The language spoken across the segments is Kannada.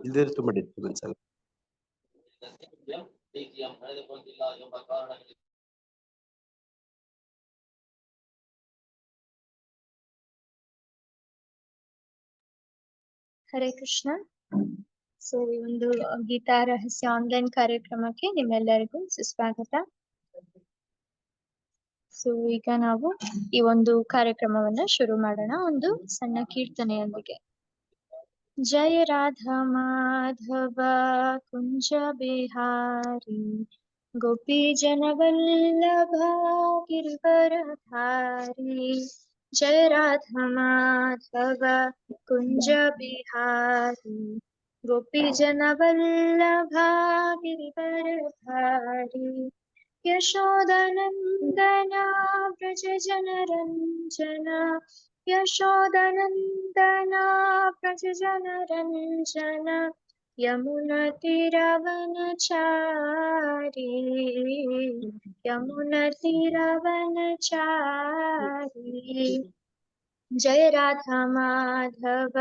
ಇಲ್ಲದೇ ತುಂಬಾ ಡಿಸ್ಟರ್ಬೆನ್ಸ್ ಆಗುತ್ತೆ. ಹರೇ ಕೃಷ್ಣ. ಸೊ ಈ ಒಂದು ಗೀತಾ ರಹಸ್ಯ ಆನ್ಲೈನ್ ಕಾರ್ಯಕ್ರಮಕ್ಕೆ ನಿಮ್ಮೆಲ್ಲರಿಗೂ ಸುಸ್ವಾಗತ. ಸೊ ಈಗ ನಾವು ಈ ಒಂದು ಕಾರ್ಯಕ್ರಮವನ್ನ ಶುರು ಮಾಡೋಣ ಒಂದು ಸಣ್ಣ ಕೀರ್ತನೆಯೊಂದಿಗೆ. ಜಯ ರಾಧಾ ಮಾಧವ ಕುಂಜ ಬಿಹಾರಿ ಗೋಪಿ ಜನವಲ್ಲಭ ಗಿರಿವರಧಾರಿ. ಜಯ ರಾಧಾ ಮಾಧವ ಕುಂಜ ಬಿಹಾರಿ ಗೋಪಿ ಜನವಲ್ಲಭ ಗಿರಿವರಧಾರಿ. ಯಶೋದನಂದನ ವ್ರಜ ಜನರಂಜನ ಯಶೋದನಂದನ ವ್ರಜ ಜನರಂಜನ ಯಮುನತಿರವನಚಾರಿ ಯಮುನತಿರವನಚಾರಿ. ಜಯ ರಾಧಾ ಮಾಧವ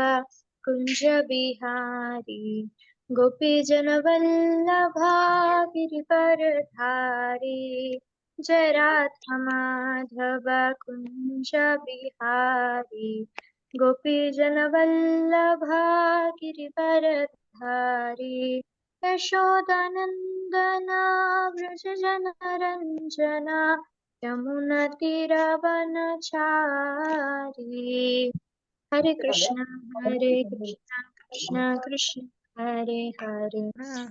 ಕುಂಜ ಬಿಹಾರಿ ಗೋಪಿ ಜನವಲ್ಲಭ ಗಿರಿವರಧಾರಿ. ಜಯ ರಾಧಾ ಮಾಧವ ಕುಂಜ ಬಿಹಾರಿ ಗೋಪಿ ಜನವಲ್ಲಭ ಗಿರಿವರಧಾರಿ. ಯಶೋದನಂದನ ವ್ರಜ ಜನರಂಜನ ಯಮುನತಿರವನಚಾರಿ. ಹರೇ ಕೃಷ್ಣ ಹರೇ ಕೃಷ್ಣ ಕೃಷ್ಣ ಕೃಷ್ಣ ಹರೇ ಹರೇ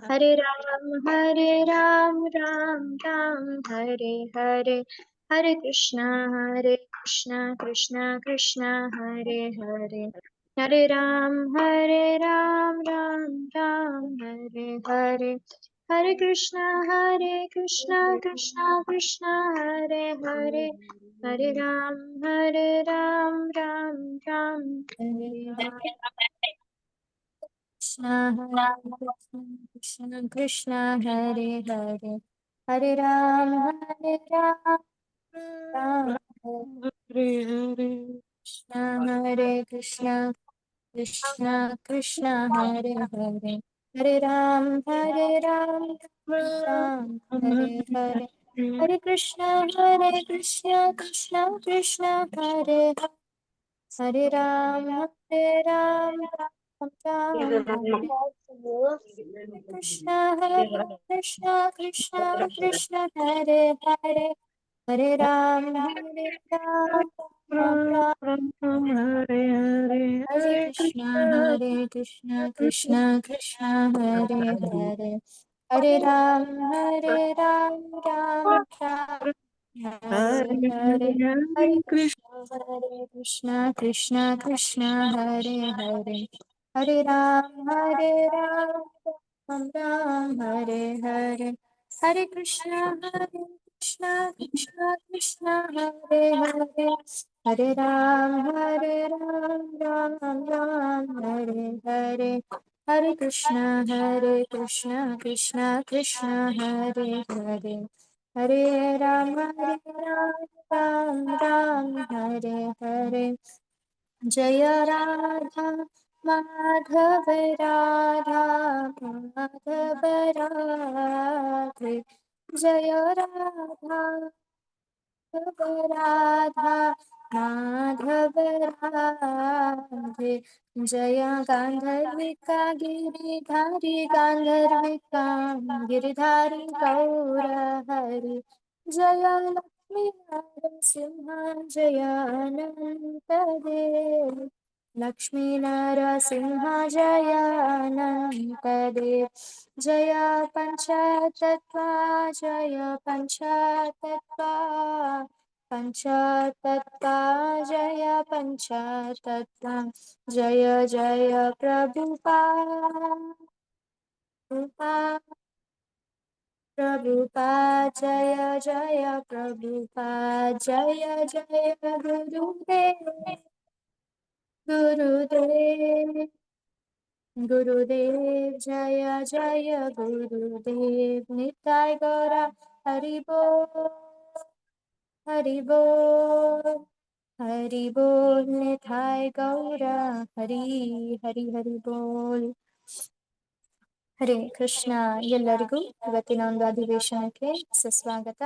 ಹರೇ ರಾಮ ರಾಮ ರಾಮ ಹರೇ ಹರೇ. ಹರೇ ಕೃಷ್ಣ ಕೃಷ್ಣ ಕೃಷ್ಣ ಹರೇ ಹರೇ ಹರೇ ರಾಮ ರಾಮ ರಾಮ ಹರೇ ಹರೇ. ಹರೇ ಕೃಷ್ಣ ಕೃಷ್ಣ ಕೃಷ್ಣ ಹರೇ ಹರೇ ಹರೇ ರಾಮ ರಾಮ ರಾಮ ಹರೇ ಹರೇ. ಕೃಷ್ಣ ಕೃಷ್ಣ ಹರೇ ಹರೇ ಹರೇ ರಾಮ ರಾಮ ಹರೇ ಹರೇ. ಕೃಷ್ಣ ಹರೇ ಕೃಷ್ಣ ಕೃಷ್ಣ ಕೃಷ್ಣ ಹರೇ ಹರೇ ಹರೇ ರಾಮ ರಾಮ ಹರೇ ಹರೇ. ಹರೇ ಕೃಷ್ಣ ಕೃಷ್ಣ ಕೃಷ್ಣ ಹರೇ ಹರೇ ರಾಮ ರಾಮ ಕೃಷ್ಣ ಕೃಷ್ಣ ಕೃಷ್ಣ ಕೃಷ್ಣ ಹರೇ ಹರೇ ಹರೇ ರಾಮ ಹರೇ ಹರೇ. ಹರೇ ಕೃಷ್ಣ ಕೃಷ್ಣ ಕೃಷ್ಣ ಹರೇ ಹರೇ ಹರೇ ರಾಮ ರಾಮ ಹರೇ ಹರೇ. ಹರೇ ಕೃಷ್ಣ ಕೃಷ್ಣ ಕೃಷ್ಣ ಹರೇ ಹರೇ ಹರೇ ರಾಮ ರಾಮ ಹರೇ ಹರೇ. ಹರೇ ಕೃಷ್ಣ ಕೃಷ್ಣ ಕೃಷ್ಣ ಹರೇ ಹರೇ ಹರೇ ರಾಮ ರಾಮ ಹರೇ ಹರೇ. ಹರೇ ಕೃಷ್ಣ ಕೃಷ್ಣ ಕೃಷ್ಣ ಹರೇ ಹರೇ ಹರೇ ರಾಮ ರಾಮ ಹರೇ ಹರೇ. ಜಯ ರಾಧಾ ಮಾಧವ ರಾಧಾ ಮಾಧವ ರಾಧೆ. ಜಯ ರಾಧಾ ರಾಧಾ ಮಾಧವ ರಾಧೆ. ಜಯ ಗಾಂಧರ್ವಿಕಾ ಗಿರಿಧಾರಿ ಗಾಂಧರ್ವಿಕಾ ಗಿರಿಧಾರಿ ಗೌರ ಹರಿ. ಜಯ ಲಕ್ಷ್ಮೀ ನರಸಿಂಹ ಜಯ ಅನಂತ ದೇವ. ಲಕ್ಷ್ಮೀ ನರಸಿಂಹ ಜಯ ಅನಂತ ದೇವ. ಜಯ ಪಂಚತತ್ವ ಜಯ ಪಂಚತತ್ವ ಪಂಚತತ್ವ ಜಯ ಪಂಚತತ್ವ. ಜಯ ಜಯ ಪ್ರಭುಪಾದ ಜಯ ಜಯ ಪ್ರಭುಪಾದ ಜಯ ಜಯ गुरुदेव जय जय गुरुदेव. निताय गौरा हरि बोल हरि बोल हरि बोल. निताय गौरा हरि हरि हरि बोल. ಹರೇ ಕೃಷ್ಣ. ಎಲ್ಲರಿಗೂ ಇವತ್ತಿನ ಒಂದು ಅಧಿವೇಶನಕ್ಕೆ ಸುಸ್ವಾಗತ.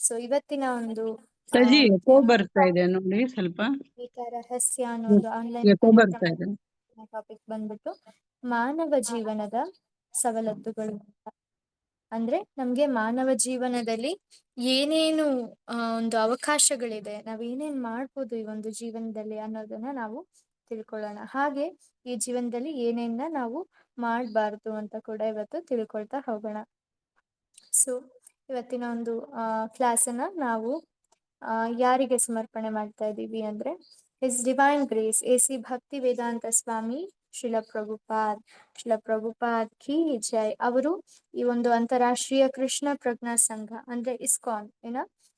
ಸೊ ಇವತ್ತಿನ ಒಂದು ಸಜಿ ಎಕೋ ಬರ್ತಾ ಇದೆ ನೋಡಿ ಸ್ವಲ್ಪ. ಗೀತಾ ರಹಸ್ಯ ಅನ್ನೋ ಒಂದು ಆನ್ಲೈನ್ ಎಕೋ ಬರ್ತಾ ಇದೆ. ಟಾಪಿಕ್ ಬಂದ್ಬಿಟ್ಟು ಮಾನವ ಜೀವನದ ಸವಲತ್ತುಗಳು. ಅಂದ್ರೆ ನಮ್ಗೆ ಮಾನವ ಜೀವನದಲ್ಲಿ ಏನೇನು ಒಂದು ಅವಕಾಶಗಳಿದೆ, ನಾವ್ ಏನೇನ್ ಮಾಡ್ಬೋದು ಈ ಒಂದು ಜೀವನದಲ್ಲಿ ಅನ್ನೋದನ್ನ ನಾವು ತಿಳ್ಕೊಳ್ಳೋಣ. ಹಾಗೆ ಈ ಜೀವನದಲ್ಲಿ ಏನೇನ ನಾವು ಮಾಡಬಾರ್ದು ಅಂತ ಕೂಡ ಇವತ್ತು ತಿಳ್ಕೊಳ್ತಾ ಹೋಗೋಣ. ಸೊ ಇವತ್ತಿನ ಒಂದು ಕ್ಲಾಸನ್ನ ನಾವು ಯಾರಿಗೆ ಸಮರ್ಪಣೆ ಮಾಡ್ತಾ ಇದ್ದೀವಿ ಅಂದ್ರೆ ಹಿಸ್ ಡಿವೈನ್ ಗ್ರೇಸ್ AC ಭಕ್ತಿ ವೇದಾಂತ ಸ್ವಾಮಿ ಶ್ರೀಲ ಪ್ರಭುಪಾದ್ ಕಿ ಜೈ. ಅವರು ಈ ಒಂದು ಅಂತಾರಾಷ್ಟ್ರೀಯ ಕೃಷ್ಣ ಪ್ರಜ್ಞಾ ಸಂಘ ಅಂದ್ರೆ ಇಸ್ಕಾನ್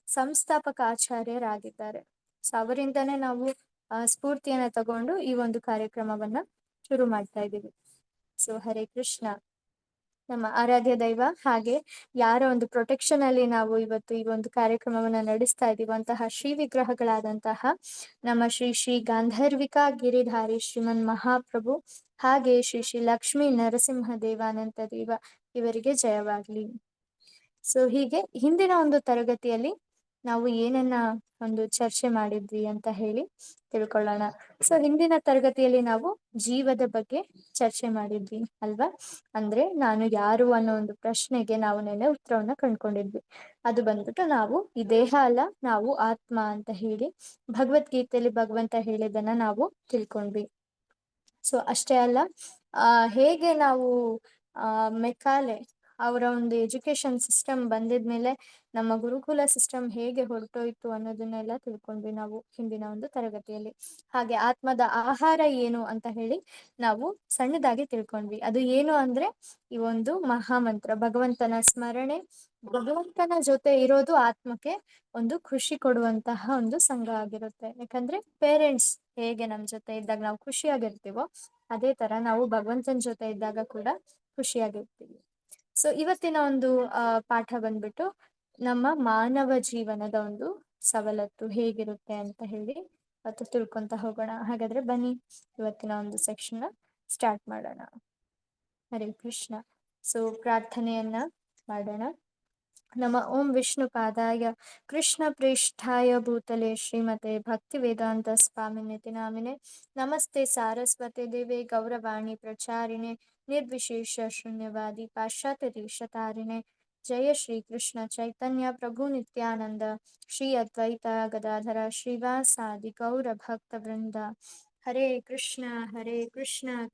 ಸಂಸ್ಥಾಪಕ ಆಚಾರ್ಯರಾಗಿದ್ದಾರೆ. ಸೊ ಅವರಿಂದಾನೇ ನಾವು ಸ್ಫೂರ್ತಿಯನ್ನ ತಗೊಂಡು ಈ ಒಂದು ಕಾರ್ಯಕ್ರಮವನ್ನ ಶುರು ಮಾಡ್ತಾ ಇದ್ದೀವಿ. ಸೊ ಹರೇ ಕೃಷ್ಣ. ನಮ್ಮ ಆರಾಧ್ಯ ದೈವ ಹಾಗೆ ಯಾರ ಒಂದು ಪ್ರೊಟೆಕ್ಷನ್ ಅಲ್ಲಿ ನಾವು ಇವತ್ತು ಈ ಒಂದು ಕಾರ್ಯಕ್ರಮವನ್ನ ನಡೆಸ್ತಾ ಇದ್ದೀವಿ ಅಂತಹ ಶ್ರೀ ವಿಗ್ರಹಗಳಾದಂತಹ ನಮ್ಮ ಶ್ರೀ ಶ್ರೀ ಗಾಂಧರ್ವಿಕಾ ಗಿರಿಧಾರಿ ಶ್ರೀಮನ್ ಮಹಾಪ್ರಭು ಹಾಗೆ ಶ್ರೀ ಶ್ರೀ ಲಕ್ಷ್ಮೀ ನರಸಿಂಹ ದೇವಾನಂತ ದೇವ ಇವರಿಗೆ ಜಯವಾಗ್ಲಿ. ಸೊ ಹೀಗೆ ಹಿಂದಿನ ಒಂದು ತರಗತಿಯಲ್ಲಿ ನಾವು ಏನನ್ನ ಒಂದು ಚರ್ಚೆ ಮಾಡಿದ್ವಿ ಅಂತ ಹೇಳಿ ತಿಳ್ಕೊಳ್ಳೋಣ. ಸೊ ಹಿಂದಿನ ತರಗತಿಯಲ್ಲಿ ನಾವು ಜೀವದ ಬಗ್ಗೆ ಚರ್ಚೆ ಮಾಡಿದ್ವಿ ಅಲ್ವಾ. ಅಂದ್ರೆ ನಾನು ಯಾರು ಅನ್ನೋ ಒಂದು ಪ್ರಶ್ನೆಗೆ ನಾವು ನೆನ್ನೆ ಉತ್ತರವನ್ನ ಕಂಡ್ಕೊಂಡಿದ್ವಿ. ಅದು ಬಂದ್ಬಿಟ್ಟು ನಾವು ಈ ದೇಹ ಅಲ್ಲ, ನಾವು ಆತ್ಮ ಅಂತ ಹೇಳಿ ಭಗವದ್ಗೀತೆಯಲ್ಲಿ ಭಗವಂತ ಹೇಳಿದನ್ನ ನಾವು ತಿಳ್ಕೊಂಡ್ವಿ. ಸೊ ಅಷ್ಟೇ ಅಲ್ಲ, ಹೇಗೆ ನಾವು ಮೆಕಾಲೆ ಅವರ ಒಂದು ಎಜುಕೇಶನ್ ಸಿಸ್ಟಮ್ ಬಂದಿದ್ಮೇಲೆ ನಮ್ಮ ಗುರುಕುಲ ಸಿಸ್ಟಮ್ ಹೇಗೆ ಹೊರಟೋಯ್ತು ಅನ್ನೋದನ್ನೆಲ್ಲ ತಿಳ್ಕೊಂಡ್ವಿ ನಾವು ಹಿಂದಿನ ಒಂದು ತರಗತಿಯಲ್ಲಿ. ಹಾಗೆ ಆತ್ಮದ ಆಹಾರ ಏನು ಅಂತ ಹೇಳಿ ನಾವು ಸಣ್ಣದಾಗಿ ತಿಳ್ಕೊಂಡ್ವಿ. ಅದು ಏನು ಅಂದ್ರೆ ಈ ಒಂದು ಮಹಾಮಂತ್ರ, ಭಗವಂತನ ಸ್ಮರಣೆ. ಭಗವಂತನ ಜೊತೆ ಇರೋದು ಆತ್ಮಕ್ಕೆ ಒಂದು ಖುಷಿ ಕೊಡುವಂತಹ ಒಂದು ಸಂಘ ಆಗಿರುತ್ತೆ. ಯಾಕಂದ್ರೆ ಪೇರೆಂಟ್ಸ್ ಹೇಗೆ ನಮ್ ಜೊತೆ ಇದ್ದಾಗ ನಾವು ಖುಷಿಯಾಗಿರ್ತೀವೋ ಅದೇ ತರ ನಾವು ಭಗವಂತನ ಜೊತೆ ಇದ್ದಾಗ ಕೂಡ ಖುಷಿಯಾಗಿರ್ತೀವಿ. ಸೊ ಇವತ್ತಿನ ಒಂದು ಪಾಠ ಬಂದ್ಬಿಟ್ಟು ನಮ್ಮ ಮಾನವ ಜೀವನದ ಒಂದು ಸವಲತ್ತು ಹೇಗಿರುತ್ತೆ ಅಂತ ಹೇಳಿ ಇವತ್ತು ತಿಳ್ಕೊಂತ ಹೋಗೋಣ. ಹಾಗಾದ್ರೆ ಬನ್ನಿ ಇವತ್ತಿನ ಒಂದು ಸೆಕ್ಷನ್ ಸ್ಟಾರ್ಟ್ ಮಾಡೋಣ. ಹರೇ ಕೃಷ್ಣ. ಸೊ ಪ್ರಾರ್ಥನೆಯನ್ನ ಮಾಡೋಣ. ನಮ ಓಂ ವಿಷ್ಣು ಪಾದಾಯ ಕೃಷ್ಣ ಪ್ರೇಷ್ಠಾಯ ಭೂತಲೆ ಶ್ರೀಮತೆ ಭಕ್ತಿ ವೇದಾಂತ ಸ್ವಾಮಿನಿತಿ ನಾಮಿನೆ ನಮಸ್ತೆ ಸಾರಸ್ವತೆ ದೇವೆ ಗೌರವಾಣಿ ಪ್ರಚಾರಿಣೆ ನಿರ್ವಿಶೇಷ ಶೂನ್ಯವಾದಿ ಪಾಶ್ಚಾತ್ಯ ದೇಶತಾರಿಣೆ. ಜಯ ಶ್ರೀ ಕೃಷ್ಣ ಚೈತನ್ಯ ಪ್ರಭು ನಿತ್ಯಾನಂದ ಶ್ರೀ ಅದ್ವೈತ ಗದಾಧರ ಶ್ರೀವಾಸಾದಿ ಗೌರ ಭಕ್ತ ವೃಂದ. ಹರೇ ಕೃಷ್ಣ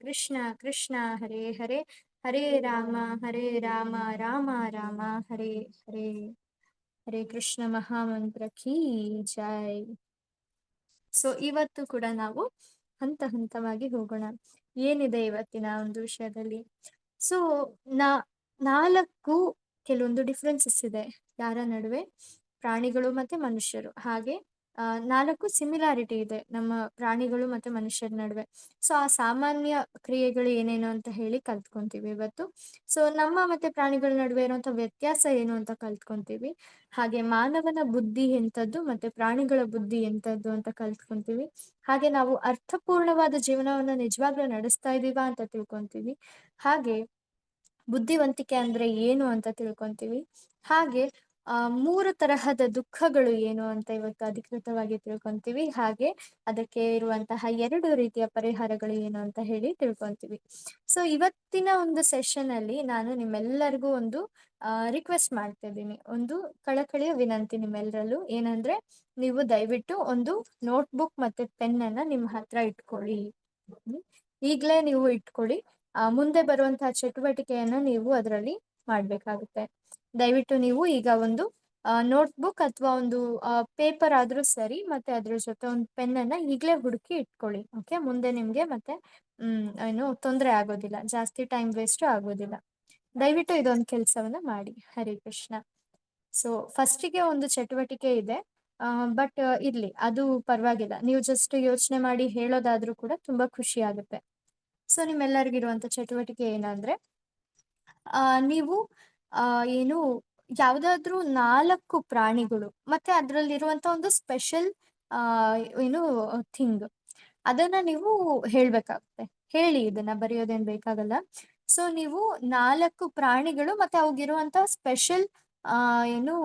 ಕೃಷ್ಣ ಕೃಷ್ಣ ಹರೇ ಹರೇ ಹರೇ ರಾಮ ರಾಮ ರಾಮ ಹರೇ ಹರೇ. ಹರೇ ಕೃಷ್ಣ ಮಹಾಮಂತ್ರ ಕೀ ಜೈ. ಸೊ ಇವತ್ತು ಕೂಡ ನಾವು ಹಂತ ಹಂತವಾಗಿ ಹೋಗೋಣ. ಏನಿದೆ ಇವತ್ತಿನ ಒಂದು ವಿಷಯದಲ್ಲಿ. ಸೊ ನಾಲ್ಕು ಕೆಲವೊಂದು ಡಿಫ್ರೆನ್ಸಸ್ ಇದೆ ಯಾರ ನಡುವೆ, ಪ್ರಾಣಿಗಳು ಮತ್ತೆ ಮನುಷ್ಯರು. ಹಾಗೆ 4 ಸಿಮಿಲಾರಿಟಿ ಇದೆ ನಮ್ಮ ಪ್ರಾಣಿಗಳು ಮತ್ತೆ ಮನುಷ್ಯರ ನಡುವೆ. ಸೊ ಆ ಸಾಮಾನ್ಯ ಕ್ರಿಯೆಗಳು ಏನೇನು ಅಂತ ಹೇಳಿ ಕಲ್ತ್ಕೊಂತೀವಿ ಇವತ್ತು. ಸೊ ನಮ್ಮ ಮತ್ತೆ ಪ್ರಾಣಿಗಳ ನಡುವೆ ಇರುವಂತ ವ್ಯತ್ಯಾಸ ಏನು ಅಂತ ಕಲ್ತ್ಕೊಂತೀವಿ. ಹಾಗೆ ಮಾನವನ ಬುದ್ಧಿ ಎಂಥದ್ದು ಮತ್ತೆ ಪ್ರಾಣಿಗಳ ಬುದ್ಧಿ ಎಂಥದ್ದು ಅಂತ ಕಲ್ತ್ಕೊಂತೀವಿ. ಹಾಗೆ ನಾವು ಅರ್ಥಪೂರ್ಣವಾದ ಜೀವನವನ್ನ ನಿಜವಾಗ್ಲೂ ನಡೆಸ್ತಾ ಇದೀವಾ ಅಂತ ತಿಳ್ಕೊಂತೀವಿ. ಹಾಗೆ ಬುದ್ಧಿವಂತಿಕೆ ಅಂದ್ರೆ ಏನು ಅಂತ ತಿಳ್ಕೊಂತೀವಿ. ಹಾಗೆ 3 ತರಹದ ದುಃಖಗಳು ಏನು ಅಂತ ಇವತ್ತು ಅಧಿಕೃತವಾಗಿ ತಿಳ್ಕೊಂತೀವಿ. ಹಾಗೆ ಅದಕ್ಕೆ ಇರುವಂತಹ 2 ರೀತಿಯ ಪರಿಹಾರಗಳು ಏನು ಅಂತ ಹೇಳಿ ತಿಳ್ಕೊಂತೀವಿ. ಸೊ ಇವತ್ತಿನ ಒಂದು ಸೆಷನ್ ಅಲ್ಲಿ ನಾನು ನಿಮ್ಮೆಲ್ಲರಿಗೂ ಒಂದು ರಿಕ್ವೆಸ್ಟ್ ಮಾಡ್ತಾ ಇದ್ದೀನಿ, ಒಂದು ಕಳಕಳಿಯ ವಿನಂತಿ ನಿಮ್ಮೆಲ್ಲರಲ್ಲೂ. ಏನಂದ್ರೆ ನೀವು ದಯವಿಟ್ಟು ಒಂದು ನೋಟ್ಬುಕ್ ಮತ್ತೆ ಪೆನ್ ಅನ್ನ ನಿಮ್ಮ ಹತ್ರ ಇಟ್ಕೊಳ್ಳಿ. ಈಗ್ಲೇ ನೀವು ಇಟ್ಕೊಳ್ಳಿ. ಮುಂದೆ ಬರುವಂತಹ ಚಟುವಟಿಕೆಯನ್ನ ನೀವು ಅದರಲ್ಲಿ ಮಾಡ್ಬೇಕಾಗುತ್ತೆ. ದಯವಿಟ್ಟು ನೀವು ಈಗ ಒಂದು ನೋಟ್ಬುಕ್ ಅಥವಾ ಒಂದು ಪೇಪರ್ ಆದ್ರೂ ಸರಿ, ಮತ್ತೆ ಅದ್ರ ಜೊತೆ ಒಂದು ಪೆನ್ ಅನ್ನ ಈಗ್ಲೇ ಹುಡುಕಿ ಇಟ್ಕೊಳ್ಳಿ. ಓಕೆ, ಮುಂದೆ ನಿಮ್ಗೆ ಮತ್ತೆ ಏನು ತೊಂದರೆ ಆಗೋದಿಲ್ಲ, ಜಾಸ್ತಿ ಟೈಮ್ ವೇಸ್ಟ್ ಆಗೋದಿಲ್ಲ. ದಯವಿಟ್ಟು ಇದೊಂದು ಕೆಲಸವನ್ನ ಮಾಡಿ. ಹರೇ ಕೃಷ್ಣ. ಸೊ ಫಸ್ಟಿಗೆ ಒಂದು ಚಟುವಟಿಕೆ ಇದೆ, ಬಟ್ ಇರ್ಲಿ, ಅದು ಪರವಾಗಿಲ್ಲ. ನೀವು ಜಸ್ಟ್ ಯೋಚನೆ ಮಾಡಿ ಹೇಳೋದಾದ್ರೂ ಕೂಡ ತುಂಬಾ ಖುಷಿ ಆಗುತ್ತೆ. ಸೊ ನಿಮ್ಮೆಲ್ಲರಿಗಿರುವಂತ ಚಟುವಟಿಕೆ ಏನಂದ್ರೆ, ನೀವು ಏನು ಯಾವ್ದಾದ್ರು 4 ಪ್ರಾಣಿಗಳು ಮತ್ತೆ ಅದ್ರಲ್ಲಿರುವಂತ ಒಂದು ಸ್ಪೆಷಲ್ ಏನು ಥಿಂಗ್ ಅದನ್ನ ನೀವು ಹೇಳ್ಬೇಕಾಗುತ್ತೆ. ಹೇಳಿ, ಇದನ್ನ ಬರೆಯೋದೇನ್ ಬೇಕಾಗಲ್ಲ. ಸೊ ನೀವು 4 ಪ್ರಾಣಿಗಳು ಮತ್ತೆ ಅವಾಗಿರುವಂತ ಸ್ಪೆಷಲ್ ಏನು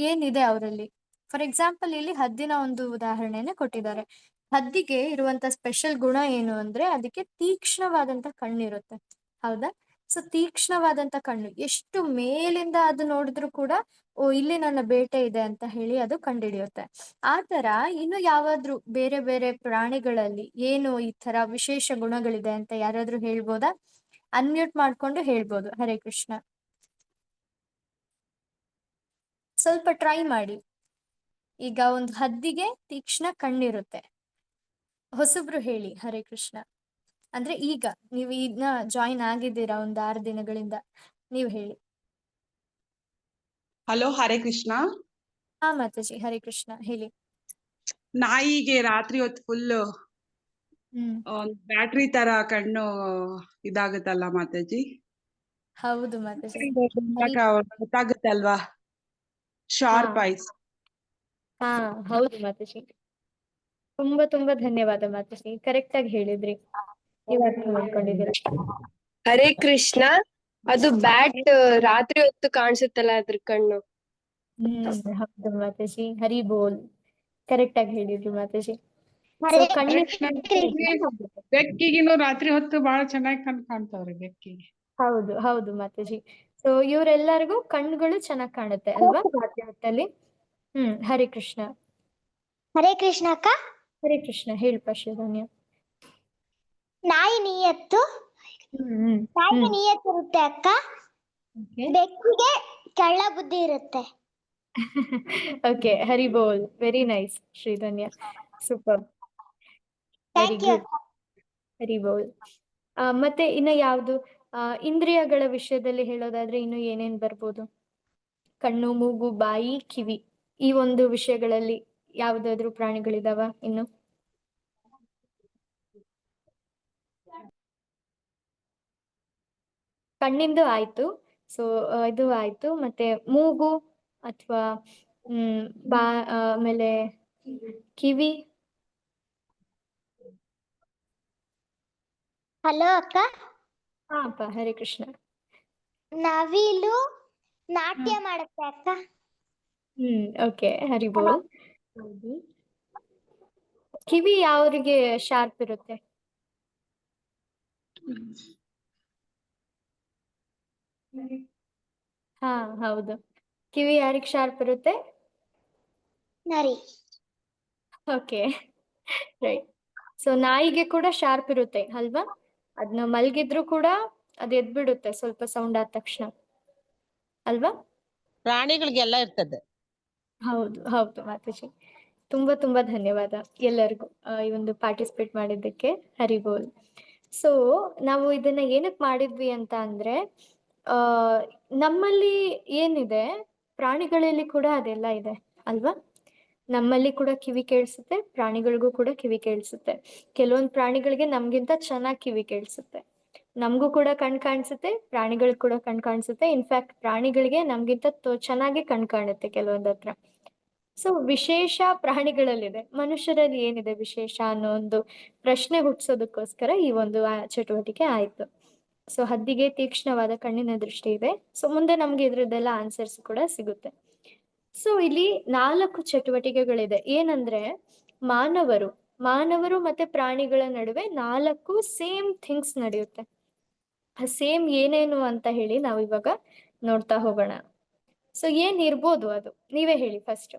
ಏನಿದೆ ಅವರಲ್ಲಿ. ಫಾರ್ ಎಕ್ಸಾಂಪಲ್ ಇಲ್ಲಿ ಹದ್ದಿನ ಒಂದು ಉದಾಹರಣೆನೆ ಕೊಟ್ಟಿದ್ದಾರೆ. ಹದ್ದಿಗೆ ಇರುವಂತ ಸ್ಪೆಷಲ್ ಗುಣ ಏನು ಅಂದ್ರೆ ಅದಕ್ಕೆ ತೀಕ್ಷ್ಣವಾದಂತ ಕಣ್ಣಿರುತ್ತೆ. ಹೌದಾ? ಸೊ ತೀಕ್ಷ್ಣವಾದಂತ ಕಣ್ಣು, ಎಷ್ಟು ಮೇಲಿಂದ ಅದು ನೋಡಿದ್ರು ಕೂಡ ಓ ಇಲ್ಲಿ ನನ್ನ ಬೇಟೆ ಇದೆ ಅಂತ ಹೇಳಿ ಅದು ಕಂಡುಹಿಡಿಯುತ್ತೆ. ಆ ತರ ಇನ್ನು ಯಾವಾದ್ರೂ ಬೇರೆ ಬೇರೆ ಪ್ರಾಣಿಗಳಲ್ಲಿ ಏನು ಈ ತರ ವಿಶೇಷ ಗುಣಗಳಿದೆ ಅಂತ ಯಾರಾದ್ರೂ ಹೇಳ್ಬೋದಾ? ಅನ್ಮ್ಯೂಟ್ ಮಾಡ್ಕೊಂಡು ಹೇಳ್ಬೋದು. ಹರೇ ಕೃಷ್ಣ. ಸ್ವಲ್ಪ ಟ್ರೈ ಮಾಡಿ. ಈಗ ಒಂದು ಹದ್ದಿಗೆ ತೀಕ್ಷ್ಣ ಕಣ್ಣಿರುತ್ತೆ. ಹೊಸಬ್ರು ಹೇಳಿ. ಹರೇ ಕೃಷ್ಣ. ಅಂದ್ರೆ ಈಗ ನೀವು ಇದನ್ನ ಜಾಯಿನ್ ಆಗಿದ್ದೀರಾ ಒಂದು 6 ದಿನಗಳಿಂದ, ನೀವು ಹೇಳಿ. ಹಲೋ, ಹರೇ ಕೃಷ್ಣ. ಹಾ ಮಾತಾಜಿ, ಹರೇ ಕೃಷ್ಣ ಹೇಳಿ. ನಾಯಿಗೆ ರಾತ್ರಿ ಹೊತ್ತು ಫುಲ್ ಬ್ಯಾಟ್ರಿ ತರ ಕಣ್ಣು ಇದಾಗುತ್ತಲ್ಲ ಮಾತಾಜಿ? ಹೌದು ಮಾತಾಜಿ. ಗೊತ್ತಾಗುತ್ತಲ್ವಾ? Sharp ice. ಹಾ ಹೌದು ಮಾತಾಜಿ. ತುಂಬಾ ತುಂಬಾ ಧನ್ಯವಾದ ಮಾತಾಜಿ, ಕರೆಕ್ಟ್ ಆಗಿ ಹೇಳಿದ್ರಿ, ನೀವು ಅರ್ಥ ಮಾಡ್ಕೊಂಡಿದ್ದೀರಾ. ಹರೇ ಕೃಷ್ಣ. ಅದು ಬ್ಯಾಟ್ ರಾತ್ರಿ ಹೊತ್ತು ಕಾಣಿಸುತ್ತಲ್ಲ ಅದ್ರ ಕಣ್ಣು. ಹೌದು ಮಾತಾಜಿ, ಹರಿ ಬೋಲ್, ಕರೆಕ್ಟ್ ಆಗಿ ಹೇಳಿದ್ರಿ ಮಾತಾಜಿ. ಬೆಕ್ಕಿಗಿನ್ನು ರಾತ್ರಿ ಹೊತ್ತು ಬಹಳ ಚೆನ್ನಾಗಿ ಕಣ್ ಕಾಣ್ತಾವ್ರಿ ಬೆಕ್ಕಿಗೆ. ಹೌದು ಹೌದು ಮಾತಾಜಿ. ಸೊ ಇವರೆಲ್ಲರಿಗೂ ಕಣ್ಣುಗಳು ಚೆನ್ನಾಗಿ ಕಾಣುತ್ತೆ ಅಲ್ವಾ ರಾತ್ರಿ ಹೊತ್ತಲ್ಲಿ? ಹರೇ ಕೃಷ್ಣ. ಹರೇ ಕೃಷ್ಣ ಅಕ್ಕ. ಹರೇ ಕೃಷ್ಣ ಹೇಳಪ್ಪ ಶ್ರೀಧನ್ಯ. ನಾಯಿ ನಿಯತ್ತು ಇರುತ್ತೆ ಅಕ್ಕ. ಬೆಕ್ಕಿಗೆ ಕಳ್ಳ ಬುದ್ಧಿ ಇರುತ್ತೆ. ಓಕೆ, ಹರಿ ಬೋಲ್, very nice Shridhanya, super, very good, Hari ಬೋಲ್. ಮತ್ತೆ ಇನ್ನ ಯಾವ್ದು ಇಂದ್ರಿಯಗಳ ವಿಷಯದಲ್ಲಿ ಹೇಳೋದಾದ್ರೆ ಇನ್ನು ಏನೇನ್ ಬರ್ಬೋದು? ಕಣ್ಣು, ಮೂಗು, ಬಾಯಿ, ಕಿವಿ, ಈ ಒಂದು ವಿಷಯಗಳಲ್ಲಿ ಯಾವ್ದಾದ್ರು ಪ್ರಾಣಿಗಳಿದಾವ ಇನ್ನು? ಕಣ್ಣಿಂದು ಆಯ್ತು, ಸೊ ಇದು ಆಯ್ತು. ಮತ್ತೆ ಮೂಗು ಅಥವಾ ಆಮೇಲೆ ಕಿವಿ. ಹಲೋ ಅಕ್ಕ. ಹಾ ಅಪ್ಪ, ಹರೇ ಕೃಷ್ಣ. ನವಿಲು ನಾಟ್ಯ ಮಾಡುತ್ತೆ ಅಕ್ಕ. ಓಕೆ, ಹರಿ ಬೋಲ್. ಕಿವಿ ಯಾವ್ರಿಗೆ ಶಾರ್ಪ್ ಇರುತ್ತೆ? ಹಾ ಹೌದು, ಕಿವಿ ಯಾರಿಗೆ ಶಾರ್ಪ್ ಇರುತ್ತೆ? ನರಿ. Okay, right. ಸೊ ನಾಯಿಗೆ ಕೂಡ ಶಾರ್ಪ್ ಇರುತ್ತೆ ಅಲ್ವಾ? ಅದನ್ನ ಮಲ್ಗಿದ್ರು ಕೂಡ ಅದು ಎದ್ಬಿಡುತ್ತೆ ಸ್ವಲ್ಪ ಸೌಂಡ್ ಆದ ತಕ್ಷಣ ಅಲ್ವಾ? ಪ್ರಾಣಿಗಳಿಗೆಲ್ಲ ಇರ್ತದೆ. ಹೌದು ಹೌದು ಮಾತಾಜಿ, ತುಂಬಾ ತುಂಬಾ ಧನ್ಯವಾದ ಎಲ್ಲರಿಗೂ ಈ ಒಂದು ಪಾರ್ಟಿಸಿಪೇಟ್ ಮಾಡಿದ್ದಕ್ಕೆ. ಹರಿ ಬೋಲ್. ಸೊ ನಾವು ಇದನ್ನ ಏನಕ್ಕೆ ಮಾಡಿದ್ವಿ ಅಂತ ಅಂದ್ರೆ ನಮ್ಮಲ್ಲಿ ಏನಿದೆ ಪ್ರಾಣಿಗಳಲ್ಲಿ ಕೂಡ ಅದೆಲ್ಲ ಇದೆ ಅಲ್ವಾ? ನಮ್ಮಲ್ಲಿ ಕೂಡ ಕಿವಿ ಕೇಳಿಸುತ್ತೆ, ಪ್ರಾಣಿಗಳಿಗೂ ಕೂಡ ಕಿವಿ ಕೇಳಿಸುತ್ತೆ. ಕೆಲವೊಂದು ಪ್ರಾಣಿಗಳಿಗೆ ನಮ್ಗಿಂತ ಚೆನ್ನಾಗಿ ಕಿವಿ ಕೇಳಿಸುತ್ತೆ. ನಮಗೂ ಕೂಡ ಕಣ್ ಕಾಣಿಸುತ್ತೆ, ಪ್ರಾಣಿಗಳಿಗೆ ಕೂಡ ಕಣ್ ಕಾಣಿಸುತ್ತೆ. ಇನ್ಫ್ಯಾಕ್ಟ್ ಪ್ರಾಣಿಗಳಿಗೆ ನಮ್ಗಿಂತ ಚೆನ್ನಾಗಿ ಕಣ್ ಕಾಣುತ್ತೆ ಕೆಲವೊಂದ್ ಹತ್ರ. ಸೊ ವಿಶೇಷ ಪ್ರಾಣಿಗಳಲ್ಲಿದೆ, ಮನುಷ್ಯರಲ್ಲಿ ಏನಿದೆ ವಿಶೇಷ ಅನ್ನೋ ಒಂದು ಪ್ರಶ್ನೆ ಹುಟ್ಟಿಸೋದಕ್ಕೋಸ್ಕರ ಈ ಒಂದು ಚಟುವಟಿಕೆ ಆಯ್ತು. ಸೊ ಹದ್ದಿಗೆ ತೀಕ್ಷ್ಣವಾದ ಕಣ್ಣಿನ ದೃಷ್ಟಿ ಇದೆ. ಸೊ ಮುಂದೆ ನಮ್ಗೆ ಇದ್ರದ್ದೆಲ್ಲ ಆನ್ಸರ್ಸ್ ಕೂಡ ಸಿಗುತ್ತೆ. ಸೊ ಇಲ್ಲಿ 4 ಚಟುವಟಿಕೆಗಳಿದೆ. ಏನಂದ್ರೆ ಮಾನವರು ಮತ್ತೆ ಪ್ರಾಣಿಗಳ ನಡುವೆ 4 ಸೇಮ್ ಥಿಂಗ್ಸ್ ನಡೆಯುತ್ತೆ. ಸೇಮ್ ಏನೇನು ಅಂತ ಹೇಳಿ ನಾವು ಇವಾಗ ನೋಡ್ತಾ ಹೋಗೋಣ. ಸೊ ಏನ್ ಇರ್ಬೋದು ಅದು ನೀವೇ ಹೇಳಿ ಫಸ್ಟ್.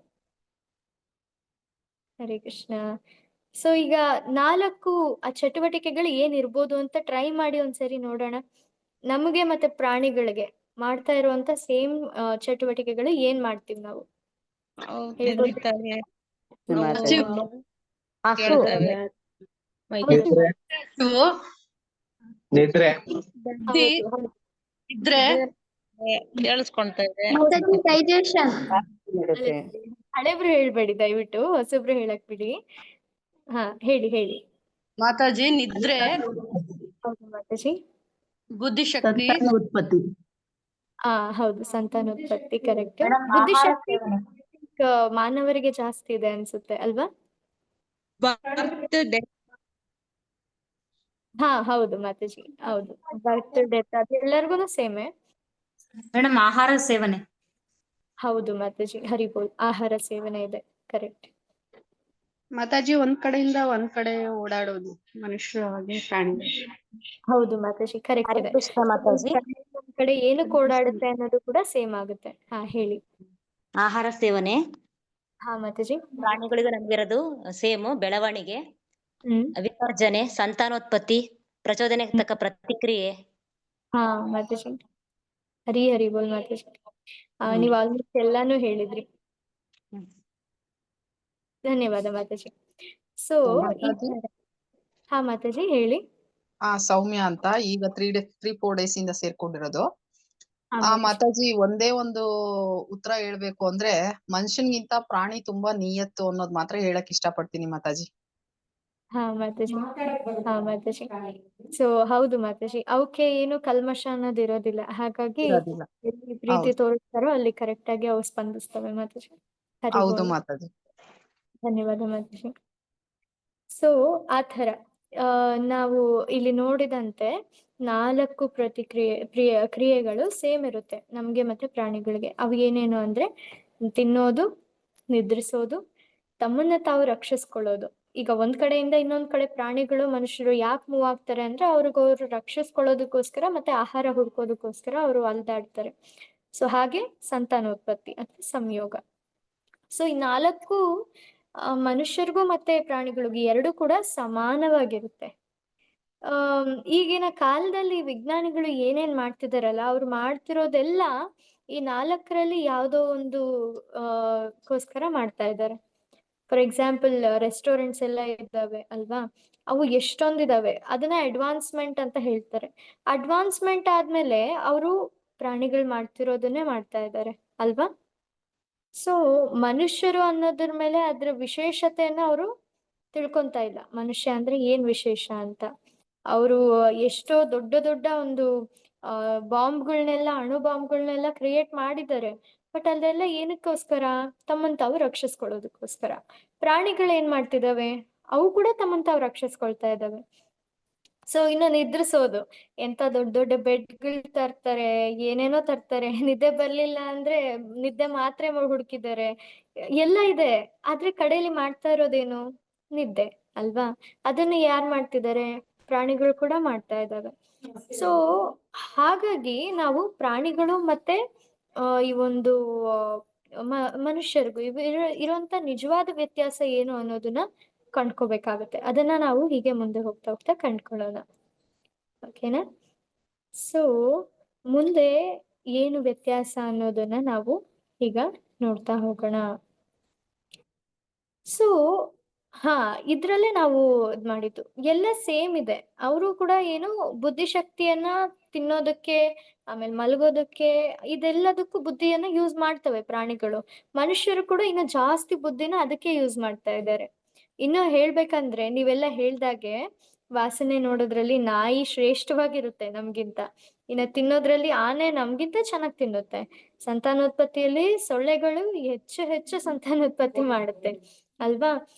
ಹರೇ ಕೃಷ್ಣ. ಸೊ ಈಗ 4 ಆ ಚಟುವಟಿಕೆಗಳು ಏನಿರ್ಬೋದು ಅಂತ ಟ್ರೈ ಮಾಡಿ ಒಂದ್ಸರಿ ನೋಡೋಣ. ನಮಗೆ ಮತ್ತೆ ಪ್ರಾಣಿಗಳಿಗೆ ಮಾಡ್ತಾ ಇರುವಂತ ಸೇಮ್ ಚಟುವಟಿಕೆಗಳು ಏನ್ ಮಾಡ್ತೀವಿ ನಾವು? ಹಳೆಬ್ರು ಹೇಳ್ಬೇಡಿ ದಯವಿಟ್ಟು, ಹೊಸಬ್ರು ಹೇಳಕ್ ಬಿಡಿ. ಹಾ ಹೇಳಿ ಹೇಳಿ ಮಾತಾಜಿ. ನಿದ್ರೆ, ಮಾತಾಜಿ. ಬುದ್ಧಿಶಕ್ತಿ, ಉತ್ಪತ್ತಿ. ಹೌದು, ಸಂತಾನೋತ್ಪತ್ತಿ ಕರೆಕ್ಟ್. ಬುದ್ಧಿಶಕ್ತಿ ಮಾನವರಿಗೆ ಜಾಸ್ತಿ ಇದೆ ಅನ್ಸುತ್ತೆ ಅಲ್ವಾ? ಹಾ ಹೌದು ಮಾತಾಜಿ, ಹೌದು. ಬರ್ತ್ ಡೆತ್ ಅದು ಎಲ್ಲರಿಗೂ ಸೇಮೆ. ಮೇಡಮ್ ಆಹಾರ ಸೇವನೆ. ಹೌದು ಮಾತಾಜಿ, ಹರಿಬೋಲ್, ಆಹಾರ ಸೇವನೆ ಇದೆ, ಕರೆಕ್ಟ್. ಮಾತಾಜಿ ಒಂದ್ ಕಡೆಯಿಂದ ಒಂದ್ ಕಡೆ ಓಡಾಡೋದು ಮನುಷ್ಯರು ಹಾಗೆ ಪ್ರಾಣಿಗಳು. ಹೌದು ಮಾತಾಜಿ, ಕರೆಕ್ಟ್ ಹರೇ ಇದೆ. ಕೃಷ್ಣ ಮಾತಾಜಿ. ಒಂದ್ ಕಡೆ ಏನಕ್ಕೆ ಓಡಾಡುತ್ತೆ ಅನ್ನೋದು ಕೂಡ ಸೇಮ್ ಆಗುತ್ತೆ. ಹಾ ಹೇಳಿ. ಆಹಾರ ಸೇವನೆ ಹಾ ಮಾತಾಜಿ. ಪ್ರಾಣಿಗಳಿಗೂ ನಮ್ಗಿರೋದು ಸೇಮು. ಬೆಳವಣಿಗೆ, ಹ್ಮ್ ವಿಸರ್ಜನೆ, ಸಂತಾನೋತ್ಪತ್ತಿ, ಪ್ರಚೋದನೆಗೆ ತಕ್ಕ ಪ್ರತಿಕ್ರಿಯೆ. ಹಾ ಮಾತಾಜಿ, ಹರಿ ಬೋಲ್ ಮಾತಾಜಿ. ಹ್ಮ್. ನೀವ್ ಆಲ್ಮೋಸ್ಟ್ ಎಲ್ಲಾನು ಹೇಳಿದ್ರಿ. ಹ್ಮ್. ಧನ್ಯವಾದ ಮಾತಾಜಿ. ಸೊ ಮಾತಾಜಿ? ಹಾ ಮಾತಾಜಿ ಹೇಳಿ. ಸೌಮ್ಯ ಅಂತ, ಈಗ 3-4 ಡೇಸ್ ಇಂದ ಸೇರ್ಕೊಂಡಿರೋದು. ಹಾ ಮಾತಾಜಿ, ಒಂದೇ ಒಂದು ಉತ್ತರ ಹೇಳ್ಬೇಕು ಅಂದ್ರೆ, ಮನುಷ್ಯನ್ಗಿಂತ ಪ್ರಾಣಿ ತುಂಬಾ ನಿಯತ್ತು ಅನ್ನೋದ್ ಮಾತ್ರ ಹೇಳಕ್ ಇಷ್ಟಪಡ್ತೀನಿ ಮಾತಾಜಿ. ಹಾ ಮಾತಾಜಿ. ಹಾ ಮಾತಾಜಿ. ಸೊ ಹೌದು ಮಾತಾಜಿ, ಅವಕ್ಕೆ ಏನು ಕಲ್ಮಶ ಅನ್ನೋದು ಇರೋದಿಲ್ಲ. ಹಾಗಾಗಿ ಇರೋದಿಲ್ಲ. ಎಲ್ಲಿ ಪ್ರೀತಿ ಹೌದು. ತೋರಿಸ್ತಾರೋ ಅಲ್ಲಿ ಕರೆಕ್ಟ್ ಆಗಿ ಅವು ಸ್ಪಂದಿಸ್ತವೆ ಮಾತಾಜಿ. ಹರಿ ಹೌದು ಬೋಲ್. ಮಾತಾಜಿ. ಧನ್ಯವಾದ ಮಾತಾಜಿ. ಸೊ ಆ ಥರ ನಾವು ಇಲ್ಲಿ ನೋಡಿದಂತೆ 4 ಕ್ರಿಯೆಗಳು ಸೇಮ್ ಇರುತ್ತೆ ನಮ್ಗೆ ಮತ್ತೆ ಪ್ರಾಣಿಗಳಿಗೆ. ಅವು ಏನೇನು ಅಂದ್ರೆ ತಿನ್ನೋದು, ನಿದ್ರಿಸೋದು, ತಮ್ಮನ್ನ ತಾವು ರಕ್ಷಿಸ್ಕೊಳ್ಳೋದು. ಈಗ ಒಂದ್ ಕಡೆಯಿಂದ ಇನ್ನೊಂದ್ ಕಡೆ ಪ್ರಾಣಿಗಳು ಮನುಷ್ಯರು ಯಾಕೆ ಮೂವ್ ಆಗ್ತಾರೆ ಅಂದ್ರೆ ಅವ್ರು ರಕ್ಷಿಸ್ಕೊಳ್ಳೋದಕ್ಕೋಸ್ಕರ ಮತ್ತೆ ಆಹಾರ ಹುಡ್ಕೋದಕ್ಕೋಸ್ಕರ ಅವರು ಅಲ್ದಾಡ್ತಾರೆ. ಸೊ ಹಾಗೆ ಸಂತಾನೋತ್ಪತ್ತಿ ಅಥವಾ ಸಂಯೋಗ. ಸೊ ಈ 4 ಮನುಷ್ಯರಿಗೂ ಮತ್ತೆ ಪ್ರಾಣಿಗಳಿಗೂ 2 ಕೂಡ ಸಮಾನವಾಗಿರುತ್ತೆ. ಈಗಿನ ಕಾಲದಲ್ಲಿ ವಿಜ್ಞಾನಿಗಳು ಏನೇನ್ ಮಾಡ್ತಿದಾರಲ್ಲ, ಅವ್ರು ಮಾಡ್ತಿರೋದೆಲ್ಲ ಈ 4ರಲ್ಲಿ ಯಾವುದೋ ಒಂದು ಗೋಸ್ಕರ ಮಾಡ್ತಾ ಇದ್ದಾರೆ. ಫಾರ್ ಎಕ್ಸಾಂಪಲ್ ರೆಸ್ಟೋರೆಂಟ್ಸ್ ಎಲ್ಲ ಇದ್ದಾವೆ ಅಲ್ವಾ, ಅವು ಎಷ್ಟೊಂದಿದಾವೆ. ಅದನ್ನ ಅಡ್ವಾನ್ಸ್ಮೆಂಟ್ ಅಂತ ಹೇಳ್ತಾರೆ. ಅಡ್ವಾನ್ಸ್ಮೆಂಟ್ ಆದ್ಮೇಲೆ ಅವರು ಪ್ರಾಣಿಗಳು ಮಾಡ್ತಿರೋದನ್ನೇ ಮಾಡ್ತಾ ಇದ್ದಾರೆ ಅಲ್ವಾ. ಸೊ ಮನುಷ್ಯರು ಅನ್ನೋದ್ರ ಮೇಲೆ ಅದ್ರ ವಿಶೇಷತೆಯನ್ನ ಅವರು ತಿಳ್ಕೊಂತ ಇಲ್ಲ. ಮನುಷ್ಯ ಅಂದ್ರೆ ಏನ್ ವಿಶೇಷ ಅಂತ. ಅವರು ಎಷ್ಟೋ ದೊಡ್ಡ ಒಂದು ಬಾಂಬ್ಗಳನ್ನೆಲ್ಲ, ಅಣು ಬಾಂಬ್ಗಳನ್ನೆಲ್ಲ ಕ್ರಿಯೇಟ್ ಮಾಡಿದ್ದಾರೆ. ಬಟ್ ಅದೆಲ್ಲ ಏನಕ್ಕೋಸ್ಕರ? ತಮ್ಮನ್ ತಾವು ರಕ್ಷಿಸ್ಕೊಳ್ಳೋದಕ್ಕೋಸ್ಕರ. ಪ್ರಾಣಿಗಳು ಏನ್ ಮಾಡ್ತಿದಾವೆ? ಅವು ಕೂಡ ತಮ್ಮನ್ ತಾವು ರಕ್ಷಿಸ್ಕೊಳ್ತಾ ಇದಾವೆ. ಸೊ ಇನ್ನು ನಿದ್ರಿಸೋದು, ಎಂತ ದೊಡ್ಡ ಬೆಡ್ಗಳು ತರ್ತಾರೆ, ಏನೇನೋ ತರ್ತಾರೆ. ನಿದ್ದೆ ಬರ್ಲಿಲ್ಲ ಅಂದ್ರೆ ನಿದ್ದೆ ಮಾತ್ರೆ ಹುಡುಕಿದ್ದಾರೆ, ಎಲ್ಲ ಇದೆ. ಆದ್ರೆ ಕಡೆಯಲ್ಲಿ ಮಾಡ್ತಾ ಇರೋದೇನು? ನಿದ್ದೆ ಅಲ್ವಾ. ಅದನ್ನ ಯಾರ್ ಮಾಡ್ತಿದ್ದಾರೆ? ಪ್ರಾಣಿಗಳು ಕೂಡ ಮಾಡ್ತಾ ಇದ್ದಾವೆ. ಸೊ ಹಾಗಾಗಿ ನಾವು ಪ್ರಾಣಿಗಳು ಮತ್ತೆ ಈ ಒಂದು ಮನುಷ್ಯರಿಗೂ ಇರುವಂತ ನಿಜವಾದ ವ್ಯತ್ಯಾಸ ಏನು ಅನ್ನೋದನ್ನ ಕಂಡ್ಕೋಬೇಕಾಗುತ್ತೆ. ಅದನ್ನ ನಾವು ಹೀಗೆ ಮುಂದೆ ಹೋಗ್ತಾ ಕಂಡ್ಕೊಳ್ಳೋಣ. ಓಕೆನಾ? ಸೊ ಮುಂದೆ ಏನು ವ್ಯತ್ಯಾಸ ಅನ್ನೋದನ್ನ ನಾವು ಈಗ ನೋಡ್ತಾ ಹೋಗೋಣ. ಸೊ ಇದ್ರಲ್ಲೇ ನಾವು ಇದ್ ಮಾಡಿದ್ದು ಎಲ್ಲ ಸೇಮ್ ಇದೆ. ಅವರು ಕೂಡ ಏನು ಬುದ್ಧಿಶಕ್ತಿಯನ್ನ ತಿನ್ನೋದಕ್ಕೆ, ಆಮೇಲೆ ಮಲಗೋದಕ್ಕೆ, ಇದೆಲ್ಲದಕ್ಕೂ ಬುದ್ಧಿಯನ್ನ ಯೂಸ್ ಮಾಡ್ತವೆ ಪ್ರಾಣಿಗಳು. ಮನುಷ್ಯರು ಕೂಡ ಇನ್ನು ಜಾಸ್ತಿ ಬುದ್ಧಿನ ಅದಕ್ಕೆ ಯೂಸ್ ಮಾಡ್ತಾ ಇದ್ದಾರೆ. ಇನ್ನು ಹೇಳ್ಬೇಕಂದ್ರೆ ನೀವೆಲ್ಲ ಹೇಳ್ದಾಗೆ ವಾಸನೆ ನೋಡೋದ್ರಲ್ಲಿ ನಾಯಿ ಶ್ರೇಷ್ಠವಾಗಿರುತ್ತೆ ನಮ್ಗಿಂತ. ಇನ್ನು ತಿನ್ನೋದ್ರಲ್ಲಿ ಆನೆ ನಮ್ಗಿಂತ ಚೆನ್ನಾಗಿ ತಿನ್ನುತ್ತೆ. ಸಂತಾನೋತ್ಪತ್ತಿಯಲ್ಲಿ ಸೊಳ್ಳೆಗಳು ಹೆಚ್ಚು ಸಂತಾನೋತ್ಪತ್ತಿ ಮಾಡುತ್ತೆ ಅಲ್ವಾ.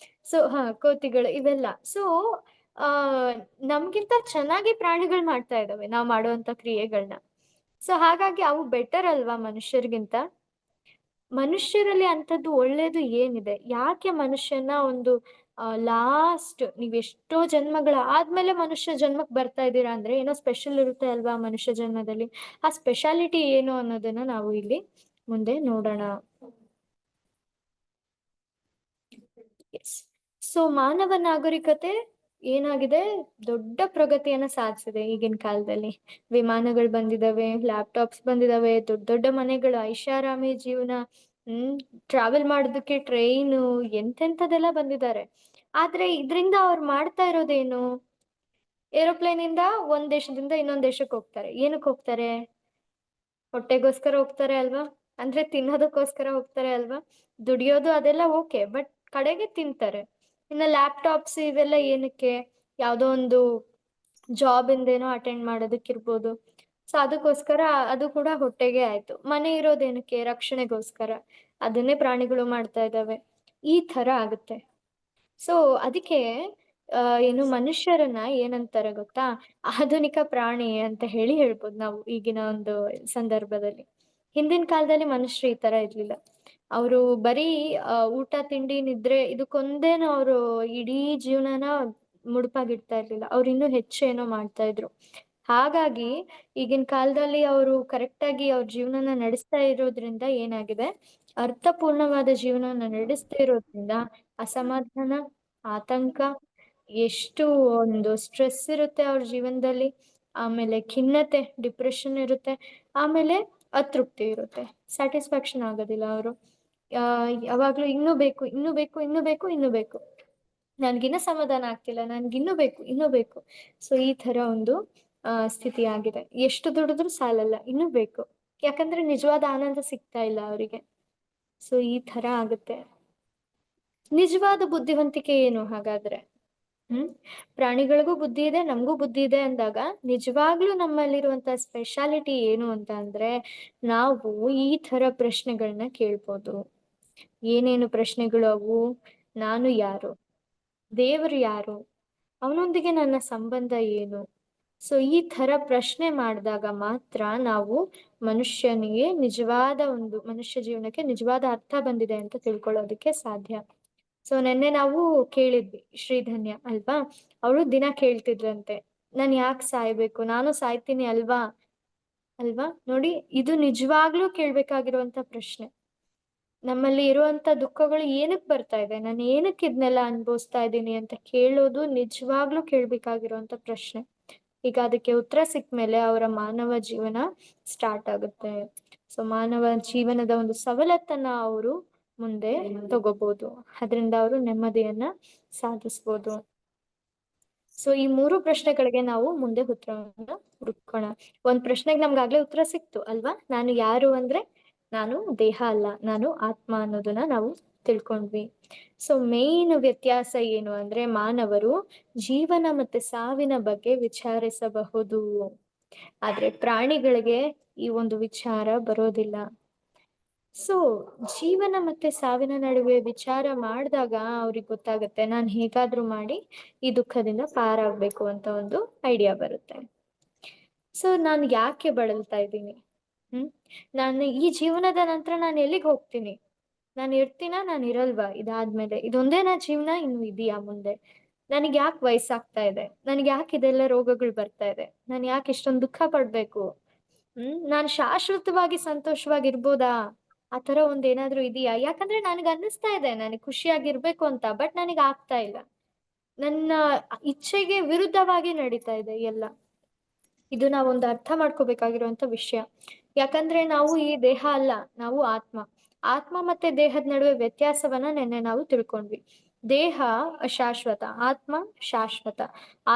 ಸೊ ಕೋತಿಗಳು ಇವೆಲ್ಲ. ಸೊ ನಮ್ಗಿಂತ ಚೆನ್ನಾಗಿ ಪ್ರಾಣಿಗಳು ಮಾಡ್ತಾ ಇದಾವೆ ನಾವ್ ಮಾಡುವಂತ ಕ್ರಿಯೆಗಳನ್ನ. ಸೊ ಹಾಗಾಗಿ ಅವು ಬೆಟರ್ ಅಲ್ವಾ ಮನುಷ್ಯರಿಗಿಂತ. ಮನುಷ್ಯರಲ್ಲಿ ಅಂತದ್ದು ಒಳ್ಳೇದು ಏನಿದೆ? ಯಾಕೆ ಮನುಷ್ಯನ ಒಂದು ಲಾಸ್ಟ್ ನೀವ್ ಎಷ್ಟೋ ಜನ್ಮಗಳ ಆದ್ಮೇಲೆ ಮನುಷ್ಯ ಜನ್ಮಕ್ ಬರ್ತಾ ಇದ್ದೀರಾ ಅಂದ್ರೆ ಏನೋ ಸ್ಪೆಷಲ್ ಇರುತ್ತೆ ಅಲ್ವಾ ಮನುಷ್ಯ ಜನ್ಮದಲ್ಲಿ. ಆ ಸ್ಪೆಷಾಲಿಟಿ ಏನು ಅನ್ನೋದನ್ನ ನಾವು ಇಲ್ಲಿ ಮುಂದೆ ನೋಡೋಣ. ಸೊ ಮಾನವ ನಾಗರಿಕತೆ ಏನಾಗಿದೆ? ದೊಡ್ಡ ಪ್ರಗತಿಯನ್ನ ಸಾಧಿಸಿದೆ ಈಗಿನ ಕಾಲದಲ್ಲಿ. ವಿಮಾನಗಳು ಬಂದಿದಾವೆ, ಲ್ಯಾಪ್ಟಾಪ್ಸ್ ಬಂದಿದಾವೆ, ದೊಡ್ಡ ಮನೆಗಳು, ಐಷಾರಾಮಿ ಜೀವನ, ಟ್ರಾವೆಲ್ ಮಾಡೋದಕ್ಕೆ ಟ್ರೈನು, ಎಂತೆಂಥದೆಲ್ಲ ಬಂದಿದ್ದಾರೆ. ಆದ್ರೆ ಇದ್ರಿಂದ ಅವ್ರು ಮಾಡ್ತಾ ಇರೋದೇನು? ಏರೋಪ್ಲೇನ್ ಇಂದ ಒಂದ್ ದೇಶದಿಂದ ಇನ್ನೊಂದ್ ದೇಶಕ್ಕೆ ಹೋಗ್ತಾರೆ. ಏನಕ್ಕೆ ಹೋಗ್ತಾರೆ? ಹೊಟ್ಟೆಗೋಸ್ಕರ ಹೋಗ್ತಾರೆ ಅಲ್ವಾ. ಅಂದ್ರೆ ತಿನ್ನೋದಕ್ಕೋಸ್ಕರ ಹೋಗ್ತಾರೆ ಅಲ್ವಾ. ದುಡಿಯೋದು ಅದೆಲ್ಲ ಓಕೆ, ಬಟ್ ಕಡೆಗೆ ತಿಂತಾರೆ. ಇನ್ನು ಲ್ಯಾಪ್ಟಾಪ್ಸ್ ಇವೆಲ್ಲ ಏನಕ್ಕೆ? ಯಾವ್ದೋ ಒಂದು ಜಾಬ್ ಇಂದೇನೋ ಅಟೆಂಡ್ ಮಾಡೋದಕ್ಕಿರ್ಬೋದು. ಸೊ ಅದಕ್ಕೋಸ್ಕರ ಅದು ಕೂಡ ಹೊಟ್ಟೆಗೆ ಆಯ್ತು. ಮನೆ ಇರೋದೇನಕ್ಕೆ? ರಕ್ಷಣೆಗೋಸ್ಕರ. ಅದನ್ನೇ ಪ್ರಾಣಿಗಳು ಮಾಡ್ತಾ ಇದ್ದಾವೆ. ಈ ತರ ಆಗುತ್ತೆ. ಸೊ ಅದಕ್ಕೆ ಏನು ಮನುಷ್ಯರನ್ನ ಏನಂತಾರೆ ಗೊತ್ತಾ, ಆಧುನಿಕ ಪ್ರಾಣಿ ಅಂತ ಹೇಳ್ಬೋದು ನಾವು ಈಗಿನ ಒಂದು ಸಂದರ್ಭದಲ್ಲಿ. ಹಿಂದಿನ ಕಾಲದಲ್ಲಿ ಮನುಷ್ಯರು ಈ ತರ ಇರ್ಲಿಲ್ಲ. ಅವರು ಬರೀ ಊಟ ತಿಂಡಿ ನಿದ್ರೆ ಇದಕ್ಕೊಂದೇನು ಅವರು ಇಡೀ ಜೀವನನ ಮುಡುಪಾಗಿಡ್ತಾ ಇರ್ಲಿಲ್ಲ. ಅವ್ರು ಇನ್ನೂ ಹೆಚ್ಚು ಏನೋ ಮಾಡ್ತಾ ಇದ್ರು. ಹಾಗಾಗಿ ಈಗಿನ ಕಾಲದಲ್ಲಿ ಅವರು ಕರೆಕ್ಟಾಗಿ ಅವ್ರ ಜೀವನನ ನಡೆಸ್ತಾ ಇರೋದ್ರಿಂದ ಏನಾಗಿದೆ, ಅರ್ಥಪೂರ್ಣವಾದ ಜೀವನನ ನಡೆಸ್ತಾ ಇರೋದ್ರಿಂದ ಅಸಮಾಧಾನ, ಆತಂಕ, ಎಷ್ಟು ಒಂದು ಸ್ಟ್ರೆಸ್ ಇರುತ್ತೆ ಅವ್ರ ಜೀವನದಲ್ಲಿ, ಆಮೇಲೆ ಖಿನ್ನತೆ, ಡಿಪ್ರೆಷನ್ ಇರುತ್ತೆ, ಆಮೇಲೆ ಅತೃಪ್ತಿ ಇರುತ್ತೆ, ಸ್ಯಾಟಿಸ್ಫ್ಯಾಕ್ಷನ್ ಆಗೋದಿಲ್ಲ ಅವರು. ಯಾವಾಗ್ಲೂ ಇನ್ನೂ ಬೇಕು, ಇನ್ನೂ ಬೇಕು, ಇನ್ನೂ ಬೇಕು, ಇನ್ನೂ ಬೇಕು, ನನ್ಗಿನ್ನೂ ಸಮಾಧಾನ ಆಗ್ತಿಲ್ಲ, ನನ್ಗಿನ್ನೂ ಬೇಕು, ಇನ್ನೂ ಬೇಕು. ಸೊ ಈ ತರ ಒಂದು ಸ್ಥಿತಿ ಆಗಿದೆ. ಎಷ್ಟು ದುಡಿದ್ರು ಸಾಲಲ್ಲ, ಇನ್ನೂ ಬೇಕು, ಯಾಕಂದ್ರೆ ನಿಜವಾದ ಆನಂದ ಸಿಗ್ತಾ ಇಲ್ಲ ಅವರಿಗೆ. ಸೊ ಈ ತರ ಆಗುತ್ತೆ. ನಿಜವಾದ ಬುದ್ಧಿವಂತಿಕೆ ಏನು ಹಾಗಾದ್ರೆ? ಪ್ರಾಣಿಗಳಿಗೂ ಬುದ್ಧಿ ಇದೆ, ನಮಗೂ ಬುದ್ಧಿ ಇದೆ ಅಂದಾಗ ನಿಜವಾಗ್ಲೂ ನಮ್ಮಲ್ಲಿರುವಂತ ಸ್ಪೆಷಾಲಿಟಿ ಏನು ಅಂತ ಅಂದ್ರೆ, ನಾವು ಈ ತರ ಪ್ರಶ್ನೆಗಳನ್ನ ಕೇಳ್ಬೋದು. ಏನೇನು ಪ್ರಶ್ನೆಗಳು ಅವು? ನಾನು ಯಾರು? ದೇವರು ಯಾರು? ಅವನೊಂದಿಗೆ ನನ್ನ ಸಂಬಂಧ ಏನು? ಸೊ ಈ ತರ ಪ್ರಶ್ನೆ ಮಾಡಿದಾಗ ಮಾತ್ರ ನಾವು ಮನುಷ್ಯನಿಗೆ ನಿಜವಾದ ಒಂದು ಮನುಷ್ಯ ಜೀವನಕ್ಕೆ ನಿಜವಾದ ಅರ್ಥ ಬಂದಿದೆ ಅಂತ ತಿಳ್ಕೊಳ್ಳೋದಕ್ಕೆ ಸಾಧ್ಯ. ಸೊ ನೆನ್ನೆ ನಾವು ಕೇಳಿದ್ವಿ ಶ್ರೀಧನ್ಯ ಅಲ್ವಾ, ಅವಳು ದಿನ ಕೇಳ್ತಿದ್ರಂತೆ, ನಾನ್ ಯಾಕೆ ಸಾಯ್ಬೇಕು, ನಾನು ಸಾಯ್ತೀನಿ ಅಲ್ವಾ ಅಲ್ವಾ. ನೋಡಿ, ಇದು ನಿಜವಾಗ್ಲೂ ಕೇಳ್ಬೇಕಾಗಿರುವಂತ ಪ್ರಶ್ನೆ. ನಮ್ಮಲ್ಲಿ ಇರುವಂತ ದುಃಖಗಳು ಏನಕ್ ಬರ್ತಾ ಇದೆ, ನಾನು ಏನಕ್ಕೆ ಇದನ್ನೆಲ್ಲ ಅನುಭವಿಸ್ತಾ ಇದ್ದೀನಿ ಅಂತ ಕೇಳೋದು ನಿಜವಾಗ್ಲೂ ಕೇಳ್ಬೇಕಾಗಿರುವಂತ ಪ್ರಶ್ನೆ. ಈಗ ಅದಕ್ಕೆ ಉತ್ತರ ಸಿಕ್ಮೇಲೆ ಅವರ ಮಾನವ ಜೀವನ ಸ್ಟಾರ್ಟ್ ಆಗುತ್ತೆ. ಸೊ ಮಾನವ ಜೀವನದ ಒಂದು ಸವಲತ್ತನ್ನ ಅವರು ಮುಂದೆ ತಗೋಬಹುದು, ಅದರಿಂದ ಅವರು ನೆಮ್ಮದಿಯನ್ನ ಸಾಧಿಸ್ಬೋದು. ಸೊ ಈ 3 ಪ್ರಶ್ನೆಗಳಿಗೆ ನಾವು ಮುಂದೆ ಉತ್ತರವನ್ನ ಹುಡುಕೋಣ. ಒಂದ್ ಪ್ರಶ್ನೆಗೆ ನಮ್ಗಾಗ್ಲೇ ಉತ್ತರ ಸಿಕ್ತು ಅಲ್ವಾ, ನಾನು ಯಾರು ಅಂದ್ರೆ ನಾನು ದೇಹ ಅಲ್ಲ, ನಾನು ಆತ್ಮ ಅನ್ನೋದನ್ನ ನಾವು ತಿಳ್ಕೊಂಡ್ವಿ. ಸೊ ಮೇನ್ ವ್ಯತ್ಯಾಸ ಏನು ಅಂದ್ರೆ, ಮಾನವರು ಜೀವನ ಮತ್ತೆ ಸಾವಿನ ಬಗ್ಗೆ ವಿಚಾರಿಸಬಹುದು, ಆದ್ರೆ ಪ್ರಾಣಿಗಳಿಗೆ ಈ ಒಂದು ವಿಚಾರ ಬರೋದಿಲ್ಲ. ಸೊ ಜೀವನ ಮತ್ತೆ ಸಾವಿನ ನಡುವೆ ವಿಚಾರ ಮಾಡಿದಾಗ ಅವ್ರಿಗೆ ಗೊತ್ತಾಗುತ್ತೆ, ನಾನು ಹೇಗಾದ್ರೂ ಮಾಡಿ ಈ ದುಃಖದಿಂದ ಪಾರಾಗ್ಬೇಕು ಅಂತ ಒಂದು ಐಡಿಯಾ ಬರುತ್ತೆ. ಸೊ ನಾನು ಯಾಕೆ ಬಳಲ್ತಾ ಇದ್ದೀನಿ, ನಾನು ಈ ಜೀವನದ ನಂತರ ನಾನು ಎಲ್ಲಿಗೆ ಹೋಗ್ತೀನಿ, ನಾನು ಇರ್ತೀನಾ ನಾನು ಇರಲ್ವಾ, ಇದಾದ್ಮೇಲೆ ಇದೊಂದೇನಾ ಜೀವನ, ಇನ್ನು ಇದೆಯಾ ಮುಂದೆ, ನನಗೆ ಯಾಕೆ ವಯಸ್ಸಾಗ್ತಾ ಇದೆ, ನನಗೆ ಯಾಕೆ ಇದೆಲ್ಲ ರೋಗಗಳು ಬರ್ತಾ ಇದೆ, ನಾನು ಯಾಕೆ ಇಷ್ಟೊಂದು ದುಃಖ ಪಡ್ಬೇಕು, ನಾನು ಶಾಶ್ವತವಾಗಿ ಸಂತೋಷವಾಗಿರ್ಬೋದಾ, ಆ ತರ ಒಂದೇನಾದ್ರೂ ಇದೆಯಾ? ಯಾಕಂದ್ರೆ ನನಗೆ ಅನ್ನಿಸ್ತಾ ಇದೆ ನನಗೆ ಖುಷಿಯಾಗಿರ್ಬೇಕು ಅಂತ, ಬಟ್ ನನಗೆ ಆಗ್ತಾ ಇಲ್ಲ, ನನ್ನ ಇಚ್ಛೆಗೆ ವಿರುದ್ಧವಾಗಿ ನಡೀತಾ ಇದೆ ಎಲ್ಲ. ಇದು ನಾವೊಂದು ಅರ್ಥ ಮಾಡ್ಕೋಬೇಕಾಗಿರುವಂತ ವಿಷಯ. ಯಾಕಂದ್ರೆ ನಾವು ಈ ದೇಹ ಅಲ್ಲ, ನಾವು ಆತ್ಮ. ಆತ್ಮ ಮತ್ತೆ ದೇಹದ ನಡುವೆ ವ್ಯತ್ಯಾಸವನ್ನ ನೆನ್ನೆ ನಾವು ತಿಳ್ಕೊಂಡ್ವಿ. ದೇಹ ಅಶಾಶ್ವತ, ಆತ್ಮ ಶಾಶ್ವತ.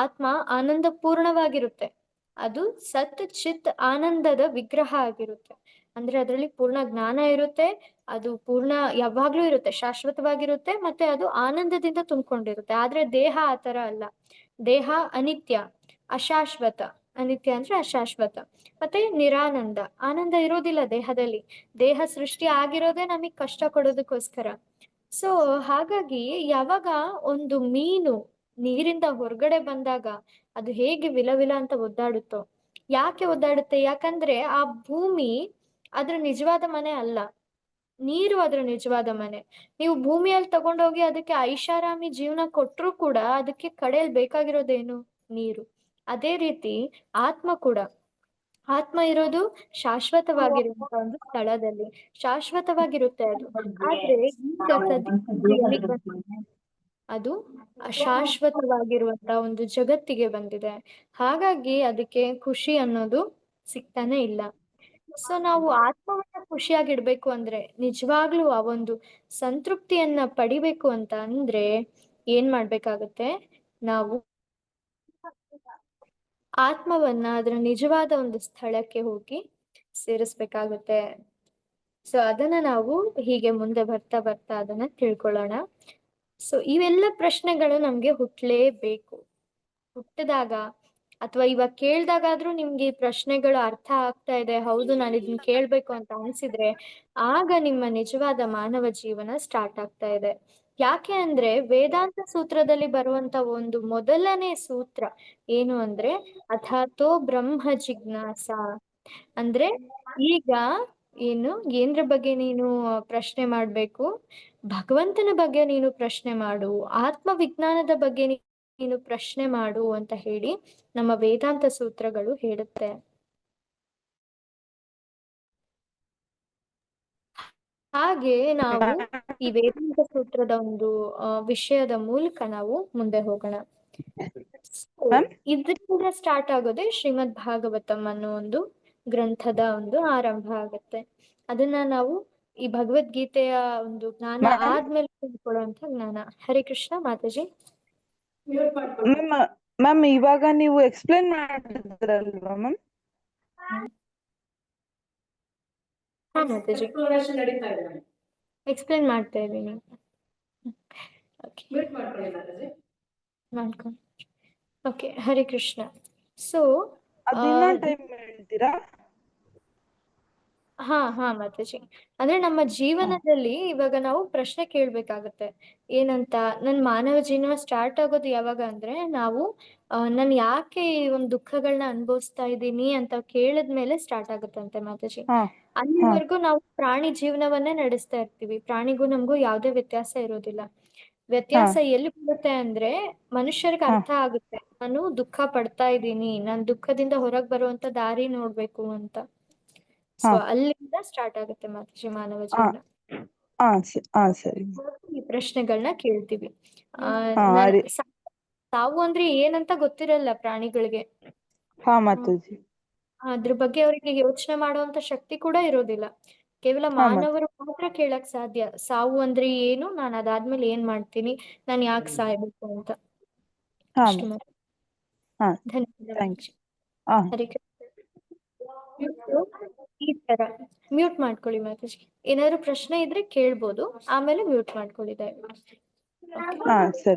ಆತ್ಮ ಆನಂದ ಪೂರ್ಣವಾಗಿರುತ್ತೆ, ಅದು ಸತ್ ಚಿತ್ ಆನಂದದ ವಿಗ್ರಹ ಆಗಿರುತ್ತೆ. ಅಂದ್ರೆ ಅದರಲ್ಲಿ ಪೂರ್ಣ ಜ್ಞಾನ ಇರುತ್ತೆ, ಅದು ಪೂರ್ಣ ಯಾವಾಗ್ಲೂ ಇರುತ್ತೆ, ಶಾಶ್ವತವಾಗಿರುತ್ತೆ, ಮತ್ತೆ ಅದು ಆನಂದದಿಂದ ತುಂಬಿಕೊಂಡಿರುತ್ತೆ. ಆದ್ರೆ ದೇಹ ಆ ತರ ಅಲ್ಲ. ದೇಹ ಅನಿತ್ಯ, ಅಶಾಶ್ವತ. ಅನಿತ್ಯ ಅಂದ್ರೆ ಅಶಾಶ್ವತ, ಮತ್ತೆ ನಿರಾನಂದ. ಆನಂದ ಇರೋದಿಲ್ಲ ದೇಹದಲ್ಲಿ. ದೇಹ ಸೃಷ್ಟಿ ಆಗಿರೋದೇ ನಮಗ್ ಕಷ್ಟ ಕೊಡೋದಕ್ಕೋಸ್ಕರ. ಸೊ ಹಾಗಾಗಿ ಯಾವಾಗ ಒಂದು ಮೀನು ನೀರಿಂದ ಹೊರಗಡೆ ಬಂದಾಗ ಅದು ಹೇಗೆ ವಿಲವಿಲ ಅಂತ ಒದ್ದಾಡುತ್ತೋ, ಯಾಕೆ ಒದ್ದಾಡುತ್ತೆ? ಯಾಕಂದ್ರೆ ಆ ಭೂಮಿ ಅದ್ರ ನಿಜವಾದ ಮನೆ ಅಲ್ಲ, ನೀರು ಅದ್ರ ನಿಜವಾದ ಮನೆ. ನೀವು ಭೂಮಿಯಲ್ಲಿ ತಗೊಂಡೋಗಿ ಅದಕ್ಕೆ ಐಷಾರಾಮಿ ಜೀವನ ಕೊಟ್ರು ಕೂಡ ಅದಕ್ಕೆ ಕಡೆಯಲ್ಲಿ ಬೇಕಾಗಿರೋದೇನು? ನೀರು. ಅದೇ ರೀತಿ ಆತ್ಮ ಕೂಡ, ಆತ್ಮ ಇರೋದು ಶಾಶ್ವತವಾಗಿರುವಂತ ಒಂದು ಸ್ಥಳದಲ್ಲಿ, ಶಾಶ್ವತವಾಗಿರುತ್ತೆ ಅದು. ಆದ್ರೆ ಈಗ ಸದ್ಯಕ್ಕೆ ಎಲ್ಲಿಗ್ ಬಂದಿದೆ? ಅದು ಅಶಾಶ್ವತವಾಗಿರುವಂತ ಒಂದು ಜಗತ್ತಿಗೆ ಬಂದಿದೆ. ಹಾಗಾಗಿ ಅದಕ್ಕೆ ಖುಷಿ ಅನ್ನೋದು ಸಿಗ್ತಾನೆ ಇಲ್ಲ. ಸೊ ನಾವು ಆತ್ಮವನ್ನ ಖುಷಿಯಾಗಿಡ್ಬೇಕು ಅಂದ್ರೆ, ನಿಜವಾಗ್ಲೂ ಆ ಒಂದು ಸಂತೃಪ್ತಿಯನ್ನ ಪಡಿಬೇಕು ಅಂತ ಅಂದ್ರೆ ಏನ್ ಮಾಡ್ಬೇಕಾಗತ್ತೆ? ನಾವು ಆತ್ಮವನ್ನ ಅದರ ನಿಜವಾದ ಒಂದು ಸ್ಥಳಕ್ಕೆ ಹೋಗಿ ಸೇರಿಸ್ಬೇಕಾಗುತ್ತೆ. ಸೊ ಅದನ್ನ ನಾವು ಹೀಗೆ ಮುಂದೆ ಬರ್ತಾ ಬರ್ತಾ ಅದನ್ನ ತಿಳ್ಕೊಳ್ಳೋಣ. ಸೊ ಇವೆಲ್ಲ ಪ್ರಶ್ನೆಗಳು ನಮ್ಗೆ ಹುಟ್ಲೇಬೇಕು. ಹುಟ್ಟಿದಾಗ ಅಥವಾ ಇವಾಗ ಕೇಳ್ದಾಗಾದ್ರೂ ನಿಮ್ಗೆ ಈ ಪ್ರಶ್ನೆಗಳು ಅರ್ಥ ಆಗ್ತಾ ಇದೆ, ಹೌದು ನಾನು ಇದನ್ನ ಕೇಳ್ಬೇಕು ಅಂತ ಅನ್ಸಿದ್ರೆ, ಆಗ ನಿಮ್ಮ ನಿಜವಾದ ಮಾನವ ಜೀವನ ಸ್ಟಾರ್ಟ್ ಆಗ್ತಾ ಇದೆ. ಯಾಕೆ ಅಂದ್ರೆ ವೇದಾಂತ ಸೂತ್ರದಲ್ಲಿ ಬರುವಂತ ಒಂದು ಮೊದಲನೇ ಸೂತ್ರ ಏನು ಅಂದ್ರೆ ಅಥಾತೋ ಬ್ರಹ್ಮ ಜಿಜ್ಞಾಸ ಅಂದ್ರೆ ಈಗ ಏನು ಏನ್ರ ಬಗ್ಗೆ ನೀನು ಪ್ರಶ್ನೆ ಮಾಡ್ಬೇಕು, ಭಗವಂತನ ಬಗ್ಗೆ ನೀನು ಪ್ರಶ್ನೆ ಮಾಡು, ಆತ್ಮ ವಿಜ್ಞಾನದ ಬಗ್ಗೆ ನೀನು ಪ್ರಶ್ನೆ ಮಾಡು ಅಂತ ಹೇಳಿ ನಮ್ಮ ವೇದಾಂತ ಸೂತ್ರಗಳು ಹೇಳುತ್ತೆ. ಹಾಗೆ ನಾವು ಈ ವೇದಾಂತ ಸೂತ್ರದ ಒಂದು ವಿಷಯದ ಮೂಲಕ ನಾವು ಮುಂದೆ ಹೋಗೋಣ. ಇದರಿಂದ ಸ್ಟಾರ್ಟ್ ಆಗೋದೇ ಶ್ರೀಮದ್ ಭಾಗವತಂ ಅನ್ನೋ ಒಂದು ಗ್ರಂಥದ ಒಂದು ಆರಂಭ ಆಗುತ್ತೆ. ಅದನ್ನ ನಾವು ಈ ಭಗವದ್ಗೀತೆಯ ಒಂದು ಜ್ಞಾನ ಆದ್ಮೇಲೆ ತಿಳ್ಕೊಳ್ಳುವಂತ ಜ್ಞಾನ. ಹರೇ ಕೃಷ್ಣ ಮಾತಾಜಿ. ಮ್ಯಾಮ್ ಇವಾಗ ನೀವು ಎಕ್ಸ್ಪ್ಲೇನ್ ಮಾಡಿದ್ರಲ್ವಾ ಮ್ಯಾಮ್? ಹಾ ಮಾತಾಜಿ ಎಕ್ಸ್ಪ್ಲೇನ್ ಮಾಡ್ತಾ ಇದ್ದೀನಿ. ಮಾಡ್ಕೊಂಡು okay. Hare Krishna. So time ಹೇಳ್ತೀರಾ? ಹಾ ಮಾತಾಜಿ, ಅಂದ್ರೆ ನಮ್ಮ ಜೀವನದಲ್ಲಿ ಇವಾಗ ನಾವು ಪ್ರಶ್ನೆ ಕೇಳ್ಬೇಕಾಗತ್ತೆ. ಏನಂತ, ನನ್ ಮಾನವ ಜೀವನ ಸ್ಟಾರ್ಟ್ ಆಗೋದು ಯಾವಾಗ ಅಂದ್ರೆ ನಾವು ನಾನ್ ಯಾಕೆ ಈ ಒಂದು ದುಃಖಗಳನ್ನ ಅನುಭವಿಸ್ತಾ ಇದ್ದೀನಿ ಅಂತ ಕೇಳಿದ್ಮೇಲೆ ಸ್ಟಾರ್ಟ್ ಆಗುತ್ತಂತೆ ಮಾತಾಜಿ. ಅಲ್ಲಿವರೆಗೂ ನಾವು ಪ್ರಾಣಿ ಜೀವನವನ್ನೇ ನಡೆಸ್ತಾ ಇರ್ತೀವಿ. ಪ್ರಾಣಿಗೂ ನಮಗೂ ಯಾವುದೇ ವ್ಯತ್ಯಾಸ ಇರೋದಿಲ್ಲ. ವ್ಯತ್ಯಾಸ ಎಲ್ಲಿ ಬರುತ್ತೆ ಅಂದ್ರೆ ಮನುಷ್ಯರಿಗೆ ಅರ್ಥ ಆಗುತ್ತೆ, ನಾನು ದುಃಖ ಪಡ್ತಾ ಇದ್ದೀನಿ, ನಾನ್ ದುಃಖದಿಂದ ಹೊರಗ್ ಬರುವಂತ ದಾರಿ ನೋಡ್ಬೇಕು ಅಂತ. ಸೊ ಅಲ್ಲಿಂದ ಸ್ಟಾರ್ಟ್ ಆಗುತ್ತೆ ಮಾತಾಜಿ ಮಾನವ ಜೀವನ. ಸರಿ. ಈ ಪ್ರಶ್ನೆಗಳನ್ನ ಕೇಳ್ತೀವಿ. ಸಾವು ಅಂದ್ರೆ ಏನಂತ ಗೊತ್ತಿರಲ್ಲ ಪ್ರಾಣಿಗಳಿಗೆ. ಅದ್ರ ಬಗ್ಗೆ ಅವರಿಗೆ ಯೋಚನೆ ಮಾಡುವಂತ ಶಕ್ತಿ ಕೂಡ ಇರೋದಿಲ್ಲ. ಕೇವಲ ಮಾನವರು ಮಾತ್ರ ಕೇಳಕ್ ಸಾಧ್ಯ, ಸಾವು ಅಂದ್ರೆ ಏನು, ನಾನು ಅದಾದ್ಮೇಲೆ ಏನ್ ಮಾಡ್ತೀನಿ, ನಾನು ಯಾಕೆ ಸಾಯ್ಬೇಕು ಅಂತ. ಧನ್ಯವಾದ. ಹರೇ ಕೃಷ್ಣ. ಈ ತರ ಮ್ಯೂಟ್ ಮಾಡ್ಕೊಳ್ಳಿ ಮಾತಾಜಿ. ಏನಾದ್ರು ಪ್ರಶ್ನೆ ಇದ್ರೆ ಕೇಳ್ಬೋದು, ಆಮೇಲೆ ಮ್ಯೂಟ್ ಮಾಡ್ಕೊಳ್ಳಿ ದಯವಿಟ್ಟು.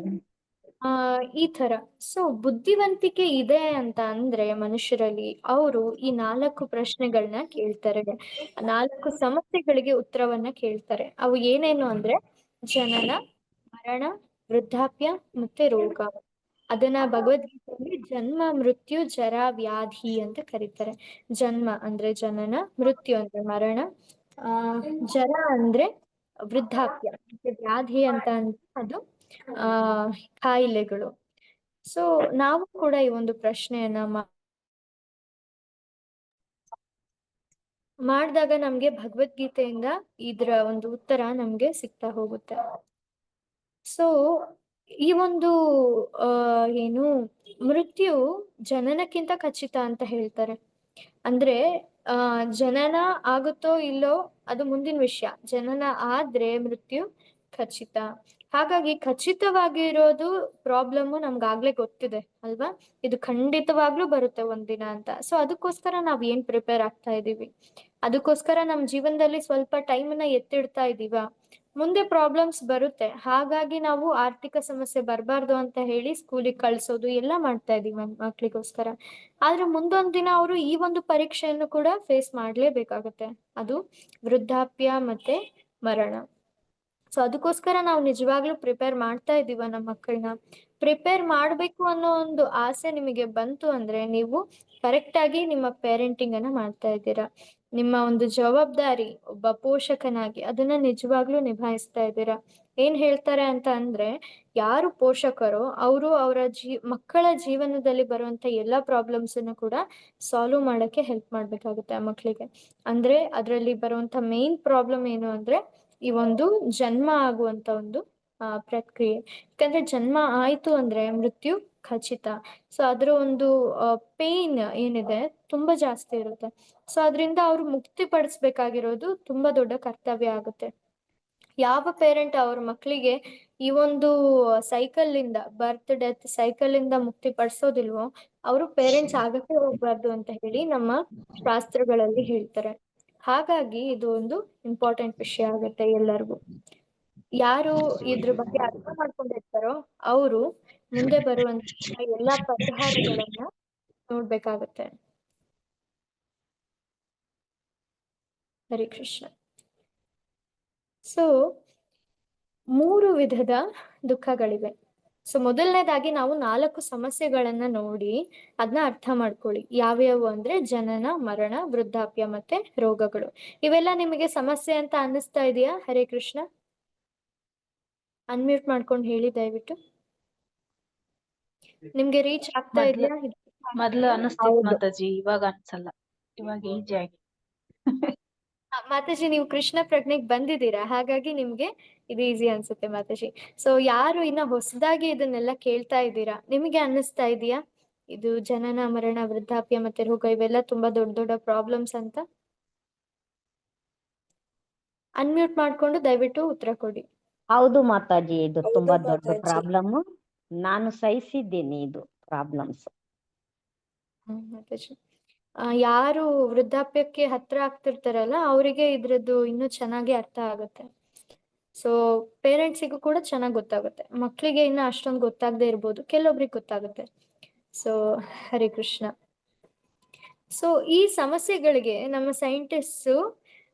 ಈ ತರ. ಸೊ ಬುದ್ಧಿವಂತಿಕೆ ಇದೆ ಅಂತ ಅಂದ್ರೆ ಮನುಷ್ಯರಲ್ಲಿ ಅವರು ಈ 4 ಪ್ರಶ್ನೆಗಳನ್ನ ಕೇಳ್ತಾರೆ, 4 ಸಮಸ್ಯೆಗಳಿಗೆ ಉತ್ತರವನ್ನ ಕೇಳ್ತಾರೆ. ಅವು ಏನೇನು ಅಂದ್ರೆ ಜನನ, ಮರಣ, ವೃದ್ಧಾಪ್ಯ ಮತ್ತೆ ರೋಗ. ಅದನ್ನ ಭಗವದ್ಗೀತೆಯಲ್ಲಿ ಜನ್ಮ, ಮೃತ್ಯು, ಜರ, ವ್ಯಾಧಿ ಅಂತ ಕರೀತಾರೆ. ಜನ್ಮ ಅಂದ್ರೆ ಜನನ, ಮೃತ್ಯು ಅಂದ್ರೆ ಮರಣ, ಜರ ಅಂದ್ರೆ ವೃದ್ಧಾಪ್ಯ, ವ್ಯಾಧಿ ಅಂತ ಅಂದ್ರೆ ಅದು ಕಾಯಿಲೆಗಳು. ಸೊ ನಾವು ಕೂಡ ಈ ಒಂದು ಪ್ರಶ್ನೆಯನ್ನ ಮಾಡಿದಾಗ ನಮ್ಗೆ ಭಗವದ್ಗೀತೆಯಿಂದ ಇದ್ರ ಒಂದು ಉತ್ತರ ನಮ್ಗೆ ಸಿಗ್ತಾ ಹೋಗುತ್ತೆ. ಸೊ ಈ ಒಂದು ಏನು ಮೃತ್ಯು ಜನನಕ್ಕಿಂತ ಖಚಿತ ಅಂತ ಹೇಳ್ತಾರೆ. ಅಂದ್ರೆ ಜನನ ಆಗುತ್ತೋ ಇಲ್ಲೋ ಅದು ಮುಂದಿನ ವಿಷಯ, ಜನನ ಆದ್ರೆ ಮೃತ್ಯು ಖಚಿತ. ಹಾಗಾಗಿ ಖಚಿತವಾಗಿರೋದು ಪ್ರಾಬ್ಲಮ್ ನಮ್ಗಾಗ್ಲೇ ಗೊತ್ತಿದೆ ಅಲ್ವಾ, ಇದು ಖಂಡಿತವಾಗ್ಲೂ ಬರುತ್ತೆ ಒಂದಿನ ಅಂತ. ಸೊ ಅದಕ್ಕೋಸ್ಕರ ನಾವ್ ಏನ್ ಪ್ರಿಪೇರ್ ಆಗ್ತಾ ಇದೀವಿ, ಅದಕ್ಕೋಸ್ಕರ ನಮ್ ಜೀವನದಲ್ಲಿ ಸ್ವಲ್ಪ ಟೈಮನ್ನ ಎತ್ತಿಡ್ತಾ ಇದೀವ. ಮುಂದೆ ಪ್ರಾಬ್ಲಮ್ಸ್ ಬರುತ್ತೆ, ಹಾಗಾಗಿ ನಾವು ಆರ್ಥಿಕ ಸಮಸ್ಯೆ ಬರಬಾರ್ದು ಅಂತ ಹೇಳಿ ಸ್ಕೂಲಿಗೆ ಕಳ್ಸೋದು ಎಲ್ಲ ಮಾಡ್ತಾ ಇದೀವಿ ಮಕ್ಳಿಗೋಸ್ಕರ. ಆದ್ರೆ ಮುಂದೊಂದ್ ದಿನ ಅವರು ಈ ಒಂದು ಪರೀಕ್ಷೆಯನ್ನು ಕೂಡ ಫೇಸ್ ಮಾಡ್ಲೇಬೇಕಾಗತ್ತೆ, ಅದು ವೃದ್ಧಾಪ್ಯ ಮತ್ತೆ ಮರಣ. ಸೊ ಅದಕ್ಕೋಸ್ಕರ ನಾವು ನಿಜವಾಗ್ಲೂ ಪ್ರಿಪೇರ್ ಮಾಡ್ತಾ ಇದೀವ ನಮ್ಮ ಮಕ್ಕಳನ್ನ. ಪ್ರಿಪೇರ್ ಮಾಡ್ಬೇಕು ಅನ್ನೋ ಒಂದು ಆಸೆ ನಿಮಗೆ ಬಂತು ಅಂದ್ರೆ ನೀವು ಕರೆಕ್ಟ್ ಆಗಿ ನಿಮ್ಮ ಪೇರೆಂಟಿಂಗ್ ಅನ್ನ ಮಾಡ್ತಾ ಇದ್ದೀರಾ. ನಿಮ್ಮ ಒಂದು ಜವಾಬ್ದಾರಿ ಒಬ್ಬ ಪೋಷಕನಾಗಿ ಅದನ್ನ ನಿಜವಾಗ್ಲೂ ನಿಭಾಯಿಸ್ತಾ ಇದ್ದೀರಾ. ಏನ್ ಹೇಳ್ತಾರೆ ಅಂತ ಅಂದ್ರೆ, ಯಾರು ಪೋಷಕರೋ ಅವರು ಅವರ ಮಕ್ಕಳ ಜೀವನದಲ್ಲಿ ಬರುವಂತ ಎಲ್ಲಾ ಪ್ರಾಬ್ಲಮ್ಸ್ ಅನ್ನು ಕೂಡ ಸಾಲ್ವ್ ಮಾಡಕ್ಕೆ ಹೆಲ್ಪ್ ಮಾಡ್ಬೇಕಾಗುತ್ತೆ ಆ ಮಕ್ಕಳಿಗೆ. ಅಂದ್ರೆ ಅದ್ರಲ್ಲಿ ಬರುವಂತ ಮೇನ್ ಪ್ರಾಬ್ಲಮ್ ಏನು ಅಂದ್ರೆ ಈ ಒಂದು ಜನ್ಮ ಆಗುವಂತ ಒಂದು ಪ್ರಕ್ರಿಯೆ. ಯಾಕಂದ್ರೆ ಜನ್ಮ ಆಯ್ತು ಅಂದ್ರೆ ಮೃತ್ಯು ಖಚಿತ. ಸೊ ಅದ್ರ ಒಂದು ಪೇನ್ ಏನಿದೆ ತುಂಬಾ ಜಾಸ್ತಿ ಇರುತ್ತೆ. ಸೊ ಅದರಿಂದ ಅವ್ರು ಮುಕ್ತಿ ಪಡಿಸ್ಬೇಕಾಗಿರೋದು ತುಂಬಾ ದೊಡ್ಡ ಕರ್ತವ್ಯ ಆಗುತ್ತೆ. ಯಾವ ಪೇರೆಂಟ್ ಅವ್ರ ಮಕ್ಕಳಿಗೆ ಈ ಒಂದು ಸೈಕಲ್ ಇಂದ, ಬರ್ತ್ ಡೆತ್ ಸೈಕಲ್ ಇಂದ ಮುಕ್ತಿ ಪಡಿಸೋದಿಲ್ವೋ ಅವರು ಪೇರೆಂಟ್ಸ್ ಆಗಕ್ಕೆ ಹೋಗ್ಬಾರ್ದು ಅಂತ ಹೇಳಿ ನಮ್ಮ ಶಾಸ್ತ್ರಗಳಲ್ಲಿ ಹೇಳ್ತಾರೆ. ಹಾಗಾಗಿ ಇದು ಒಂದು ಇಂಪಾರ್ಟೆಂಟ್ ವಿಷಯ ಆಗುತ್ತೆ ಎಲ್ಲರಿಗೂ. ಯಾರು ಇದ್ರ ಬಗ್ಗೆ ಅರ್ಥ ಮಾಡ್ಕೊಂಡಿರ್ತಾರೋ ಅವರು ಮುಂದೆ ಬರುವಂತ ಎಲ್ಲಾ ಪರಿಹಾರಗಳನ್ನ ನೋಡ್ಬೇಕಾಗತ್ತೆ. ಹರೇ ಕೃಷ್ಣ. ಸೊ 3 ವಿಧದ ದುಃಖಗಳಿವೆ. ಸೊ ಮೊದಲನೇದಾಗಿ ನಾವು 4 ಸಮಸ್ಯೆಗಳನ್ನ ನೋಡಿ ಅದನ್ನ ಅರ್ಥ ಮಾಡ್ಕೊಳ್ಳಿ. ಯಾವ್ಯಾವು ಅಂದ್ರೆ ಜನನ, ಮರಣ, ವೃದ್ಧಾಪ್ಯ ಮತ್ತೆ ರೋಗಗಳು. ಇವೆಲ್ಲ ನಿಮಗೆ ಸಮಸ್ಯೆ ಅಂತ ಅನ್ನಿಸ್ತಾ ಇದೆಯಾ? ಹರೇ ಕೃಷ್ಣ. ಅನ್ಮ್ಯೂಟ್ ಮಾಡ್ಕೊಂಡು ಹೇಳಿ ದಯವಿಟ್ಟು. ನಿಮ್ಗೆ ರೀಚ್ ಆಗ್ತಾ ಇದೆಯಾ? ಮೊದ್ಲು ಅನಿಸ್ತಿತ್ತು ಮಾತಾಜಿ, ಇವಾಗ ಅನ್ಸಲ್ಲ. ಇವಾಗ ಈಜಿ ಆಗಿ. ಮಾತಾಜಿ, ನೀವು ಕೃಷ್ಣ ಪ್ರಜ್ಞೆಗೆ ಬಂದಿದ್ದೀರಾ, ಹಾಗಾಗಿ ನಿಮ್ಗೆ ಇದು ಈಸಿ ಅನ್ಸುತ್ತೆ ಮಾತಾಜಿ. ಸೊ ಯಾರು ಇನ್ನ ಹೊಸದಾಗಿ ಇದನ್ನೆಲ್ಲ ಕೇಳ್ತಾ ಇದ್ದೀರಾ, ನಿಮಗೆ ಅನ್ನಿಸ್ತಾ ಇದೆಯಾ ಇದು ಜನನ, ಮರಣ, ವೃದ್ಧಾಪ್ಯ ಮತ್ತೆ ರೋಗ ಇವೆಲ್ಲ ತುಂಬಾ ದೊಡ್ಡ ದೊಡ್ಡ ಪ್ರಾಬ್ಲಮ್ಸ್ ಅಂತ? ಅನ್ಮ್ಯೂಟ್ ಮಾಡ್ಕೊಂಡು ದಯವಿಟ್ಟು ಉತ್ತರ ಕೊಡಿ. ಹೌದು ಮಾತಾಜಿ, ಇದು ತುಂಬಾ ದೊಡ್ಡ ಪ್ರಾಬ್ಲಮ್. ನಾನು ಸಹಿಸಿದ್ದೀನಿ ಇದು ಪ್ರಾಬ್ಲಮ್ಸ್. ಮಾತಾಜಿ, ಯಾರು ವೃದ್ಧಾಪ್ಯಕ್ಕೆ ಹತ್ರ ಆಗ್ತಿರ್ತಾರಲ್ಲ ಅವರಿಗೆ ಇದ್ರದ್ದು ಇನ್ನೂ ಚೆನ್ನಾಗಿ ಅರ್ಥ ಆಗುತ್ತೆ. ಸೊ ಪೇರೆಂಟ್ಸಿಗೂ ಕೂಡ ಚೆನ್ನಾಗಿ ಗೊತ್ತಾಗುತ್ತೆ. ಮಕ್ಕಳಿಗೆ ಇನ್ನ ಅಷ್ಟೊಂದು ಗೊತ್ತಾಗದೆ ಇರ್ಬೋದು, ಕೆಲವೊಬ್ರಿಗೆ ಗೊತ್ತಾಗುತ್ತೆ. ಸೊ ಹರೇ ಕೃಷ್ಣ. ಸೊ ಈ ಸಮಸ್ಯೆಗಳಿಗೆ ನಮ್ಮ ಸೈಂಟಿಸ್ಟ್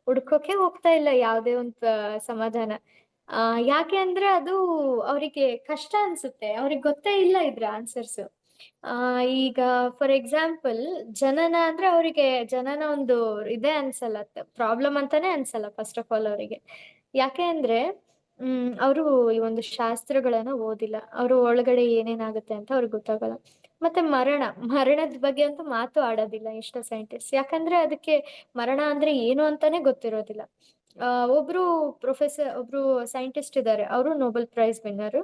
ಹುಡ್ಕೋಕೆ ಹೋಗ್ತಾ ಇಲ್ಲ ಯಾವುದೇ ಒಂದು ಸಮಾಧಾನ. ಯಾಕೆ ಅಂದ್ರೆ ಅದು ಅವರಿಗೆ ಕಷ್ಟ ಅನ್ಸುತ್ತೆ, ಅವ್ರಿಗೆ ಗೊತ್ತೇ ಇಲ್ಲ ಇದ್ರ ಆನ್ಸರ್ಸ್. ಈಗ ಫಾರ್ ಎಕ್ಸಾಂಪಲ್ ಜನನ ಅಂದ್ರೆ ಅವರಿಗೆ ಜನನ ಒಂದು ಇದೇ ಅನ್ಸಲ್ಲ, ಪ್ರಾಬ್ಲಮ್ ಅಂತಾನೆ ಅನ್ಸಲ್ಲ ಫಸ್ಟ್ ಆಫ್ ಆಲ್ ಅವರಿಗೆ. ಯಾಕೆ ಅಂದ್ರೆ ಅವರು ಈ ಒಂದು ಶಾಸ್ತ್ರಗಳನ್ನ ಓದಿಲ್ಲ, ಅವರು ಒಳಗಡೆ ಏನೇನಾಗುತ್ತೆ ಅಂತ ಅವ್ರಿಗೆ ಗೊತ್ತಾಗಲ್ಲ. ಮತ್ತೆ ಮರಣದ ಬಗ್ಗೆ ಅಂತೂ ಮಾತು ಆಡೋದಿಲ್ಲ ಎಷ್ಟೋ ಸೈಂಟಿಸ್ಟ್, ಯಾಕಂದ್ರೆ ಅದಕ್ಕೆ ಮರಣ ಅಂದ್ರೆ ಏನು ಅಂತಾನೆ ಗೊತ್ತಿರೋದಿಲ್ಲ. ಒಬ್ರು ಸೈಂಟಿಸ್ಟ್ ಇದ್ದಾರೆ, ಅವರು ನೊಬೆಲ್ ಪ್ರೈಸ್ ವಿನ್ನರ್.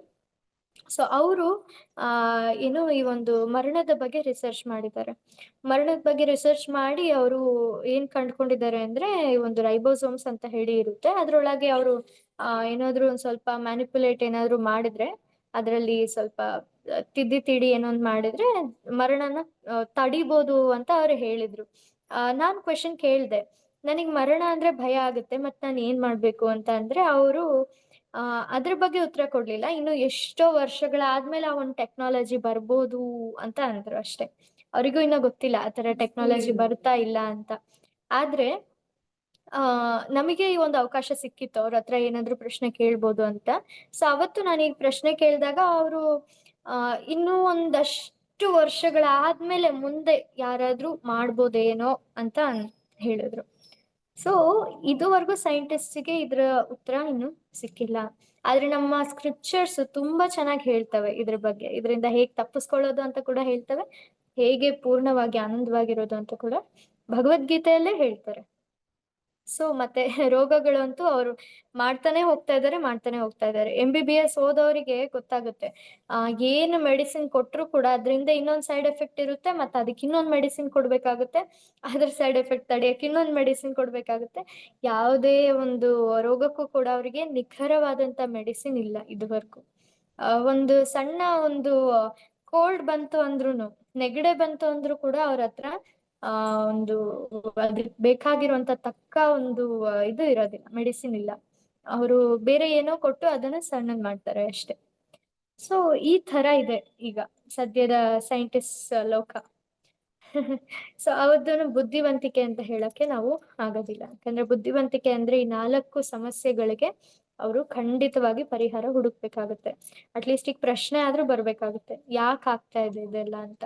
ಸೊ ಅವರು ಏನು ಈ ಒಂದು ಮರಣದ ಬಗ್ಗೆ ರಿಸರ್ಚ್ ಮಾಡಿದ್ದಾರೆ. ಮರಣದ ಬಗ್ಗೆ ರಿಸರ್ಚ್ ಮಾಡಿ ಅವರು ಏನ್ ಕಂಡುಕೊಂಡಿದ್ದಾರೆ ಅಂದ್ರೆ, ಈ ಒಂದು ರೈಬೋಸೋಮ್ಸ್ ಅಂತ ಹೇಳಿ ಇರುತ್ತೆ, ಅದ್ರೊಳಗೆ ಅವರು ಏನಾದ್ರು ಒಂದ್ ಸ್ವಲ್ಪ ಮ್ಯಾನಿಪುಲೇಟ್ ಏನಾದ್ರು ಮಾಡಿದ್ರೆ, ಅದರಲ್ಲಿ ಸ್ವಲ್ಪ ತಿಡಿ ಏನೊಂದ್ ಮಾಡಿದ್ರೆ ಮರಣನ ತಡಿಬೋದು ಅಂತ ಅವ್ರು ಹೇಳಿದ್ರು. ನಾನ್ ಕ್ವೆಶನ್ ಕೇಳ್ದೆ, ನನಗ್ ಮರಣ ಅಂದ್ರೆ ಭಯ ಆಗುತ್ತೆ, ಮತ್ ನಾನು ಏನ್ ಮಾಡ್ಬೇಕು ಅಂತ ಅಂದ್ರೆ ಅವರು ಅದ್ರ ಬಗ್ಗೆ ಉತ್ತರ ಕೊಡ್ಲಿಲ್ಲ. ಇನ್ನು ಎಷ್ಟೋ ವರ್ಷಗಳಾದ್ಮೇಲೆ ಆ ಒಂದು ಟೆಕ್ನಾಲಜಿ ಬರ್ಬೋದು ಅಂತ ಅಂದ್ರು ಅಷ್ಟೇ. ಅವರಿಗೂ ಇನ್ನ ಗೊತ್ತಿಲ್ಲ ಆತರ ಟೆಕ್ನಾಲಜಿ ಬರ್ತಾ ಇಲ್ಲ ಅಂತ. ಆದ್ರೆ ನಮಗೆ ಈ ಒಂದು ಅವಕಾಶ ಸಿಕ್ಕಿತ್ತು ಅವ್ರ ಹತ್ರ ಏನಾದ್ರು ಪ್ರಶ್ನೆ ಕೇಳ್ಬೋದು ಅಂತ. ಸೊ ಅವತ್ತು ನಾನು ಈ ಪ್ರಶ್ನೆ ಕೇಳಿದಾಗ ಅವರು ಇನ್ನೂ ಒಂದಷ್ಟು ವರ್ಷಗಳಾದ್ಮೇಲೆ ಮುಂದೆ ಯಾರಾದ್ರೂ ಮಾಡ್ಬೋದೇನೋ ಅಂತ ಹೇಳಿದ್ರು. ಸೊ ಇದುವರೆಗೂ ಸೈಂಟಿಸ್ಟ್ಗೆ ಇದ್ರ ಉತ್ತರ ಇನ್ನು ಸಿಕ್ಕಿಲ್ಲ. ಆದ್ರೆ ನಮ್ಮ ಸ್ಕ್ರಿಪ್ಚರ್ಸ್ ತುಂಬಾ ಚೆನ್ನಾಗಿ ಹೇಳ್ತವೆ ಇದ್ರ ಬಗ್ಗೆ, ಇದರಿಂದ ಹೇಗ್ ತಪ್ಪಿಸ್ಕೊಳ್ಳೋದು ಅಂತ ಕೂಡ ಹೇಳ್ತವೆ, ಹೇಗೆ ಪೂರ್ಣವಾಗಿ ಆನಂದವಾಗಿರೋದು ಅಂತ ಕೂಡ ಭಗವದ್ಗೀತೆಯಲ್ಲೇ ಹೇಳ್ತಾರೆ. ಸೊ ಮತ್ತೆ ರೋಗಗಳು ಅಂತೂ ಅವರು ಮಾಡ್ತಾನೆ ಹೋಗ್ತಾ ಇದ್ದಾರೆ. MBBS ಓದೋರಿಗೆ ಗೊತ್ತಾಗುತ್ತೆ, ಏನು ಮೆಡಿಸಿನ್ ಕೊಟ್ರು ಕೂಡ ಅದರಿಂದ ಇನ್ನೊಂದು ಸೈಡ್ ಎಫೆಕ್ಟ್ ಇರುತ್ತೆ, ಮತ್ತೆ ಅದಕ್ಕೆ ಇನ್ನೊಂದು ಮೆಡಿಸಿನ್ ಕೊಡ್ಬೇಕಾಗುತ್ತೆ, ಅದ್ರ ಸೈಡ್ ಎಫೆಕ್ಟ್ ತಡೆಯಕ್ಕೆ ಇನ್ನೊಂದು ಮೆಡಿಸಿನ್ ಕೊಡ್ಬೇಕಾಗುತ್ತೆ. ಯಾವುದೇ ಒಂದು ರೋಗಕ್ಕೂ ಕೂಡ ಅವರಿಗೆ ನಿಖರವಾದಂತ ಮೆಡಿಸಿನ್ ಇಲ್ಲ ಇದುವರೆಗೂ. ಒಂದು ಸಣ್ಣ ಒಂದು ಕೋಲ್ಡ್ ಬಂತು ಅಂದ್ರುನು, ನೆಗಡೆ ಬಂತು ಅಂದ್ರೂ ಕೂಡ ಅವ್ರ ಹತ್ರ ಒಂದು ಅದಕ್ಕೆ ಬೇಕಾಗಿರುವಂತ ತಕ್ಕ ಒಂದು ಇದು ಇರೋದಿಲ್ಲ, ಮೆಡಿಸಿನ್ ಇಲ್ಲ. ಅವರು ಬೇರೆ ಏನೋ ಕೊಟ್ಟು ಅದನ್ನ ಸಣ್ಣದ್ ಮಾಡ್ತಾರೆ ಅಷ್ಟೇ. ಸೊ ಈ ತರ ಇದೆ ಈಗ ಸದ್ಯದ ಸೈಂಟಿಸ್ಟ್ ಲೋಕ. ಸೊ ಅವತ್ತನ್ನು ಬುದ್ಧಿವಂತಿಕೆ ಅಂತ ಹೇಳಕ್ಕೆ ನಾವು ಆಗೋದಿಲ್ಲ, ಯಾಕಂದ್ರೆ ಬುದ್ಧಿವಂತಿಕೆ ಅಂದ್ರೆ ಈ 4 ಸಮಸ್ಯೆಗಳಿಗೆ ಅವರು ಖಂಡಿತವಾಗಿ ಪರಿಹಾರ ಹುಡುಕ್ಬೇಕಾಗುತ್ತೆ. ಅಟ್ಲೀಸ್ಟ್ ಈಗ ಪ್ರಶ್ನೆ ಆದ್ರೂ ಬರ್ಬೇಕಾಗುತ್ತೆ, ಯಾಕೆ ಆಗ್ತಾ ಇದೆ ಇದೆಲ್ಲ ಅಂತ.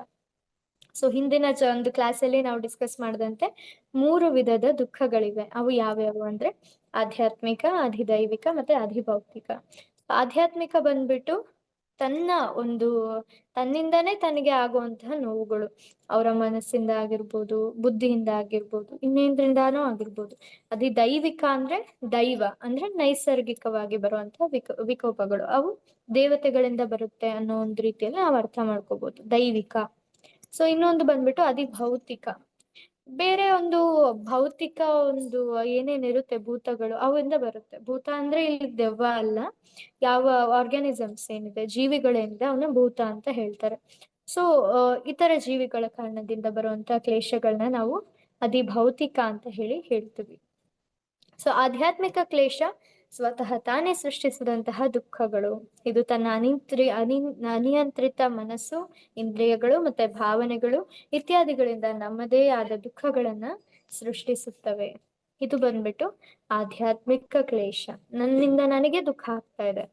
ಸೊ ಹಿಂದಿನ ಒಂದು ಕ್ಲಾಸಲ್ಲಿ ನಾವು ಡಿಸ್ಕಸ್ ಮಾಡಿದಂತೆ 3 ವಿಧದ ದುಃಖಗಳಿವೆ. ಅವು ಯಾವ್ಯಾವು ಅಂದ್ರೆ ಆಧ್ಯಾತ್ಮಿಕ, ಅಧಿದೈವಿಕ ಮತ್ತೆ ಅಧಿಭೌತಿಕ. ಆಧ್ಯಾತ್ಮಿಕ ಬಂದ್ಬಿಟ್ಟು ತನ್ನಿಂದಾನೇ ತನಗೆ ಆಗುವಂತಹ ನೋವುಗಳು, ಅವರ ಮನಸ್ಸಿಂದ ಆಗಿರ್ಬೋದು, ಬುದ್ಧಿಯಿಂದ ಆಗಿರ್ಬೋದು, ಇನ್ನೇಂದ್ರಿಂದಾನೂ ಆಗಿರ್ಬೋದು. ಅಧಿದೈವಿಕ ಅಂದ್ರೆ ದೈವ ಅಂದ್ರೆ ನೈಸರ್ಗಿಕವಾಗಿ ಬರುವಂತಹ ವಿಕೋಪಗಳು, ಅವು ದೇವತೆಗಳಿಂದ ಬರುತ್ತೆ ಅನ್ನೋ ಒಂದು ರೀತಿಯಲ್ಲಿ ನಾವು ಅರ್ಥ ಮಾಡ್ಕೋಬಹುದು, ದೈವಿಕ. ಸೊ ಇನ್ನೊಂದು ಬಂದ್ಬಿಟ್ಟು ಅಧಿಭೌತಿಕ, ಬೇರೆ ಒಂದು ಭೌತಿಕ ಒಂದು ಏನೇನಿರುತ್ತೆ ಭೂತಗಳು ಅವಿಂದ ಬರುತ್ತೆ. ಭೂತ ಅಂದ್ರೆ ಇಲ್ಲಿ ದೆವ್ವ ಅಲ್ಲ, ಯಾವ ಆರ್ಗ್ಯಾನಿಸಮ್ಸ್ ಏನಿದೆ, ಜೀವಿಗಳೇನಿದೆ ಅವನ್ನ ಭೂತ ಅಂತ ಹೇಳ್ತಾರೆ. ಸೊ ಇತರ ಜೀವಿಗಳ ಕಾರಣದಿಂದ ಬರುವಂತ ಕ್ಲೇಶಗಳನ್ನ ನಾವು ಅಧಿಭೌತಿಕ ಅಂತ ಹೇಳ್ತೀವಿ. ಸೊ ಆಧ್ಯಾತ್ಮಿಕ ಕ್ಲೇಶ ಸ್ವತಃ ತಾನೇ ಸೃಷ್ಟಿಸಿದಂತಹ ದುಃಖಗಳು. ಇದು ತನ್ನ ಅನಿಯಂತ್ರಿತ ಮನಸ್ಸು, ಇಂದ್ರಿಯಗಳು ಮತ್ತೆ ಭಾವನೆಗಳು ಇತ್ಯಾದಿಗಳಿಂದ ನಮ್ಮದೇ ಆದ ದುಃಖಗಳನ್ನ ಸೃಷ್ಟಿಸುತ್ತವೆ. ಇದು ಬಂದ್ಬಿಟ್ಟು ಆಧ್ಯಾತ್ಮಿಕ ಕ್ಲೇಶ, ನನ್ನಿಂದ ನನಗೆ ದುಃಖ ಆಗ್ತಾ ಇದೆ.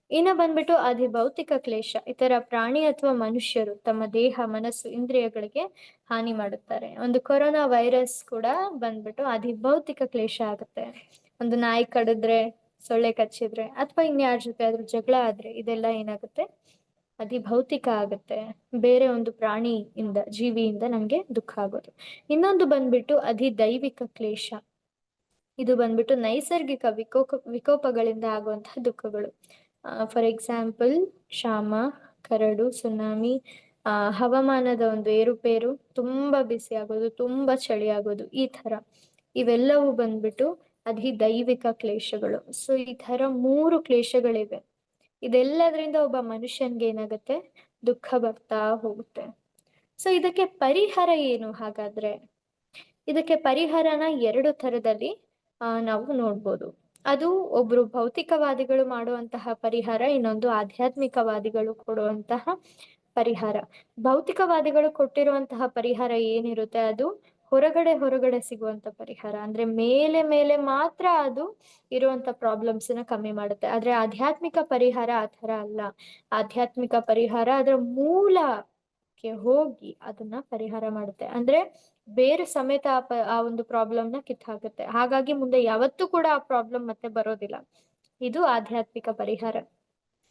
ಇನ್ನ ಬಂದ್ಬಿಟ್ಟು ಅಧಿಭೌತಿಕ ಕ್ಲೇಶ. ಇತರ ಪ್ರಾಣಿ ಅಥವಾ ಮನುಷ್ಯರು ತಮ್ಮ ದೇಹ, ಮನಸ್ಸು, ಇಂದ್ರಿಯಗಳಿಗೆ ಹಾನಿ ಮಾಡುತ್ತಾರೆ. ಒಂದು ಕೊರೋನಾ ವೈರಸ್ ಕೂಡ ಬಂದ್ಬಿಟ್ಟು ಅಧಿಭೌತಿಕ ಕ್ಲೇಶ ಆಗುತ್ತೆ. ಒಂದು ನಾಯಿ ಕಡಿದ್ರೆ, ಸೊಳ್ಳೆ ಕಚ್ಚಿದ್ರೆ, ಅಥವಾ ಇನ್ಯಾರ ಜೊತೆ ಆದ್ರೂ ಜಗಳ ಆದ್ರೆ ಇದೆಲ್ಲ ಏನಾಗುತ್ತೆ, ಅಧಿಭೌತಿಕ ಆಗುತ್ತೆ. ಬೇರೆ ಒಂದು ಪ್ರಾಣಿಯಿಂದ, ಜೀವಿಯಿಂದ ನಮ್ಗೆ ದುಃಖ ಆಗೋದು. ಇನ್ನೊಂದು ಬಂದ್ಬಿಟ್ಟು ಅಧಿದೈವಿಕ ಕ್ಲೇಶ. ಇದು ಬಂದ್ಬಿಟ್ಟು ನೈಸರ್ಗಿಕ ವಿಕೋಪಗಳಿಂದ ಆಗುವಂತಹ ದುಃಖಗಳು. ಫಾರ್ ಎಕ್ಸಾಂಪಲ್ ಕ್ಷಾಮ, ಕರಡು, ಸುನಾಮಿ, ಹವಾಮಾನದ ಒಂದು ಏರುಪೇರು, ತುಂಬಾ ಬಿಸಿ ಆಗೋದು, ತುಂಬಾ ಚಳಿ ಆಗೋದು, ಈ ತರ ಇವೆಲ್ಲವೂ ಬಂದ್ಬಿಟ್ಟು ಅಧಿದೈವಿಕ ಕ್ಲೇಶಗಳು. ಸೊ ಈ ತರ 3 ಕ್ಲೇಶಗಳಿವೆ. ಇದೆಲ್ಲದರಿಂದ ಒಬ್ಬ ಮನುಷ್ಯನ್ಗೆ ಏನಾಗುತ್ತೆ, ದುಃಖ ಬರ್ತಾ ಹೋಗುತ್ತೆ. ಸೊ ಇದಕ್ಕೆ ಪರಿಹಾರ ಏನು ಹಾಗಾದ್ರೆ? ಇದಕ್ಕೆ ಪರಿಹಾರನ 2 ಥರದಲ್ಲಿ ನಾವು ನೋಡ್ಬೋದು. ಅದು ಒಬ್ರು ಭೌತಿಕವಾದಿಗಳು ಮಾಡುವಂತಹ ಪರಿಹಾರ, ಇನ್ನೊಂದು ಆಧ್ಯಾತ್ಮಿಕವಾದಿಗಳು ಕೊಡುವಂತಹ ಪರಿಹಾರ. ಭೌತಿಕವಾದಿಗಳು ಕೊಟ್ಟಿರುವಂತಹ ಪರಿಹಾರ ಏನಿರುತ್ತೆ, ಅದು ಹೊರಗಡೆ ಸಿಗುವಂತ ಪರಿಹಾರ. ಅಂದ್ರೆ ಮೇಲೆ ಮಾತ್ರ ಅದು ಇರುವಂತ ಪ್ರಾಬ್ಲಮ್ಸ್ ನ ಕಮ್ಮಿ ಮಾಡುತ್ತೆ. ಆದ್ರೆ ಆಧ್ಯಾತ್ಮಿಕ ಪರಿಹಾರ ಆ ಥರ ಅಲ್ಲ. ಆಧ್ಯಾತ್ಮಿಕ ಪರಿಹಾರ ಅದರ ಮೂಲಕ್ಕೆ ಹೋಗಿ ಅದನ್ನ ಪರಿಹಾರ ಮಾಡುತ್ತೆ. ಅಂದ್ರೆ ಬೇರೆ ಸಮೇತ ಆ ಒಂದು ಪ್ರಾಬ್ಲಮ್ ನ ಕಿತ್ತಾಗುತ್ತೆ. ಹಾಗಾಗಿ ಮುಂದೆ ಯಾವತ್ತೂ ಕೂಡ ಆ ಪ್ರಾಬ್ಲಮ್ ಮತ್ತೆ ಬರೋದಿಲ್ಲ. ಇದು ಆಧ್ಯಾತ್ಮಿಕ ಪರಿಹಾರ.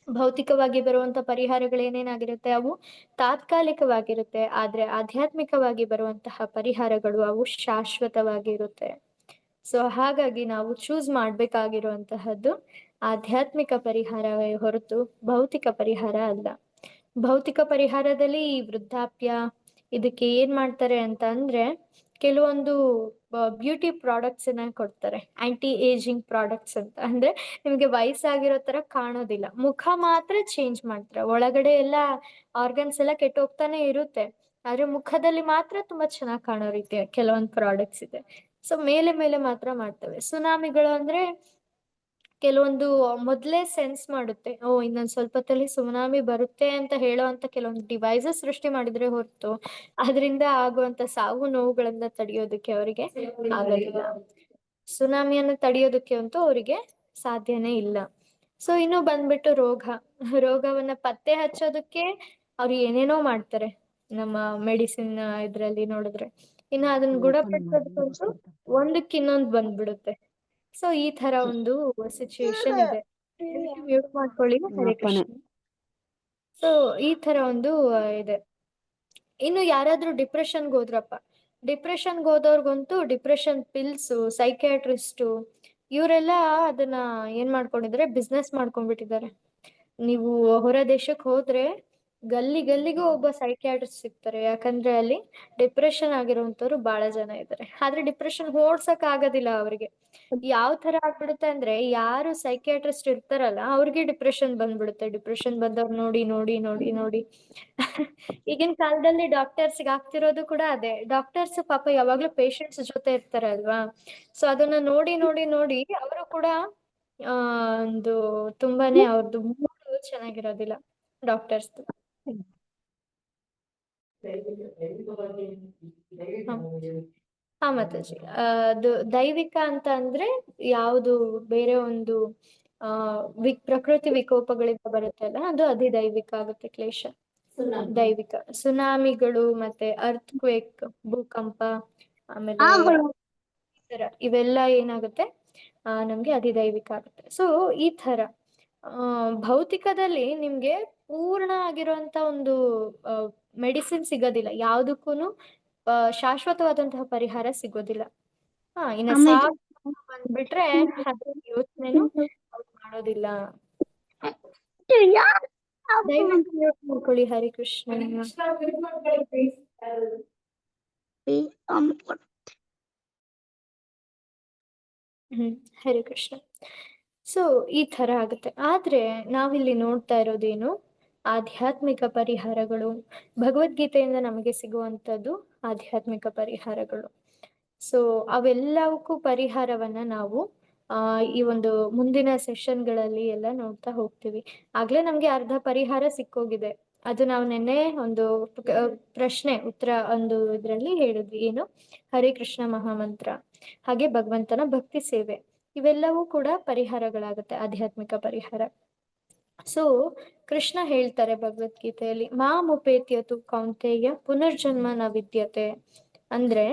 ಭೌತಿಕವಾಗಿ ಬರುವಂತ ಪರಿಹಾರಗಳೇನೇನಾಗಿರುತ್ತೆ, ಅವು ತಾತ್ಕಾಲಿಕವಾಗಿರುತ್ತೆ. ಆದ್ರೆ ಆಧ್ಯಾತ್ಮಿಕವಾಗಿ ಬರುವಂತಹ ಪರಿಹಾರಗಳು ಅವು ಶಾಶ್ವತವಾಗಿರುತ್ತೆ. ಸೊ ಹಾಗಾಗಿ ನಾವು ಚೂಸ್ ಮಾಡ್ಬೇಕಾಗಿರುವಂತಹದ್ದು ಆಧ್ಯಾತ್ಮಿಕ ಪರಿಹಾರವೇ ಹೊರತು ಭೌತಿಕ ಪರಿಹಾರ ಅಲ್ಲ. ಭೌತಿಕ ಪರಿಹಾರದಲ್ಲಿ ಈ ವೃದ್ಧಾಪ್ಯ ಇದಕ್ಕೆ ಏನ್ ಮಾಡ್ತಾರೆ ಅಂತ ಅಂದ್ರೆ, ಕೆಲವೊಂದು ಬ್ಯೂಟಿ ಪ್ರಾಡಕ್ಟ್ಸ್ ಅನ್ನ ಕೊಡ್ತಾರೆ, ಆಂಟಿ ಏಜಿಂಗ್ ಪ್ರಾಡಕ್ಟ್ಸ್ ಅಂತ. ಅಂದ್ರೆ ನಿಮ್ಗೆ ವಯಸ್ಸಾಗಿರೋ ತರ ಕಾಣೋದಿಲ್ಲ, ಮುಖ ಮಾತ್ರ ಚೇಂಜ್ ಮಾಡ್ತಾರೆ. ಒಳಗಡೆ ಎಲ್ಲ ಆರ್ಗನ್ಸ್ ಎಲ್ಲ ಕೆಟ್ಟೋಗ್ತಾನೆ ಇರುತ್ತೆ, ಆದ್ರೆ ಮುಖದಲ್ಲಿ ಮಾತ್ರ ತುಂಬಾ ಚೆನ್ನಾಗಿ ಕಾಣೋ ರೀತಿ ಕೆಲವೊಂದು ಪ್ರಾಡಕ್ಟ್ಸ್ ಇದೆ. ಸೊ ಮೇಲೆ ಮಾತ್ರ ಮಾಡ್ತವೆ. ಸುನಾಮಿಗಳು ಅಂದ್ರೆ ಕೆಲವೊಂದು ಮೊದ್ಲೇ ಸೆನ್ಸ್ ಮಾಡುತ್ತೆ, ಇನ್ನೊಂದ್ ಸ್ವಲ್ಪ ಹೊತ್ತಲ್ಲಿ ಸುನಾಮಿ ಬರುತ್ತೆ ಅಂತ ಹೇಳುವಂತ ಕೆಲವೊಂದು ಡಿವೈಸಸ್ ಸೃಷ್ಟಿ ಮಾಡಿದ್ರೆ ಹೊರತು ಅದರಿಂದ ಆಗುವಂತ ಸಾವು ನೋವುಗಳನ್ನ ತಡೆಯೋದಕ್ಕೆ ಅವರಿಗೆ ಆಗೋದಿಲ್ಲ. ಸುನಾಮಿಯನ್ನು ತಡೆಯೋದಕ್ಕೆ ಅಂತೂ ಅವರಿಗೆ ಸಾಧ್ಯನೇ ಇಲ್ಲ. ಸೊ ಇನ್ನು ಬಂದ್ಬಿಟ್ಟು ರೋಗವನ್ನ ಪತ್ತೆ ಹಚ್ಚೋದಕ್ಕೆ ಅವ್ರು ಏನೇನೋ ಮಾಡ್ತಾರೆ ನಮ್ಮ ಮೆಡಿಸಿನ್ ಇದ್ರಲ್ಲಿ ನೋಡಿದ್ರೆ. ಇನ್ನು ಅದನ್ನ ಗುಣಪಡಿಸೋದಕ್ಕಂತೂ ಒಂದಕ್ಕಿನ್ನೊಂದು ಬಂದ್ಬಿಡುತ್ತೆ. ಸೊ ಈ ತರ ಒಂದು ಸಿಚುಯೇಷನ್ ಇದೆ. ಮ್ಯೂಟ್ ಮಾಡ್ಕೊಳ್ಳಿ. ಹರೇ ಕೃಷ್ಣ. ಸೊ ಈ ತರ ಒಂದು ಇದೆ. ಇನ್ನು ಯಾರಾದ್ರೂ ಡಿಪ್ರೆಷನ್ಗೆ ಹೋದ್ರಪ್ಪ, ಡಿಪ್ರೆಷನ್ಗೆ ಹೋದವ್ರಿಗಂತೂ ಡಿಪ್ರೆಷನ್ ಪಿಲ್ಸು, ಸೈಕ್ಯಾಟ್ರಿಸ್ಟು ಇವರೆಲ್ಲ ಅದನ್ನ ಏನ್ ಮಾಡ್ಕೊಂಡಿದ್ದಾರೆ, ಬಿಸ್ನೆಸ್ ಮಾಡ್ಕೊಂಡ್ಬಿಟ್ಟಿದ್ದಾರೆ. ನೀವು ಹೊರ ದೇಶಕ್ಕೆ ಹೋದ್ರೆ ಗಲ್ಲಿಗೂ ಒಬ್ಬ ಸೈಕ್ಯಾಟ್ರಿಸ್ಟ್ ಸಿಗ್ತಾರೆ. ಯಾಕಂದ್ರೆ ಅಲ್ಲಿ ಡಿಪ್ರೆಷನ್ ಆಗಿರುವಂತವ್ರು ಬಹಳ ಜನ ಇದ್ದಾರೆ. ಆದ್ರೆ ಡಿಪ್ರೆಷನ್ ಓಡ್ಸಕ್ ಆಗೋದಿಲ್ಲ ಅವ್ರಿಗೆ. ಯಾವ ತರ ಆಗ್ಬಿಡುತ್ತೆ ಅಂದ್ರೆ, ಯಾರು ಸೈಕ್ಯಾಟ್ರಿಸ್ಟ್ ಇರ್ತಾರಲ್ಲ ಅವ್ರಿಗೆ ಡಿಪ್ರೆಷನ್ ಬಂದ್ಬಿಡುತ್ತೆ. ಡಿಪ್ರೆಷನ್ ಬಂದವ್ರು ನೋಡಿ ಈಗಿನ ಕಾಲದಲ್ಲಿ ಡಾಕ್ಟರ್ಸ್ಗೆ ಆಗ್ತಿರೋದು ಕೂಡ ಅದೇ. ಡಾಕ್ಟರ್ಸ್ ಪಾಪ ಯಾವಾಗ್ಲೂ ಪೇಷಂಟ್ಸ್ ಜೊತೆ ಇರ್ತಾರೆ ಅಲ್ವಾ. ಸೊ ಅದನ್ನ ನೋಡಿ ಅವರು ಕೂಡ ಒಂದು ತುಂಬಾನೇ ಅವ್ರದ್ದು ಮೂಡ್ ಚೆನ್ನಾಗಿರೋದಿಲ್ಲ ಡಾಕ್ಟರ್ಸ್. ಹಾ ಮಾತಾಜಿ, ಅದು ದೈವಿಕ ಅಂತ ಅಂದ್ರೆ ಯಾವುದು ಬೇರೆ ಒಂದು ಪ್ರಕೃತಿ ವಿಕೋಪಗಳಿಂದ ಬರುತ್ತಲ್ಲ, ಅದು ಅಧಿದೈವಿಕ ಆಗುತ್ತೆ ಕ್ಲೇಶ. ದೈವಿಕ ಸುನಾಮಿಗಳು ಮತ್ತೆ ಅರ್ತ್ ಕ್ವೇಕ್, ಭೂಕಂಪ, ಆಮೇಲೆ ಇವೆಲ್ಲ ಏನಾಗುತ್ತೆ ನಮ್ಗೆ ಅಧಿದೈವಿಕ ಆಗುತ್ತೆ. ಸೊ ಈ ತರ ಭೌತಿಕದಲ್ಲಿ ನಿಮ್ಗೆ ಪೂರ್ಣ ಆಗಿರುವಂತ ಒಂದು ಮೆಡಿಸಿನ್ ಸಿಗೋದಿಲ್ಲ, ಯಾವ್ದಕ್ಕೂನು ಶಾಶ್ವತವಾದಂತಹ ಪರಿಹಾರ ಸಿಗೋದಿಲ್ಲ. ಇನ್ನ ಸಾವು ಬಂದ್ಬಿಟ್ರೆ ಅದ್ರ ಯೋಚನೆನು ಮಾಡೋದಿಲ್ಲ. ದಯವಿಟ್ಟು ಮಾಡ್ಕೊಳ್ಳಿ. ಹರಿ ಕೃಷ್ಣ. ಹರಿ ಕೃಷ್ಣ. ಸೊ ಈ ತರ ಆಗುತ್ತೆ. ಆದ್ರೆ ನಾವಿಲ್ಲಿ ನೋಡ್ತಾ ಇರೋದೇನು, ಆಧ್ಯಾತ್ಮಿಕ ಪರಿಹಾರಗಳು. ಭಗವದ್ಗೀತೆಯಿಂದ ನಮಗೆ ಸಿಗುವಂತದ್ದು ಆಧ್ಯಾತ್ಮಿಕ ಪರಿಹಾರಗಳು. ಸೊ ಅವೆಲ್ಲವಕ್ಕೂ ಪರಿಹಾರವನ್ನ ನಾವು ಈ ಒಂದು ಮುಂದಿನ ಸೆಷನ್ಗಳಲ್ಲಿ ಎಲ್ಲ ನೋಡ್ತಾ ಹೋಗ್ತೀವಿ. ಆಗ್ಲೇ ನಮ್ಗೆ ಅರ್ಧ ಪರಿಹಾರ ಸಿಕ್ಕೋಗಿದೆ. ಅದು ನಾವು ನೆನ್ನೆ ಒಂದು ಪ್ರಶ್ನೆ ಉತ್ತರ ಒಂದು ಇದ್ರಲ್ಲಿ ಹೇಳಿದ್ವಿ, ಏನು, ಹರೇ ಕೃಷ್ಣ ಮಹಾಮಂತ್ರ, ಹಾಗೆ ಭಗವಂತನ ಭಕ್ತಿ ಸೇವೆ, ಇವೆಲ್ಲವೂ ಕೂಡ ಪರಿಹಾರಗಳಾಗುತ್ತೆ, ಆಧ್ಯಾತ್ಮಿಕ ಪರಿಹಾರ. ಸೊ ಕೃಷ್ಣ ಹೇಳ್ತಾರೆ ಭಗವದ್ಗೀತೆಯಲ್ಲಿ ಮಾಮುಪೇತ್ಯತು ಕೌಂತೆಯ ಪುನರ್ಜನ್ಮ ನ ವಿದ್ಯತೆ. ಅಂದ್ರೆ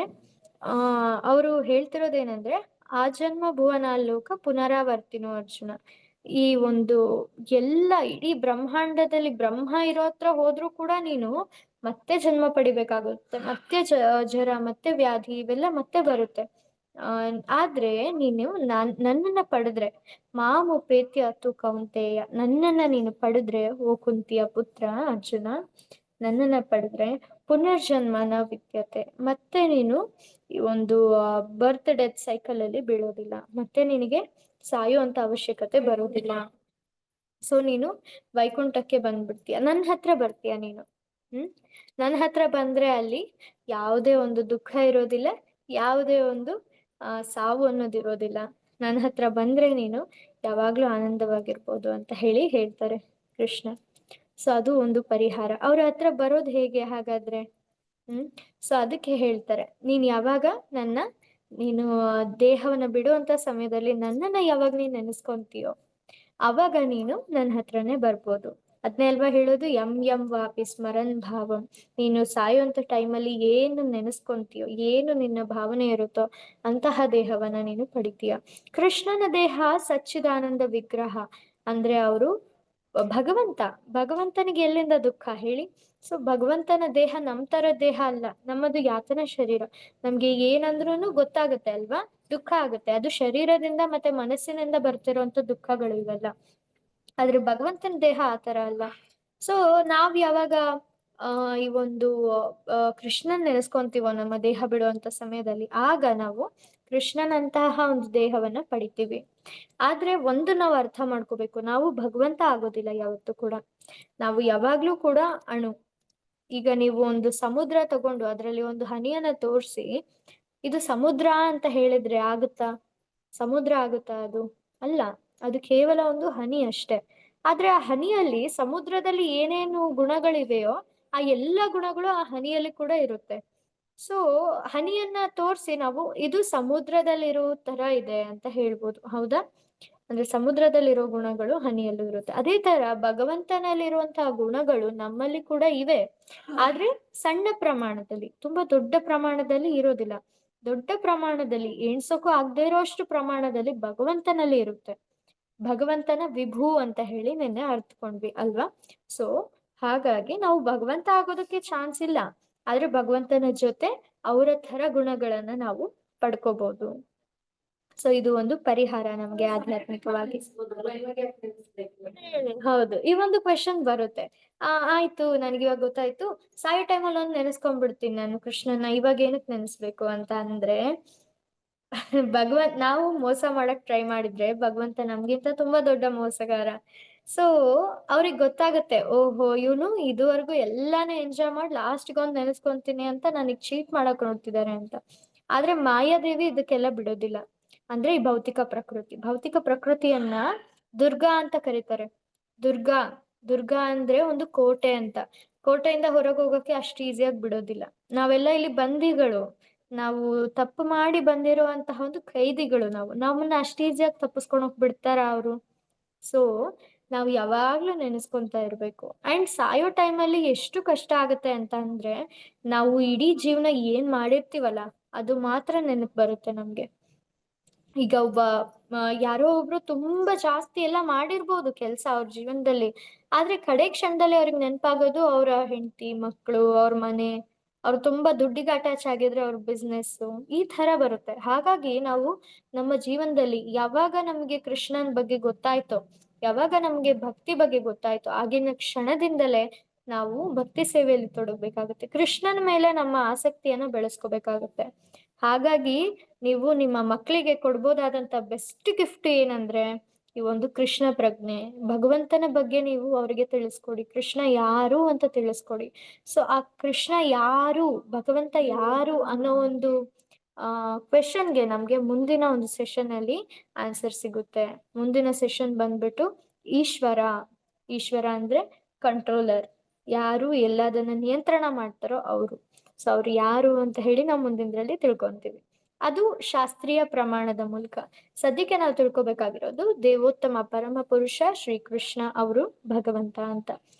ಅವರು ಹೇಳ್ತಿರೋದೇನಂದ್ರೆ ಆ ಜನ್ಮ ಭುವನಾಲೋಕ ಪುನರಾವರ್ತಿನೋ ಅರ್ಜುನ. ಈ ಒಂದು ಎಲ್ಲ ಇಡೀ ಬ್ರಹ್ಮಾಂಡದಲ್ಲಿ ಬ್ರಹ್ಮ ಇರೋ ಹತ್ರ ಹೋದ್ರೂ ಕೂಡ ನೀನು ಮತ್ತೆ ಜನ್ಮ ಪಡಿಬೇಕಾಗುತ್ತೆ, ಮತ್ತೆ ಜರ ಮತ್ತೆ ವ್ಯಾಧಿ ಇವೆಲ್ಲ ಮತ್ತೆ ಬರುತ್ತೆ. ಆದ್ರೆ ನೀನು ನನ್ನನ್ನ ಪಡೆದ್ರೆ ಮಾಮುಪೇತ್ಯ ತು ಕೌಂತೆಯ, ನನ್ನನ್ನ ನೀನು ಪಡೆದ್ರೆ ಓ ಕುಂತಿಯ ಪುತ್ರ ಅರ್ಜುನ, ನನ್ನನ್ನ ಪಡೆದ್ರೆ ಪುನರ್ಜನ್ಮನ ವಿದ್ಯತೆ, ಮತ್ತೆ ನೀನು ಈ ಒಂದು ಬರ್ತ್ ಡೆತ್ ಸೈಕಲ್ ಅಲ್ಲಿ ಬೀಳೋದಿಲ್ಲ, ಮತ್ತೆ ನಿನಗೆ ಸಾಯುವಂತ ಅವಶ್ಯಕತೆ ಬರೋದಿಲ್ಲ. ಸೊ ನೀನು ವೈಕುಂಠಕ್ಕೆ ಬಂದ್ಬಿಡ್ತೀಯ, ನನ್ನ ಹತ್ರ ಬರ್ತೀಯ ನೀನು. ನನ್ನ ಹತ್ರ ಬಂದ್ರೆ ಅಲ್ಲಿ ಯಾವುದೇ ಒಂದು ದುಃಖ ಇರೋದಿಲ್ಲ, ಯಾವುದೇ ಒಂದು ಸಾವು ಅನ್ನೋದಿರೋದಿಲ್ಲ. ನನ್ನ ಹತ್ರ ಬಂದ್ರೆ ನೀನು ಯಾವಾಗ್ಲೂ ಆನಂದವಾಗಿರ್ಬೋದು ಅಂತ ಹೇಳ್ತಾರೆ ಕೃಷ್ಣ. ಸೊ ಅದು ಒಂದು ಪರಿಹಾರ. ಅವ್ರ ಹತ್ರ ಬರೋದು ಹೇಗೆ ಹಾಗಾದ್ರೆ? ಸೊ ಅದಕ್ಕೆ ಹೇಳ್ತಾರೆ, ನೀನ್ ಯಾವಾಗ ನೀನು ದೇಹವನ್ನ ಬಿಡುವಂತ ಸಮಯದಲ್ಲಿ ನನ್ನನ್ನ ಯಾವಾಗ ನೀನ್ ನೆನೆಸ್ಕೊಂತೀಯೋ ಅವಾಗ ನೀನು ನನ್ನ ಹತ್ರನೇ ಬರ್ಬೋದು. ಅದ್ನೇ ಅಲ್ವಾ ಹೇಳೋದು, ಯಂ ವಾಪಿ ಸ್ಮರನ್ ಭಾವಂ. ನೀನು ಸಾಯುವಂತ ಟೈಮಲ್ಲಿ ಏನು ನೆನೆಸ್ಕೊಂತೀಯೋ, ಏನು ನಿನ್ನ ಭಾವನೆ ಇರುತ್ತೋ ಅಂತಹ ದೇಹವನ್ನ ನೀನು ಪಡಿತೀಯ. ಕೃಷ್ಣನ ದೇಹ ಸಚ್ಚಿದಾನಂದ ವಿಗ್ರಹ ಅಂದ್ರೆ ಅವರು ಭಗವಂತನಿಗೆ ಎಲ್ಲಿಂದ ದುಃಖ ಹೇಳಿ? ಸೊ ಭಗವಂತನ ದೇಹ ನಮ್ ತರ ದೇಹ ಅಲ್ಲ, ನಮ್ಮದು ಯಾತನ ಶರೀರ. ನಮ್ಗೆ ಏನಂದ್ರೂ ಗೊತ್ತಾಗುತ್ತೆ ಅಲ್ವಾ, ದುಃಖ ಆಗುತ್ತೆ. ಅದು ಶರೀರದಿಂದ ಮತ್ತೆ ಮನಸ್ಸಿನಿಂದ ಬರ್ತಿರೋಂಥ ದುಃಖಗಳು ಇವೆಲ್ಲ. ಆದ್ರೆ ಭಗವಂತನ ದೇಹ ಆತರ ಅಲ್ಲ. ಸೊ ನಾವ್ ಯಾವಾಗ ಈ ಒಂದು ಕೃಷ್ಣನ್ ನೆನೆಸ್ಕೊಂತೀವೋ ನಮ್ಮ ದೇಹ ಬಿಡುವಂತ ಸಮಯದಲ್ಲಿ, ಆಗ ನಾವು ಕೃಷ್ಣನಂತಹ ಒಂದು ದೇಹವನ್ನ ಪಡಿತೀವಿ. ಆದ್ರೆ ಒಂದು ನಾವು ಅರ್ಥ ಮಾಡ್ಕೋಬೇಕು, ನಾವು ಭಗವಂತ ಆಗೋದಿಲ್ಲ ಯಾವತ್ತೂ ಕೂಡ. ನಾವು ಯಾವಾಗ್ಲೂ ಕೂಡ ಅಣು. ಈಗ ನೀವು ಒಂದು ಸಮುದ್ರ ತಗೊಂಡು ಅದರಲ್ಲಿ ಒಂದು ಹನಿಯನ್ನ ತೋರಿಸಿ ಇದು ಸಮುದ್ರ ಅಂತ ಹೇಳಿದ್ರೆ ಆಗುತ್ತಾ? ಸಮುದ್ರ ಆಗುತ್ತಾ? ಅದು ಅಲ್ಲ, ಅದು ಕೇವಲ ಒಂದು ಹನಿ ಅಷ್ಟೇ. ಆದ್ರೆ ಆ ಹನಿಯಲ್ಲಿ ಸಮುದ್ರದಲ್ಲಿ ಏನೇನು ಗುಣಗಳಿವೆಯೋ ಆ ಎಲ್ಲ ಗುಣಗಳು ಆ ಹನಿಯಲ್ಲಿ ಕೂಡ ಇರುತ್ತೆ. ಸೊ ಹನಿಯನ್ನ ತೋರಿಸಿ ನಾವು ಇದು ಸಮುದ್ರದಲ್ಲಿರೋ ತರ ಇದೆ ಅಂತ ಹೇಳ್ಬೋದು, ಹೌದಾ? ಅಂದ್ರೆ ಸಮುದ್ರದಲ್ಲಿರೋ ಗುಣಗಳು ಹನಿಯಲ್ಲೂ ಇರುತ್ತೆ. ಅದೇ ತರ ಭಗವಂತನಲ್ಲಿರುವಂತಹ ಗುಣಗಳು ನಮ್ಮಲ್ಲಿ ಕೂಡ ಇವೆ, ಆದ್ರೆ ಸಣ್ಣ ಪ್ರಮಾಣದಲ್ಲಿ, ತುಂಬಾ ದೊಡ್ಡ ಪ್ರಮಾಣದಲ್ಲಿ ಇರೋದಿಲ್ಲ. ದೊಡ್ಡ ಪ್ರಮಾಣದಲ್ಲಿ ಎಣ್ಸೋಕು ಆಗದೆ ಇರೋಷ್ಟು ಪ್ರಮಾಣದಲ್ಲಿ ಭಗವಂತನಲ್ಲಿ ಇರುತ್ತೆ. ಭಗವಂತನ ವಿಭು ಅಂತ ಹೇಳಿ ನಿನ್ನೆ ಅರ್ಥಕೊಂಡ್ವಿ ಅಲ್ವಾ? ಸೊ ಹಾಗಾಗಿ ನಾವು ಭಗವಂತ ಆಗೋದಕ್ಕೆ ಚಾನ್ಸ್ ಇಲ್ಲ, ಆದ್ರೆ ಭಗವಂತನ ಜೊತೆ ಅವರ ತರ ಗುಣಗಳನ್ನ ನಾವು ಪಡ್ಕೋಬಹುದು. ಸೊ ಇದು ಒಂದು ಪರಿಹಾರ ನಮ್ಗೆ ಆಧ್ಯಾತ್ಮಿಕವಾಗಿ. ಹೌದು, ಈ ಒಂದು ಕ್ವೆಶನ್ ಬರುತ್ತೆ. ಆಯ್ತು, ನನಗೆ ಇವಾಗ ಗೊತ್ತಾಯ್ತು, ಸಾಯೋ ಟೈಮಲ್ಲಿ ಒಂದು ನೆನೆಸ್ಕೊಂಡ್ಬಿಡ್ತೀನಿ ನಾನು ಕೃಷ್ಣನ, ಇವಾಗ ಏನಕ್ಕೆ ನೆನೆಸ್ಬೇಕು ಅಂತ ಅಂದ್ರೆ ನಾವು ಮೋಸ ಮಾಡಕ್ ಟ್ರೈ ಮಾಡಿದ್ರೆ ಭಗವಂತ ನಮ್ಗಿಂತ ತುಂಬಾ ದೊಡ್ಡ ಮೋಸಗಾರ. ಸೊ ಅವ್ರಿಗೆ ಗೊತ್ತಾಗತ್ತೆ, ಓಹೋ ಇವನು ಇದುವರೆಗೂ ಎಲ್ಲಾನು ಎಂಜಾಯ್ ಮಾಡಿ ಲಾಸ್ಟ್ಗೆ ಒಂದು ನೆನೆಸ್ಕೊಂತೀನಿ ಅಂತ ನನಗ್ ಚೀಟ್ ಮಾಡಕ್ ನೋಡ್ತಿದ್ದಾರೆ ಅಂತ. ಆದ್ರೆ ಮಾಯಾದೇವಿ ಇದಕ್ಕೆಲ್ಲ ಬಿಡೋದಿಲ್ಲ. ಅಂದ್ರೆ ಈ ಭೌತಿಕ ಪ್ರಕೃತಿಯನ್ನ ದುರ್ಗಾ ಅಂತ ಕರೀತಾರೆ. ದುರ್ಗಾ ಅಂದ್ರೆ ಒಂದು ಕೋಟೆ ಅಂತ. ಕೋಟೆಯಿಂದ ಹೊರಗೆ ಹೋಗಕ್ಕೆ ಅಷ್ಟು ಈಸಿಯಾಗಿ ಬಿಡೋದಿಲ್ಲ. ನಾವೆಲ್ಲ ಇಲ್ಲಿ ಬಂದಿಗಳು, ನಾವು ತಪ್ಪು ಮಾಡಿ ಬಂದಿರುವಂತಹ ಒಂದು ಖೈದಿಗಳು. ನಮ್ಮನ್ನ ಅಷ್ಟು ಈಸಿಯಾಗಿ ತಪ್ಪಿಸ್ಕೊಳಕ್ ಬಿಡ್ತಾರ ಅವರು? ಸೊ ನಾವು ಯಾವಾಗ್ಲೂ ನೆನೆಸ್ಕೊಂತಾ ಇರ್ಬೇಕು. ಅಂಡ್ ಸಾಯೋ ಟೈಮಲ್ಲಿ ಎಷ್ಟು ಕಷ್ಟ ಆಗತ್ತೆ ಅಂತ ಅಂದ್ರೆ, ನಾವು ಇಡೀ ಜೀವನ ಏನ್ ಮಾಡಿರ್ತೀವಲ್ಲ ಅದು ಮಾತ್ರ ನೆನಪು ಬರುತ್ತೆ ನಮ್ಗೆ. ಈಗ ಯಾರೋ ಒಬ್ರು ತುಂಬಾ ಜಾಸ್ತಿ ಎಲ್ಲ ಮಾಡಿರ್ಬೋದು ಕೆಲ್ಸ ಅವ್ರ ಜೀವನದಲ್ಲಿ, ಆದ್ರೆ ಕಡೆ ಕ್ಷಣದಲ್ಲಿ ಅವ್ರಿಗೆ ನೆನಪಾಗೋದು ಅವ್ರ ಹೆಂಡತಿ, ಮಕ್ಕಳು, ಅವ್ರ ಮನೆ, ಅವ್ರು ತುಂಬಾ ದುಡ್ಡಿಗೆ ಅಟ್ಯಾಚ್ ಆಗಿದ್ರೆ ಅವ್ರ ಬಿಸ್ನೆಸ್, ಈ ತರ ಬರುತ್ತೆ. ಹಾಗಾಗಿ ನಾವು ನಮ್ಮ ಜೀವನದಲ್ಲಿ ಯಾವಾಗ ನಮ್ಗೆ ಕೃಷ್ಣನ್ ಬಗ್ಗೆ ಗೊತ್ತಾಯ್ತೋ, ಯಾವಾಗ ನಮ್ಗೆ ಭಕ್ತಿ ಬಗ್ಗೆ ಗೊತ್ತಾಯ್ತೋ, ಆಗಿನ ಕ್ಷಣದಿಂದಲೇ ನಾವು ಭಕ್ತಿ ಸೇವೆಯಲ್ಲಿ ತೊಡಗಬೇಕಾಗುತ್ತೆ. ಕೃಷ್ಣನ ಮೇಲೆ ನಮ್ಮ ಆಸಕ್ತಿಯನ್ನ ಬೆಳೆಸ್ಕೋಬೇಕಾಗುತ್ತೆ. ಹಾಗಾಗಿ ನೀವು ನಿಮ್ಮ ಮಕ್ಕಳಿಗೆ ಕೊಡ್ಬೋದಾದಂತ ಬೆಸ್ಟ್ ಗಿಫ್ಟ್ ಏನಂದ್ರೆ ಈ ಒಂದು ಕೃಷ್ಣ ಪ್ರಜ್ಞೆ. ಭಗವಂತನ ಬಗ್ಗೆ ನೀವು ಅವರಿಗೆ ತಿಳಿಸ್ಕೊಡಿ, ಕೃಷ್ಣ ಯಾರು ಅಂತ ತಿಳಿಸ್ಕೊಡಿ. ಸೊ ಆ ಕೃಷ್ಣ ಯಾರು, ಭಗವಂತ ಯಾರು ಅನ್ನೋ ಒಂದು ಕ್ವೆಶನ್ಗೆ ನಮ್ಗೆ ಮುಂದಿನ ಒಂದು ಸೆಷನ್ ಅಲ್ಲಿ ಆನ್ಸರ್ ಸಿಗುತ್ತೆ. ಮುಂದಿನ ಸೆಷನ್ ಬಂದ್ಬಿಟ್ಟು ಈಶ್ವರ ಅಂದ್ರೆ ಕಂಟ್ರೋಲರ್, ಯಾರು ಎಲ್ಲದನ್ನ ನಿಯಂತ್ರಣ ಮಾಡ್ತಾರೋ ಅವರು. ಸೊ ಅವ್ರು ಯಾರು ಅಂತ ಹೇಳಿ ನಾವು ಮುಂದಿನದ್ರಲ್ಲಿ ತಿಳ್ಕೊಂತೀವಿ. ಅದು ಶಾಸ್ತ್ರೀಯ ಪ್ರಮಾಣದ ಮೂಲಕ. ಸದ್ಯಕ್ಕೆ ನಾವು ತಿಳ್ಕೊಬೇಕಾಗಿರೋದು ದೇವೋತ್ತಮ ಪರಮ ಪುರುಷ ಶ್ರೀಕೃಷ್ಣ ಅವರು ಭಗವಂತ ಅಂತ.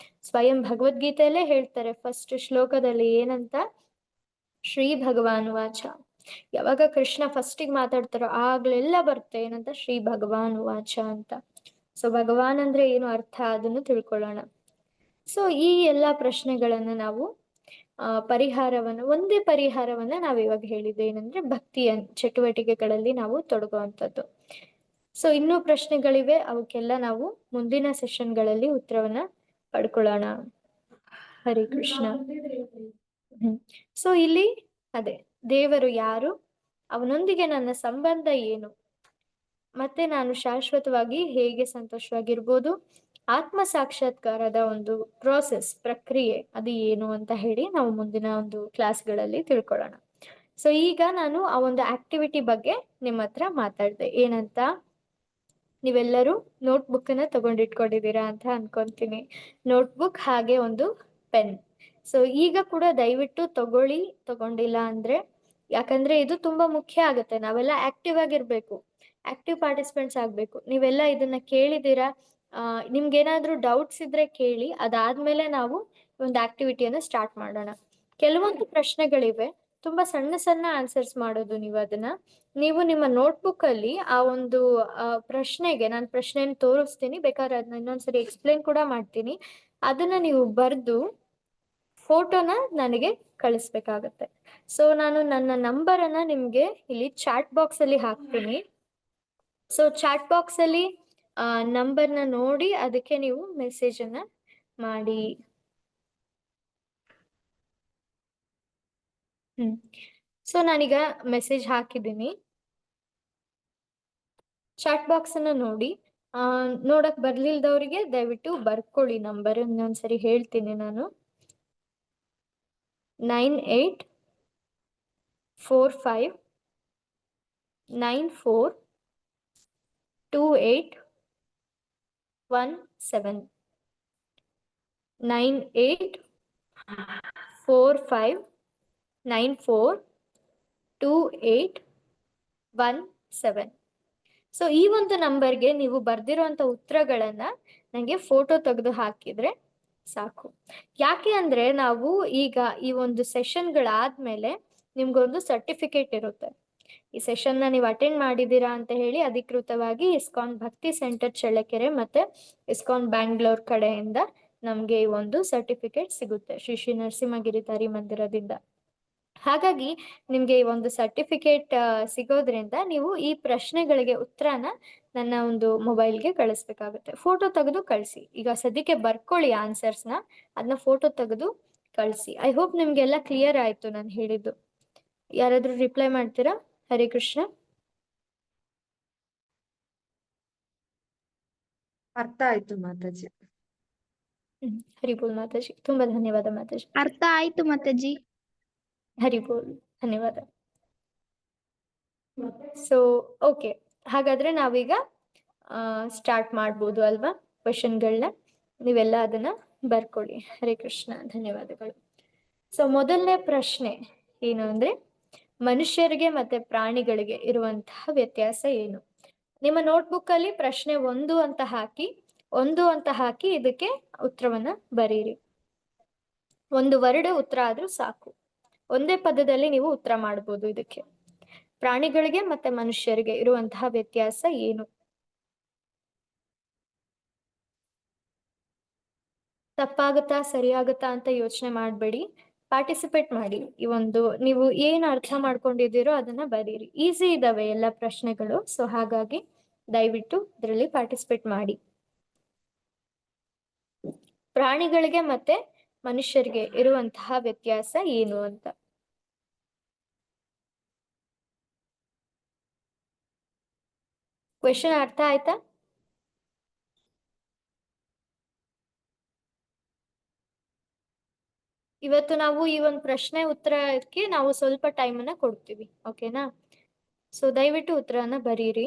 ಸ್ವಯಂ ಭಗವದ್ಗೀತೆಯಲ್ಲೇ ಹೇಳ್ತಾರೆ ಫಸ್ಟ್ ಶ್ಲೋಕದಲ್ಲಿ ಏನಂತ, ಶ್ರೀ ಭಗವಾನ್ ವಾಚ. ಯಾವಾಗ ಕೃಷ್ಣ ಫಸ್ಟಿಗೆ ಮಾತಾಡ್ತಾರೋ ಆಗ್ಲೆಲ್ಲ ಬರುತ್ತೆ ಏನಂತ, ಶ್ರೀ ಭಗವಾನ್ ವಾಚ ಅಂತ. ಸೊ ಭಗವಾನ್ ಅಂದ್ರೆ ಏನು ಅರ್ಥ ಅದನ್ನು ತಿಳ್ಕೊಳ್ಳೋಣ. ಸೊ ಈ ಎಲ್ಲಾ ಪ್ರಶ್ನೆಗಳನ್ನ ನಾವು ಒಂದೇ ಪರಿಹಾರವನ್ನ ನಾವ್ ಇವಾಗ ಹೇಳಿದ್ದೆ ಏನಂದ್ರೆ ಭಕ್ತಿಯ ಚಟುವಟಿಕೆಗಳಲ್ಲಿ ನಾವು ತೊಡಗುವಂಥದ್ದು. ಸೊ ಇನ್ನೂ ಪ್ರಶ್ನೆಗಳಿವೆ, ಅವಕ್ಕೆಲ್ಲ ನಾವು ಮುಂದಿನ ಸೆಷನ್ಗಳಲ್ಲಿ ಉತ್ತರವನ್ನ ಪಡ್ಕೊಳ್ಳೋಣ. ಹರೇ ಕೃಷ್ಣ. ಸೊ ಇಲ್ಲಿ ಅದೇ ದೇವರು ಯಾರು, ಅವನೊಂದಿಗೆ ನನ್ನ ಸಂಬಂಧ ಏನು, ಮತ್ತೆ ನಾನು ಶಾಶ್ವತವಾಗಿ ಹೇಗೆ ಸಂತೋಷವಾಗಿರ್ಬೋದು, ಆತ್ಮ ಸಾಕ್ಷಾತ್ಕಾರದ ಒಂದು ಪ್ರಕ್ರಿಯೆ ಅದು ಏನು ಅಂತ ಹೇಳಿ ನಾವು ಮುಂದಿನ ಒಂದು ಕ್ಲಾಸ್ಗಳಲ್ಲಿ ತಿಳ್ಕೊಳ್ಳೋಣ. ಸೊ ಈಗ ನಾನು ಆ ಒಂದು ಆಕ್ಟಿವಿಟಿ ಬಗ್ಗೆ ನಿಮ್ಮ ಹತ್ರ ಮಾತಾಡ್ದೆ. ಏನಂತ, ನೀವೆಲ್ಲರೂ ನೋಟ್ಬುಕ್ ಅನ್ನ ತಗೊಂಡಿಟ್ಕೊಂಡಿದ್ದೀರಾ ಅಂತ ಅನ್ಕೊಂತೀನಿ. ನೋಟ್ಬುಕ್ ಹಾಗೆ ಒಂದು ಪೆನ್. ಸೊ ಈಗ ಕೂಡ ದಯವಿಟ್ಟು ತಗೊಂಡಿಲ್ಲ ಅಂದ್ರೆ, ಯಾಕಂದ್ರೆ ಇದು ತುಂಬಾ ಮುಖ್ಯ ಆಗುತ್ತೆ. ನಾವೆಲ್ಲ ಆಕ್ಟಿವ್ ಆಗಿರ್ಬೇಕು, ಆಕ್ಟಿವ್ ಪಾರ್ಟಿಸಿಪೆಂಟ್ಸ್ ಆಗ್ಬೇಕು. ನೀವೆಲ್ಲ ಇದನ್ನ ಕೇಳಿದೀರಾ, ನಿಮ್ಗೇನಾದ್ರೂ ಡೌಟ್ಸ್ ಇದ್ರೆ ಕೇಳಿ, ಅದಾದ್ಮೇಲೆ ನಾವು ಒಂದು ಆಕ್ಟಿವಿಟಿಯನ್ನ ಸ್ಟಾರ್ಟ್ ಮಾಡೋಣ. ಕೆಲವೊಂದು ಪ್ರಶ್ನೆಗಳಿವೆ, ತುಂಬಾ ಸಣ್ಣ ಸಣ್ಣ ಆನ್ಸರ್ಸ್ ಮಾಡೋದು. ನೀವು ನಿಮ್ಮ ನೋಟ್ಬುಕ್ ಅಲ್ಲಿ ಆ ಒಂದು ಪ್ರಶ್ನೆಗೆ, ನಾನು ಪ್ರಶ್ನೆಯನ್ನು ತೋರಿಸ್ತೀನಿ, ಬೇಕಾದ್ರೆ ಅದನ್ನ ಇನ್ನೊಂದ್ಸರಿ ಎಕ್ಸ್ಪ್ಲೇನ್ ಕೂಡ ಮಾಡ್ತೀನಿ. ಅದನ್ನ ನೀವು ಬರ್ದು ಫೋಟೋನ ನನಗೆ ಕಳಿಸ್ಬೇಕಾಗತ್ತೆ. ಸೊ ನಾನು ನನ್ನ ನಂಬರ್ ಅನ್ನ ನಿಮ್ಗೆ ಇಲ್ಲಿ ಚಾಟ್ ಬಾಕ್ಸ್ ಅಲ್ಲಿ ಹಾಕ್ತೀನಿ. ಸೊ ಚಾಟ್ ಬಾಕ್ಸ್ ಅಲ್ಲಿ ನಂಬರ್ನ ನೋಡಿ ಅದಕ್ಕೆ ನೀವು ಮೆಸೇಜ್ ಅನ್ನ ಮಾಡಿ. ಸೊ ನಾನೀಗ ಮೆಸೇಜ್ ಹಾಕಿದ್ದೀನಿ. ಚಾಟ್ ಬಾಕ್ಸ್ ಅನ್ನ ನೋಡಿ. ನೋಡಕ್ ಬರ್ಲಿಲ್ದವ್ರಿಗೆ ದಯವಿಟ್ಟು ಬರ್ಕೊಳ್ಳಿ ನಂಬರ್. ಇನ್ನೊಂದ್ಸರಿ ಹೇಳ್ತೀನಿ ನಾನು, 9845942817. 9845942817. ಸೊ ಈ ಒಂದು ನಂಬರ್ಗೆ ನೀವು ಬರ್ದಿರೋಂಥ ಉತ್ತರಗಳನ್ನ ನಂಗೆ ಫೋಟೋ ತೆಗೆದು ಹಾಕಿದ್ರೆ ಸಾಕು. ಯಾಕೆ ಅಂದ್ರೆ ನಾವು ಈಗ ಈ ಒಂದು ಸೆಷನ್ಗಳಾದ್ಮೇಲೆ ನಿಮ್ಗೊಂದು ಸರ್ಟಿಫಿಕೇಟ್ ಇರುತ್ತೆ. ಈ ಸೆಷನ್ ನ ನೀವು ಅಟೆಂಡ್ ಮಾಡಿದೀರಾ ಅಂತ ಹೇಳಿ ಅಧಿಕೃತವಾಗಿ ಇಸ್ಕಾನ್ ಭಕ್ತಿ ಸೆಂಟರ್ ಚಳ್ಳಕೆರೆ ಮತ್ತೆ ಇಸ್ಕಾನ್ ಬ್ಯಾಂಗ್ಳೂರ್ ಕಡೆಯಿಂದ ನಮ್ಗೆ ಈ ಒಂದು ಸರ್ಟಿಫಿಕೇಟ್ ಸಿಗುತ್ತೆ ಶ್ರೀ ಶ್ರೀ ನರಸಿಂಹಗಿರಿ ಮಂದಿರದಿಂದ. ಹಾಗಾಗಿ ನಿಮ್ಗೆ ಈ ಒಂದು ಸರ್ಟಿಫಿಕೇಟ್ ಸಿಗೋದ್ರಿಂದ ನೀವು ಈ ಪ್ರಶ್ನೆಗಳಿಗೆ ಉತ್ತರನ ನನ್ನ ಒಂದು ಮೊಬೈಲ್ಗೆ ಕಳಿಸ್ಬೇಕಾಗುತ್ತೆ. ಫೋಟೋ ತೆಗೆದು ಕಳಿಸಿ. ಈಗ ಸದ್ಯಕ್ಕೆ ಬರ್ಕೊಳ್ಳಿ ಆನ್ಸರ್ಸ್ನ, ಅದನ್ನ ಫೋಟೋ ತೆಗೆದು ಕಳಿಸಿ. ಐ ಹೋಪ್ ನಿಮ್ಗೆಲ್ಲ ಕ್ಲಿಯರ್ ಆಯ್ತು ನಾನು ಹೇಳಿದ್ದು. ಯಾರಾದ್ರೂ ರಿಪ್ಲೈ ಮಾಡ್ತೀರಾ? ಹರೇ ಕೃಷ್ಣ. ಅರ್ಥ ಆಯ್ತು ಮಾತಾಜಿ. ಹರಿಬೋಲ್ ಮಾತಾಜಿ, ತುಂಬಾ ಧನ್ಯವಾದ ಮಾತಾಜಿ. ಅರ್ಥ ಆಯ್ತು ಮಾತಾಜಿ. ಹರಿಬೋಲ್, ಧನ್ಯವಾದ. ಸೊ ಓಕೆ, ಹಾಗಾದ್ರೆ ನಾವೀಗ ಸ್ಟಾರ್ಟ್ ಮಾಡ್ಬೋದು ಅಲ್ವಾ ಕ್ವೆಶನ್ಗಳನ್ನ. ನೀವೆಲ್ಲ ಅದನ್ನ ಬರ್ಕೊಳ್ಳಿ. ಹರೇ ಕೃಷ್ಣ, ಧನ್ಯವಾದಗಳು. ಸೊ ಮೊದಲನೇ ಪ್ರಶ್ನೆ ಏನು ಅಂದ್ರೆ, ಮನುಷ್ಯರಿಗೆ ಮತ್ತೆ ಪ್ರಾಣಿಗಳಿಗೆ ಇರುವಂತಹ ವ್ಯತ್ಯಾಸ ಏನು? ನಿಮ್ಮ ನೋಟ್ಬುಕ್ ಅಲ್ಲಿ ಪ್ರಶ್ನೆ 1 ಅಂತ ಹಾಕಿ ಇದಕ್ಕೆ ಉತ್ತರವನ್ನ ಬರೀರಿ. ಒಂದು ವರ್ಡ್ ಉತ್ತರ ಆದ್ರೂ ಸಾಕು. ಒಂದೇ ಪದದಲ್ಲಿ ನೀವು ಉತ್ತರ ಮಾಡ್ಬೋದು ಇದಕ್ಕೆ. ಪ್ರಾಣಿಗಳಿಗೆ ಮತ್ತೆ ಮನುಷ್ಯರಿಗೆ ಇರುವಂತಹ ವ್ಯತ್ಯಾಸ ಏನು? ತಪ್ಪಾಗುತ್ತಾ ಸರಿಯಾಗುತ್ತಾ ಅಂತ ಯೋಚನೆ ಮಾಡ್ಬೇಡಿ, ಪಾರ್ಟಿಸಿಪೇಟ್ ಮಾಡಿ. ಈ ಒಂದು ನೀವು ಏನ್ ಅರ್ಥ ಮಾಡ್ಕೊಂಡಿದ್ದೀರೋ ಅದನ್ನ ಬರೀರಿ. ಈಸಿ ಇದಾವೆ ಎಲ್ಲ ಪ್ರಶ್ನೆಗಳು. ಸೊ ಹಾಗಾಗಿ ದಯವಿಟ್ಟು ಇದರಲ್ಲಿ ಪಾರ್ಟಿಸಿಪೇಟ್ ಮಾಡಿ. ಪ್ರಾಣಿಗಳಿಗೆ ಮತ್ತೆ ಮನುಷ್ಯರಿಗೆ ಇರುವಂತಹ ವ್ಯತ್ಯಾಸ ಏನು ಅಂತ. ಕ್ವೆಶನ್ ಅರ್ಥ ಆಯ್ತಾ? ಇವತ್ತು ನಾವು ಈ ಒಂದು ಪ್ರಶ್ನೆ ಉತ್ತರಕ್ಕೆ ನಾವು ಸ್ವಲ್ಪ ಟೈಮ್ ಅನ್ನ ಕೊಡ್ತೀವಿ, ಓಕೆನಾ? ಸೊ ದಯವಿಟ್ಟು ಉತ್ತರನ ಬರೀರಿ.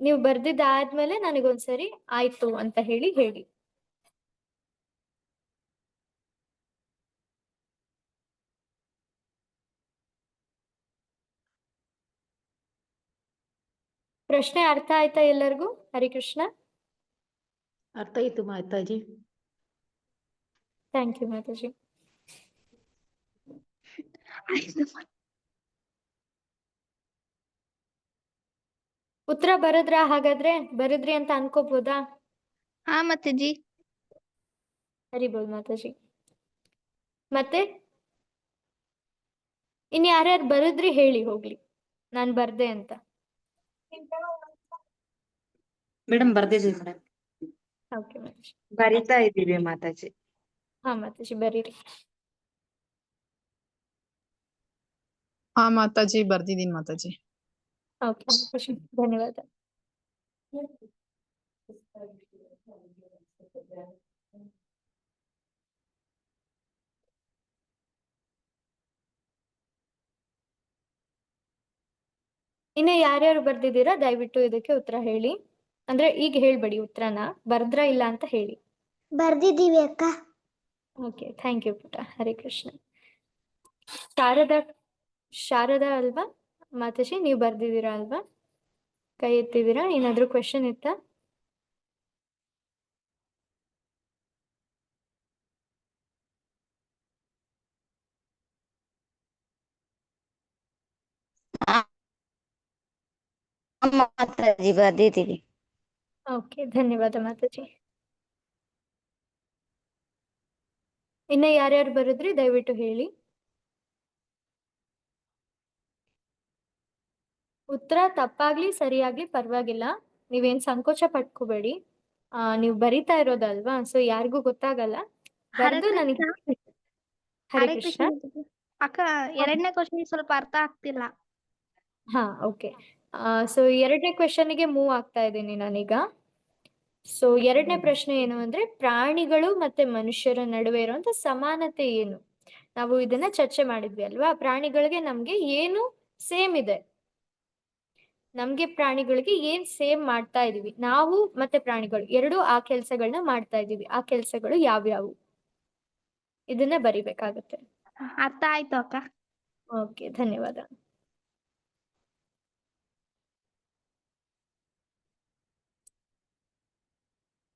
ನೀವು ಬರ್ದಿದ್ದಾದ್ಮೇಲೆ ನನಗೊಂದ್ಸರಿ ಆಯ್ತು ಅಂತ ಹೇಳಿ. ಪ್ರಶ್ನೆ ಅರ್ಥ ಆಯ್ತಾ ಎಲ್ಲರಿಗೂ? ಹರಿಕೃಷ್ಣ. ಅರ್ಥ ಆಯ್ತು ಮಾತಾಜಿ. Thank you Mataji. ಉತ್ತರ ಬರದ್ರಾ? ಹಾಗಾದ್ರೆ ಬರದ್ರಿ ಅಂತ ಅನ್ಕೋಬೋದಾ? ಹಾ ಮಾತಾಜಿ. ಹರಿಬೋದು ಮಾತಾಜಿ. ಮತ್ತೆ ಇನ್ ಯಾರ್ಯಾರು ಬರದ್ರಿ ಹೇಳಿ ಹೋಗ್ಲಿ, ನಾನ್ ಬರ್ದೆ ಅಂತ. ಮೇಡಮ್ ಬರ್ದಿದ್ದೀವಿ ಮೇಡಮ್. ಓಕೆ ಮಾತಾಜಿ. ಬರಿತಾ ಇದ್ದೀವಿ ಮಾತಾಜಿ. ಹಾ ಮಾತಾಜಿ ಬರೀರಿ. ಹಾ ಮಾತಾಜಿ ಬರ್ದಿದೀನಿ ಮಾತಾಜಿ. ಓಕೆ ಮಾತಾಜಿ, ಧನ್ಯವಾದ. ಇನ್ನ ಯಾರ್ಯಾರು ಬರ್ದಿದ್ದೀರಾ ದಯವಿಟ್ಟು ಇದಕ್ಕೆ ಉತ್ತರ ಹೇಳಿ. ಅಂದ್ರೆ ಈಗ ಹೇಳ್ಬೇಡಿ ಉತ್ತರನ, ಬರ್ದ್ರಾ ಇಲ್ಲ ಅಂತ ಹೇಳಿ. ಬರ್ದಿದ್ದೀವಿ ಅಕ್ಕ. ಓಕೆ, ಥ್ಯಾಂಕ್ ಯು ಪುಟ. ಹರೇ ಕೃಷ್ಣ. ಶಾರದಾ ಅಲ್ವಾ ಮಾತಾಜಿ? ನೀವು ಬರ್ದಿದ್ದೀರಾ ಅಲ್ವಾ? ಕೈ ಎತ್ತಿದ್ದೀರಾ? ಏನಾದ್ರು ಕ್ವೆಶನ್ ಇತ್ತಾ? ಮಾತಾಜಿ ಬರ್ದಿದ್ದೀವಿ. ಓಕೆ, ಧನ್ಯವಾದ ಮಾತಾಜಿ. ಇನ್ನ ಯಾರ್ಯಾರು ಬರೆದ್ರಿ ದಯವಿಟ್ಟು ಹೇಳಿ. ಉತ್ತರ ತಪ್ಪಾಗ್ಲಿ ಸರಿಯಾಗ್ಲಿ ಪರವಾಗಿಲ್ಲ, ನೀವೇನ್ ಸಂಕೋಚ ಪಟ್ಕೋಬೇಡಿ. ನೀವು ಬರಿತಾ ಇರೋದಲ್ವಾ, ಸೊ ಯಾರಿಗೂ ಗೊತ್ತಾಗಲ್ಲ. ಬರ್ದು ನನಗೆ. ಹರೇ ಕೃಷ್ಣ. ಅಕ್ಕ, ಎರಡನೇ ಕ್ವಶನ್ ಸ್ವಲ್ಪ ಅರ್ಥ ಆಗ್ತಿಲ್ಲ. ಹಾ ಓಕೆ. ಸೊ ಎರಡನೇ ಕ್ವೆಶನ್ಗೆ ಮೂವ್ ಆಗ್ತಾ ಇದ್ದೀನಿ ನಾನೀಗ. ಸೊ ಎರಡನೇ ಪ್ರಶ್ನೆ ಏನು ಅಂದ್ರೆ, ಪ್ರಾಣಿಗಳು ಮತ್ತೆ ಮನುಷ್ಯರ ನಡುವೆ ಇರುವಂತ ಸಮಾನತೆ ಏನು? ನಾವು ಇದನ್ನ ಚರ್ಚೆ ಮಾಡಿದ್ವಿ ಅಲ್ವಾ. ಪ್ರಾಣಿಗಳಿಗೆ ನಮ್ಗೆ ಏನು ಸೇಮ್ ಇದೆ, ನಮ್ಗೆ ಪ್ರಾಣಿಗಳಿಗೆ ಏನ್ ಸೇಮ್ ಮಾಡ್ತಾ ಇದೀವಿ, ನಾವು ಮತ್ತೆ ಪ್ರಾಣಿಗಳು ಎರಡು ಆ ಕೆಲ್ಸಗಳನ್ನ ಮಾಡ್ತಾ ಇದೀವಿ. ಆ ಕೆಲ್ಸಗಳು ಯಾವ್ಯಾವು ಇದನ್ನ ಬರಿಬೇಕಾಗತ್ತೆ. ಅರ್ಥ ಆಯ್ತು ಅಕ್ಕ. ಓಕೆ, ಧನ್ಯವಾದ.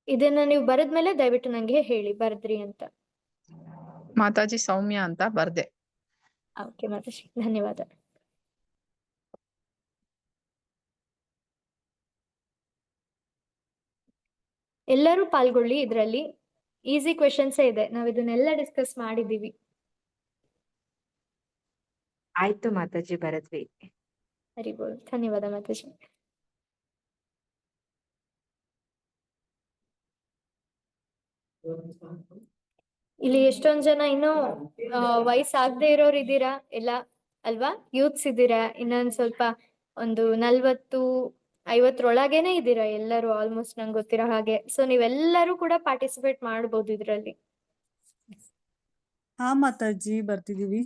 ಇದನ್ನ ನೀವು ಬರದ್ಮೇಲೆ ದಯವಿಟ್ಟು ನಂಗೆ ಹೇಳಿ ಬರ್ದ್ರಿ ಅಂತ. ಮಾತಾಜಿ ಸೌಮ್ಯ ಅಂತ ಬರ್ದೆ. ಓಕೆ ಮಾತಾಜಿ, ಧನ್ಯವಾದ. ಎಲ್ಲರೂ ಪಾಲ್ಗೊಳ್ಳಿ ಇದರಲ್ಲಿ. ಈಸಿ ಕ್ವೆಶನ್ಸೇ ಇದೆ, ನಾವ್ ಇದನ್ನೆಲ್ಲ ಡಿಸ್ಕಸ್ ಮಾಡಿದೀವಿ. ಆಯ್ತು ಮಾತಾಜಿ ಬರದ್ವಿ. ಸರಿ ಬೋಲ್, ಧನ್ಯವಾದ ಮಾತಾಜಿ. ಇಲ್ಲಿ ಎಷ್ಟೊಂದ್ ಜನ ಇನ್ನೂ ವಯಸ್ಸಾಗದೆ ಇರೋರು ಇದ್ದೀರಾ ಎಲ್ಲ ಅಲ್ವಾ? ಯೂತ್ಸ್ ಇದ್ದೀರಾ, ಇನ್ನೊಂದ್ ಸ್ವಲ್ಪ ಒಂದು 40-50 ಇದ್ದೀರಾ ಎಲ್ಲರೂ ಆಲ್ಮೋಸ್ಟ್, ನಂಗೆ ಗೊತ್ತಿರೋ ಹಾಗೆ. ಸೊ ನೀವೆಲ್ಲರೂ ಕೂಡ ಪಾರ್ಟಿಸಿಪೇಟ್ ಮಾಡ್ಬೋದು ಇದ್ರಲ್ಲಿ. ಹಾ ಮಾತಾಜಿ ಬರ್ತಿದೀವಿ.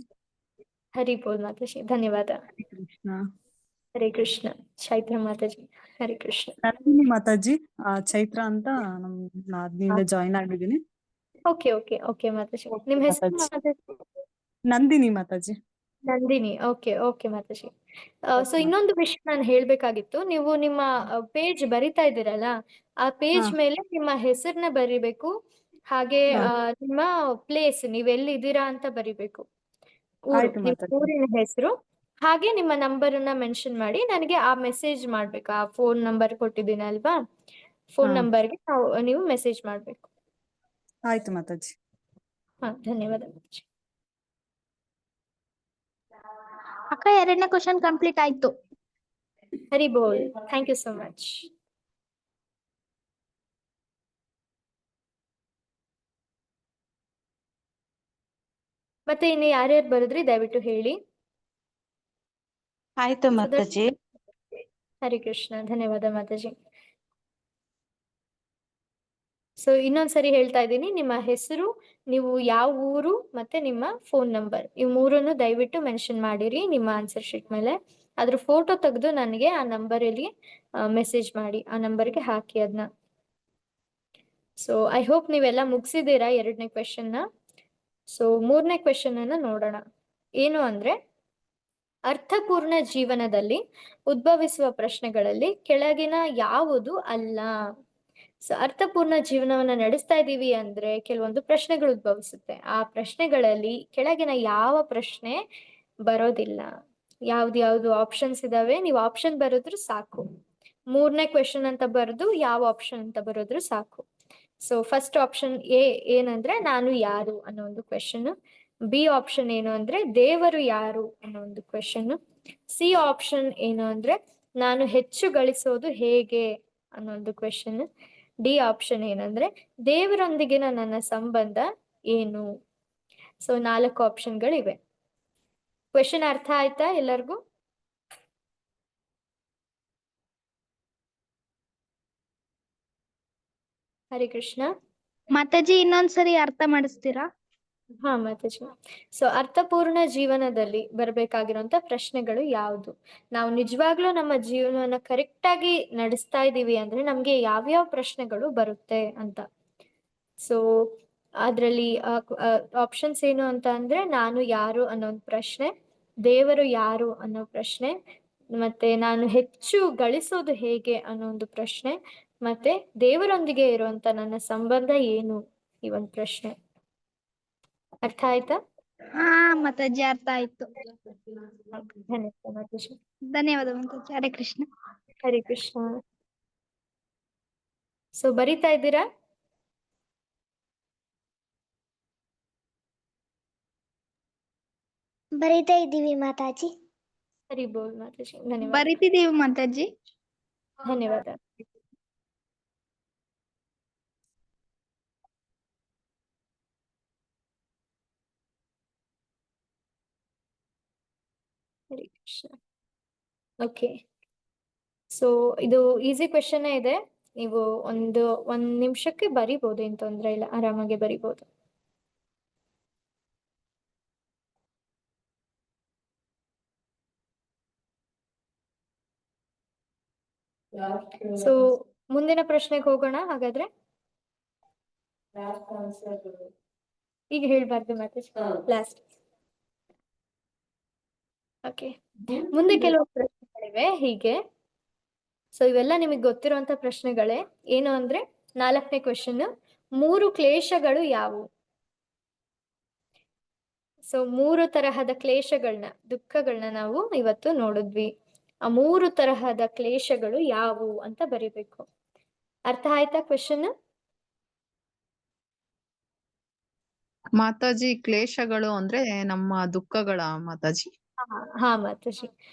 ಹರಿ ಬೋಲ್ ಮಾತಾಜಿ, ಧನ್ಯವಾದ. ಕೃಷ್ಣ. ಹರೇ ಕೃಷ್ಣ. ಚೈತ್ರ ಮಾತಾಜಿ, ಹರೇ ಕೃಷ್ಣ. ನಂದಿನಿ ಮಾತಾಜಿ, ಚೈತ್ರ ಅಂತ ಅದ್ನಿಂದ ಜಾಯಿನ್ ಆಗಿದ್ದೀನಿ. Okay okay okay Mataji. ನಿಮ್ ಹೆಸರು Mataji? Nandini Mataji. Nandini. Okay okay Mataji. So ಇನ್ನೊಂದು ವಿಷಯ ನಾನು ಹೇಳ್ಬೇಕಾಗಿತ್ತು. ನೀವು ನಿಮ್ಮ ಪೇಜ್ ಬರಿತಾ ಇದ್ದೀರಲ್ಲ, ಆ ಪೇಜ್ ಮೇಲೆ ನಿಮ್ಮ ಹೆಸರನ್ನ ಬರಿಬೇಕು, ಹಾಗೆ ನಿಮ್ಮ ಪ್ಲೇಸ್, ನೀವೆಲ್ಲಿ ಇದ್ದೀರಾ ಅಂತ ಬರಿಬೇಕು. ನಿಮ್ಮ ಊರಿನ ಹೆಸರು ಹಾಗೆ ನಿಮ್ಮ ನಂಬರ್ ಅನ್ನ ಮೆನ್ಷನ್ ಮಾಡಿ ನನಗೆ ಆ ಮೆಸೇಜ್ ಮಾಡ್ಬೇಕು. ಆ ಫೋನ್ ನಂಬರ್ ಕೊಟ್ಟಿದ್ದೀನಿ ಅಲ್ವಾ, ಫೋನ್ ನಂಬರ್ಗೆ ನೀವು ಮೆಸೇಜ್ ಮಾಡ್ಬೇಕು. ಆಯ್ತು ಮಾತಾಜಿ. ಹಾ, ಧನ್ಯವಾದ ಮಾತಾಜಿ. ಅಕ್ಕ, ಎರಡನೇ ಕ್ವಶನ್ ಕಂಪ್ಲೀಟ್ ಆಯ್ತು. ಹರಿ ಬೋಲ್, ಥ್ಯಾಂಕ್ ಯು ಸೋ ಮಚ್. ಮತ್ತೆ ಇನ್ನು ಯಾರ್ಯಾರು ಬರೆದ್ರಿ ದಯವಿಟ್ಟು ಹೇಳಿ. ಆಯ್ತು ಮಾತಾಜಿ. ಹರಿ ಕೃಷ್ಣ, ಧನ್ಯವಾದ ಮಾತಾಜಿ. ಸೊ ಇನ್ನೊಂದ್ಸರಿ ಹೇಳ್ತಾ ಇದ್ದೀನಿ, ನಿಮ್ಮ ಹೆಸರು, ನೀವು ಯಾವ ಊರು ಮತ್ತೆ ನಿಮ್ಮ ಫೋನ್ ನಂಬರ್, ಈ ಮೂರನ್ನು ದಯವಿಟ್ಟು ಮೆನ್ಷನ್ ಮಾಡಿರಿ ನಿಮ್ಮ ಆನ್ಸರ್ ಶೀಟ್ ಮೇಲೆ. ಅದ್ರ ಫೋಟೋ ತೆಗೆದು ನನಗೆ ಆ ನಂಬರಲ್ಲಿ ಮೆಸೇಜ್ ಮಾಡಿ, ಆ ನಂಬರ್ಗೆ ಹಾಕಿ ಅದನ್ನ. ಸೊ ಐ ಹೋಪ್ ನೀವೆಲ್ಲ ಮುಗಿಸಿದ್ದೀರಾ ಎರಡನೇ ಕ್ವೆಶನ್ನ. ಸೊ ಮೂರನೇ ಕ್ವೆಶನ್ ಅನ್ನ ನೋಡೋಣ. ಏನು ಅಂದ್ರೆ, ಅರ್ಥಪೂರ್ಣ ಜೀವನದಲ್ಲಿ ಉದ್ಭವಿಸುವ ಪ್ರಶ್ನೆಗಳಲ್ಲಿ ಕೆಳಗಿನ ಯಾವುದು ಅಲ್ಲ? ಸೊ ಅರ್ಥಪೂರ್ಣ ಜೀವನವನ್ನ ನಡೆಸ್ತಾ ಇದ್ದೀವಿ ಅಂದ್ರೆ ಕೆಲವೊಂದು ಪ್ರಶ್ನೆಗಳು ಉದ್ಭವಿಸುತ್ತೆ. ಆ ಪ್ರಶ್ನೆಗಳಲ್ಲಿ ಕೆಳಗಿನ ಯಾವ ಪ್ರಶ್ನೆ ಬರೋದಿಲ್ಲ? ಯಾವ್ದು ಆಪ್ಷನ್ಸ್ ಇದಾವೆ, ನೀವು ಆಪ್ಷನ್ ಬರೆದ್ರು ಸಾಕು. 3ನೇ ಕ್ವೆಶನ್ ಅಂತ ಬರೆದು ಯಾವ ಆಪ್ಷನ್ ಅಂತ ಬರೋದ್ರು ಸಾಕು. ಸೊ ಫಸ್ಟ್ ಆಪ್ಷನ್ ಏನಂದ್ರೆ ನಾನು ಯಾರು ಅನ್ನೋ ಒಂದು ಕ್ವೆಶನ್. ಬಿ ಆಪ್ಷನ್ ಏನು ಅಂದ್ರೆ ದೇವರು ಯಾರು ಅನ್ನೋ ಒಂದು ಕ್ವೆಶನ್. ಸಿ ಆಪ್ಷನ್ ಏನು ಅಂದ್ರೆ ನಾನು ಹೆಚ್ಚು ಗಳಿಸೋದು ಹೇಗೆ ಅನ್ನೋ ಒಂದು ಕ್ವೆಶನ್. ಡಿ ಆಪ್ಷನ್ ಏನಂದ್ರೆ ದೇವರೊಂದಿಗಿನ ನನ್ನ ಸಂಬಂಧ ಏನು? ಸೊ 4 ಆಪ್ಷನ್ಗಳಿವೆ. ಕ್ವೆಶನ್ ಅರ್ಥ ಆಯ್ತಾ ಎಲ್ಲರಿಗೂ? ಹರೇ ಕೃಷ್ಣ. ಮಾತಾಜಿ ಇನ್ನೊಂದ್ಸರಿ ಅರ್ಥ ಮಾಡಿಸ್ತೀರಾ? ಹಾ ಮಾತಾಜಿ. ಸೊ ಅರ್ಥಪೂರ್ಣ ಜೀವನದಲ್ಲಿ ಬರ್ಬೇಕಾಗಿರುವಂತ ಪ್ರಶ್ನೆಗಳು ಯಾವುದು? ನಾವು ನಿಜವಾಗ್ಲೂ ನಮ್ಮ ಜೀವನವನ್ನ ಕರೆಕ್ಟ್ ಆಗಿ ನಡೆಸ್ತಾ ಇದೀವಿ ಅಂದ್ರೆ ನಮ್ಗೆ ಯಾವ್ಯಾವ ಪ್ರಶ್ನೆಗಳು ಬರುತ್ತೆ ಅಂತ. ಸೊ ಅದ್ರಲ್ಲಿ ಆಪ್ಷನ್ಸ್ ಏನು ಅಂತ ಅಂದ್ರೆ ನಾನು ಯಾರು ಅನ್ನೋ ಒಂದು ಪ್ರಶ್ನೆ, ದೇವರು ಯಾರು ಅನ್ನೋ ಪ್ರಶ್ನೆ, ಮತ್ತೆ ನಾನು ಹೆಚ್ಚು ಗಳಿಸೋದು ಹೇಗೆ ಅನ್ನೋ ಒಂದು ಪ್ರಶ್ನೆ, ಮತ್ತೆ ದೇವರೊಂದಿಗೆ ಇರುವಂತ ನನ್ನ ಸಂಬಂಧ ಏನು, ಈ ಒಂದು ಪ್ರಶ್ನೆ. ಅರ್ಥ ಆಯ್ತಾ? ಹಾ ಮಾತಾಜಿ ಅರ್ಥ ಆಯ್ತು. ಧನ್ಯವಾದ ಮಾತಾಜಿ. ಧನ್ಯವಾದ ಮಾತಾಜಿ. ಹರೇ ಕೃಷ್ಣ. ಹರೇ ಕೃಷ್ಣ. ಸೊ ಬರಿತಾ ಇದ್ದೀರಾ? ಬರೀತಾ ಇದ್ದೀವಿ ಮಾತಾಜಿ. ಹರಿ ಬೋಲ್ ಮಾತಾಜಿ. ಧನ್ಯವಾದ. ಬರೀತಿದೀವಿ ಮಾತಾಜಿ. ಧನ್ಯವಾದ. ಹರೇ ಕೃಷ್ಣ. ಓಕೆ, ಸೊ ಇದು ಈಸಿ ಕ್ವೆಶನ್ ಇದೆ. ನೀವು ಒಂದ್ ನಿಮಿಷಕ್ಕೆ ಬರಿಬಹುದು, ಏನ್ ತೊಂದ್ರೆ ಇಲ್ಲ, ಆರಾಮಾಗಿ ಬರಿಬಹುದು. ಸೊ ಮುಂದಿನ ಪ್ರಶ್ನೆಗೆ ಹೋಗೋಣ ಹಾಗಾದ್ರೆ. ಈಗ ಹೇಳ್ಬಾರ್ದು ಮತ್ತೆ ಲಾಸ್ಟ್. ಓಕೆ, ಮುಂದೆ ಕೆಲವು ಪ್ರಶ್ನೆಗಳಿವೆ ಹೀಗೆ. ಸೊ ಇವೆಲ್ಲ ನಿಮಗೆ ಗೊತ್ತಿರುವಂತ ಪ್ರಶ್ನೆಗಳೇ. ಏನು ಅಂದ್ರೆ 4ನೇ ಕ್ವೆಶನ್, 3 ಕ್ಲೇಶಗಳು ಯಾವುವು? ಸೊ 3 ತರಹದ ಕ್ಲೇಶಗಳನ್ನ, ದುಃಖಗಳನ್ನ ನಾವು ಇವತ್ತು ನೋಡಿದ್ವಿ. ಆ 3 ತರಹದ ಕ್ಲೇಶಗಳು ಯಾವುವು ಅಂತ ಬರಿಬೇಕು. ಅರ್ಥ ಆಯ್ತಾ ಕ್ವೆಶನ್? ಮಾತಾಜಿ ಕ್ಲೇಶಗಳು ಅಂದ್ರೆ ನಮ್ಮ ದುಃಖಗಳ ಮಾತಾಜಿ? ಹಾ ಮಾತಾಜಿ,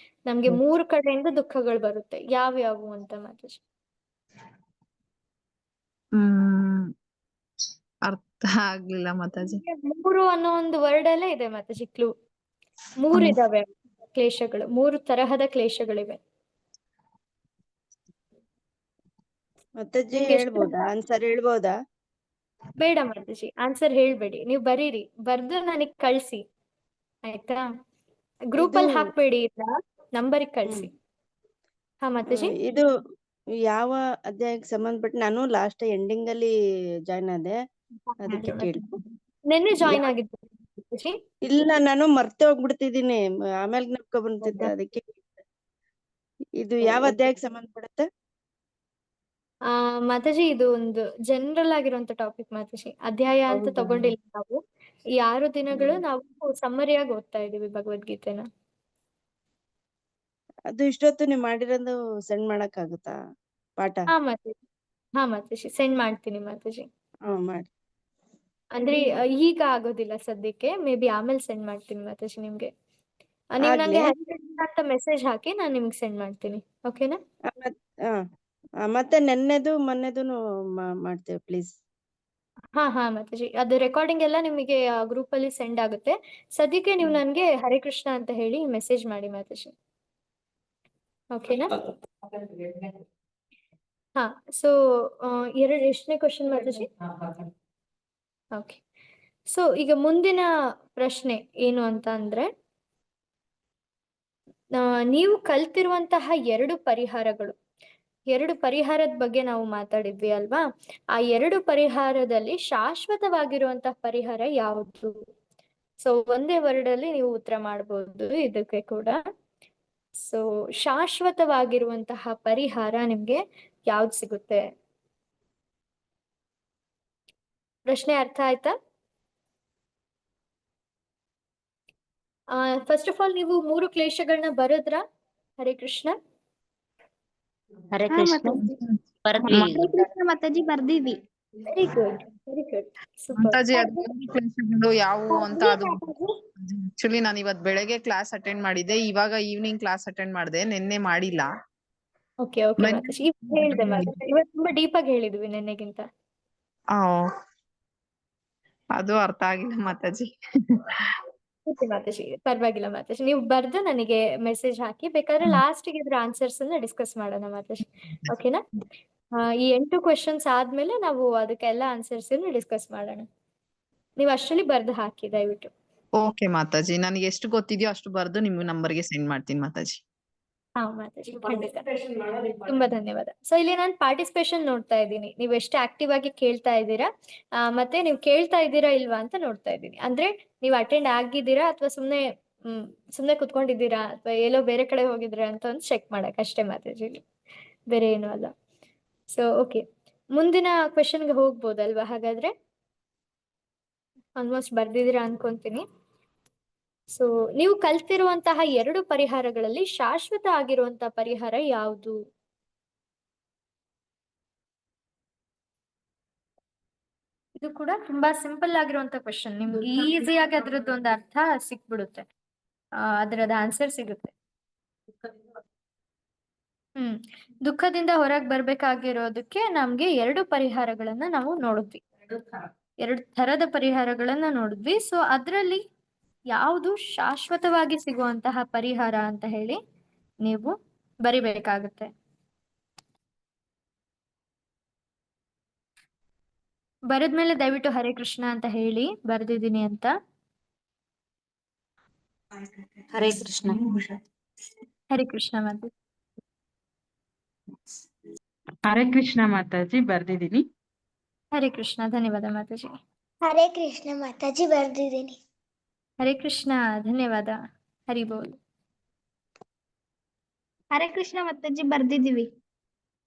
ನಮ್ಗೆ 3 ಕಡೆಯಿಂದ ದುಃಖಗಳು ಬರುತ್ತೆ. ಯಾವ್ಯಾವು ಅಂತ ಮಾತಾಜಿ? ಅರ್ಥ ಆಗ್ಲಿಲ್ಲ ಮಾತಾಜಿ. 3 ಅನ್ನೋ ಒಂದು ವರ್ಡ್ ಅಲ್ಲೇ ಇದೆ ಮಾತಾಜಿ ಕ್ಲೂ. 3 ಇದಾವೆ ಕ್ಲೇಶಗಳು, 3 ತರಹದ ಕ್ಲೇಶಗಳಿವೆ. ಮಾತಾಜಿ ಹೇಳ್ಬೋದಾ? ಆನ್ಸರ್ ಹೇಳ್ಬೋದಾ? ಬೇಡ ಮಾತಾಜಿ, ಆನ್ಸರ್ ಹೇಳ್ಬೇಡಿ, ನೀವು ಬರೀರಿ, ಬರ್ದು ನನಗ್ ಕಳ್ಸಿ ಆಯ್ತಾ. ಗ್ರೂಪ್ ಅಲ್ಲಿ ಹಾಕ್ಬೇಡಿ, ನಂಬರಿಗೆ ಕಳ್ಸಿ. ಹಾ ಮಾತಾಜಿ. ಇದು ಯಾವ ಅಧ್ಯಾಯಕ್ಕೆ ಸಂಬಂಧಪಟ್ಟ? ನಾನು ಲಾಸ್ಟ್ ಎಂಡಿಂಗ್ ಅಲ್ಲಿ ಜಾಯ್ನ್ ಆದೆ, ಅದಕ್ಕೆ ಕೇಳಿ. ನೆನ್ನೆ ಜಾಯ್ನ್ ಆಗಿದ್ದೆ. ಇಲ್ಲ, ನಾನು ಮರ್ತೆ ಹೋಗ್ಬಿಡ್ತಿದೀನಿ, ಆಮೇಲೆ ನೆನ್ಕೊ ಬಂತಿದ್ದೆ, ಅದಕ್ಕೆ. ಇದು ಯಾವ ಅಧ್ಯಾಯಕ್ಕೆ ಸಂಬಂಧಪಡುತ್ತೆ ಮಾತಾಜಿ? ಇದು ಒಂದು ಜನರಲ್ ಆಗಿರುವಂತ ಟಾಪಿಕ್ ಮಾತಾಜಿ, ಅಧ್ಯಾಯ ಅಂತ ತಗೊಂಡಿಲ್ಲ ನಾವು. ಈ 6 ದಿನಗಳು ನಾವು ಸಮ್ಮರಿಯಾಗಿ ಓದ್ತಾ ಇದೀವಿ ಭಗವದ್ಗೀತೆನ. ಅದು ಇಷ್ಟೊತ್ತು ನೀವು ಮಾಡಿರೋದು ಸೆಂಡ್ ಮಾಡಕ್ ಆಗುತ್ತಾ ಪಾಠ? ಹಾ ಮಾತಾಜಿ ಸೆಂಡ್ ಮಾಡ್ತೀನಿ ಮಾತಾಜಿ. ಮಾಡಿ. ಅಂದ್ರೆ ಈಗ ಆಗೋದಿಲ್ಲ ಸದ್ಯಕ್ಕೆ, ಮೇ ಬಿ ಆಮೇಲೆ ಸೆಂಡ್ ಮಾಡ್ತೀನಿ ಮಾತಾಜಿ ನಿಮ್ಗೆ. ನೀವು ನಂಗೆ ಅಂತ ಮೆಸೇಜ್ ಹಾಕಿ ನಾನು ನಿಮ್ಗೆ ಸೆಂಡ್ ಮಾಡ್ತೀನಿ, ಓಕೆನಾ? ಮತ್ತೆ ನೆನ್ನೆದು ಮೊನ್ನೆದು ಮಾಡ್ತೇವೆ ಪ್ಲೀಸ್. ಹಾ ಮಾತಾಜಿ, ಅದು ರೆಕಾರ್ಡಿಂಗ್ ಎಲ್ಲ ನಿಮಗೆ ಗ್ರೂಪ್ ಅಲ್ಲಿ ಸೆಂಡ್ ಆಗುತ್ತೆ. ಸದ್ಯಕ್ಕೆ ನೀವು ನನ್ಗೆ ಹರೇ ಕೃಷ್ಣ ಅಂತ ಹೇಳಿ ಮೆಸೇಜ್ ಮಾಡಿ ಮಾತಾಜಿ, ಓಕೆನಾ? ಹಾ, ಸೊ ಎಷ್ಟನೇ ಕ್ವಶನ್ ಮಾತಾಜಿ? ಓಕೆ, ಸೊ ಈಗ ಮುಂದಿನ ಪ್ರಶ್ನೆ ಏನು ಅಂತ ಅಂದ್ರೆ, ನೀವು ಕಲ್ತಿರುವಂತಹ 2 ಪರಿಹಾರಗಳು, 2 ಪರಿಹಾರದ ಬಗ್ಗೆ ನಾವು ಮಾತಾಡಿದ್ವಿ ಅಲ್ವಾ? ಆ 2 ಪರಿಹಾರದಲ್ಲಿ ಶಾಶ್ವತವಾಗಿರುವಂತಹ ಪರಿಹಾರ ಯಾವುದು? ಸೊ ಒಂದೇ ವರ್ಡ್ ಅಲ್ಲಿ ನೀವು ಉತ್ತರ ಮಾಡಬಹುದು ಇದಕ್ಕೆ ಕೂಡ. ಸೊ ಶಾಶ್ವತವಾಗಿರುವಂತಹ ಪರಿಹಾರ ನಿಮ್ಗೆ ಯಾವ್ದು ಸಿಗುತ್ತೆ? ಪ್ರಶ್ನೆ ಅರ್ಥ ಆಯ್ತಾ? ಫಸ್ಟ್ ಆಫ್ ಆಲ್ ನೀವು 3 ಕ್ಲೇಶಗಳನ್ನ ಬರದ್ರ? ಹರೇ ಕೃಷ್ಣ. ಹರೇ ಕೃಷ್ಣ ಬರ್ದ್ವಿ. ಮಾತಾಜಿ ಬರ್ದಿದ್ವಿ. Very good, very good, super. ಮಾತಾಜಿ ಕ್ಲೇಶಗಳು ಯಾವುವು ಅಂತ ಅದು ಆಕ್ಚುಲಿ ನಾನು ಇವತ್ ಬೆಳಗ್ಗೆ ಕ್ಲಾಸ್ ಅಟೆಂಡ್ ಮಾಡಿದ್ದೆ, ಇವಾಗ ಈವ್ನಿಂಗ್ ಕ್ಲಾಸ್ ಅಟೆಂಡ್ ಮಾಡಿದೆ, ನಿನ್ನೆ ಮಾಡಿಲ್ಲ. ಓಕೆ ಓಕೆ ಮಾತಾಜಿ, ಹೇಳಿದೆ ಮಾತಾಜಿ, ಇವತ್ತು ತುಂಬಾ ಡೀಪ್ ಆಗಿ ಹೇಳಿದ್ವಿ ನಿನ್ನೆಗಿಂತ. ಅದು ಅರ್ಥ ಆಗಿಲ್ಲ ಮಾತಾಜಿ. ಓಕೆ ಮಾತಾಜಿ, ಪರವಾಗಿಲ್ಲ ಮಾತಾಜಿ, ನೀವು ಬರ್ದು ನನಗೆ ಮೆಸೇಜ್ ಹಾಕಿ, ಬೇಕಾದ್ರೆ ಲಾಸ್ಟಿಗೆ ಇದ್ರ ಆನ್ಸರ್ಸ್ ಅನ್ನ ಡಿಸ್ಕಸ್ ಮಾಡೋಣ ಮಾತಾಜಿ, ಓಕೆನಾ? ಈ 8 ಕ್ವೆಶನ್ಸ್ ಆದ್ಮೇಲೆ ನಾವು ಅದಕ್ಕೆಲ್ಲ ಆನ್ಸರ್ಸ್ ಡಿಸ್ಕಸ್ ಮಾಡೋಣ. ನೀವು ಅಷ್ಟರಲ್ಲಿ ಬರ್ದು ಹಾಕಿ ದಯವಿಟ್ಟು. ಓಕೆ ಮಾತಾಜಿ, ನನಗೆ ಎಷ್ಟು ಗೊತ್ತಿದೆಯೋ ಅಷ್ಟು ಬರ್ದು ನಿಮ್ಮ ನಂಬರ್ಗೆ ಸೆಂಡ್ ಮಾಡ್ತೀನಿ ಮಾತಾಜಿ. ಹಾ ಮಾತಾಜಿ, ಖಂಡಿತ. ತುಂಬಾ ಧನ್ಯವಾದ. ಸೊ ಇಲ್ಲಿ ನಾನು ಪಾರ್ಟಿಸಿಪೇಷನ್ ನೋಡ್ತಾ ಇದ್ದೀನಿ, ನೀವು ಎಷ್ಟು ಆಕ್ಟಿವ್ ಆಗಿ ಕೇಳ್ತಾ ಇದ್ದೀರಾ, ಮತ್ತೆ ನೀವು ಕೇಳ್ತಾ ಇದ್ದೀರಾ ಇಲ್ವಾ ಅಂತ ನೋಡ್ತಾ ಇದ್ದೀನಿ. ಅಂದ್ರೆ ನೀವು ಅಟೆಂಡ್ ಆಗಿದ್ದೀರಾ ಅಥವಾ ಸುಮ್ನೆ ಕುತ್ಕೊಂಡಿದ್ದೀರಾ ಅಥವಾ ಎಲ್ಲೋ ಬೇರೆ ಕಡೆ ಹೋಗಿದ್ದೀರಾ ಅಂತ ಒಂದು ಚೆಕ್ ಮಾಡಕ್ ಅಷ್ಟೇ ಮಾತಾಜಿ, ಬೇರೆ ಏನು ಅಲ್ಲ. ಸೊ ಓಕೆ, ಮುಂದಿನ ಕ್ವೆಶನ್ಗೆ ಹೋಗ್ಬೋದಲ್ವಾ? ಹಾಗಾದ್ರೆ ಆಲ್ಮೋಸ್ಟ್ ಬರ್ದಿದ್ದೀರಾ ಅನ್ಕೊಂತೀನಿ. ಸೊ ನೀವು ಕಲ್ತಿರುವಂತಹ 2 ಪರಿಹಾರಗಳಲ್ಲಿ ಶಾಶ್ವತ ಆಗಿರುವಂತಹ ಪರಿಹಾರ ಯಾವುದು? ಇದು ಕೂಡ ತುಂಬಾ ಸಿಂಪಲ್ ಆಗಿರುವಂತ ಕ್ವೆಶನ್, ನಿಮ್ಗೆ ಈಸಿಯಾಗಿ ಅದ್ರದ್ದು ಒಂದು ಅರ್ಥ ಸಿಕ್ಬಿಡುತ್ತೆ, ಅದರದ ಆನ್ಸರ್ ಸಿಗುತ್ತೆ. ದುಃಖದಿಂದ ಹೊರಗೆ ಬರ್ಬೇಕಾಗಿರೋದಕ್ಕೆ ನಮ್ಗೆ 2 ಪರಿಹಾರಗಳನ್ನ ನಾವು ನೋಡಿದ್ವಿ, 2 ಥರದ ಪರಿಹಾರಗಳನ್ನ ನೋಡಿದ್ವಿ. ಸೊ ಅದ್ರಲ್ಲಿ ಯಾವುದು ಶಾಶ್ವತವಾಗಿ ಸಿಗುವಂತಹ ಪರಿಹಾರ ಅಂತ ಹೇಳಿ ನೀವು ಬರಿಬೇಕಾಗುತ್ತೆ. ಬರದ್ಮೇಲೆ ದಯವಿಟ್ಟು ಹರೇ ಕೃಷ್ಣ ಅಂತ ಹೇಳಿ ಬರ್ದಿದ್ದೀನಿ ಅಂತ. ಹರೇ ಕೃಷ್ಣ. ಹರೇ ಕೃಷ್ಣ ಮಾತಾಜಿ. ಹರೇ ಕೃಷ್ಣ ಮಾತಾಜಿ, ಬರ್ದಿದ್ದೀನಿ. ಹರೇ ಕೃಷ್ಣ, ಧನ್ಯವಾದ ಮಾತಾಜಿ. ಹರೇ ಕೃಷ್ಣ ಮಾತಾಜಿ ಬರ್ದಿದ್ದೀನಿ. ಹರೇ ಕೃಷ್ಣ, ಧನ್ಯವಾದ. ಹರಿ ಬೋಲ್. ಹರೇ ಕೃಷ್ಣ ಮಾತಾಜಿ ಬರ್ದಿದ್ದೀವಿ.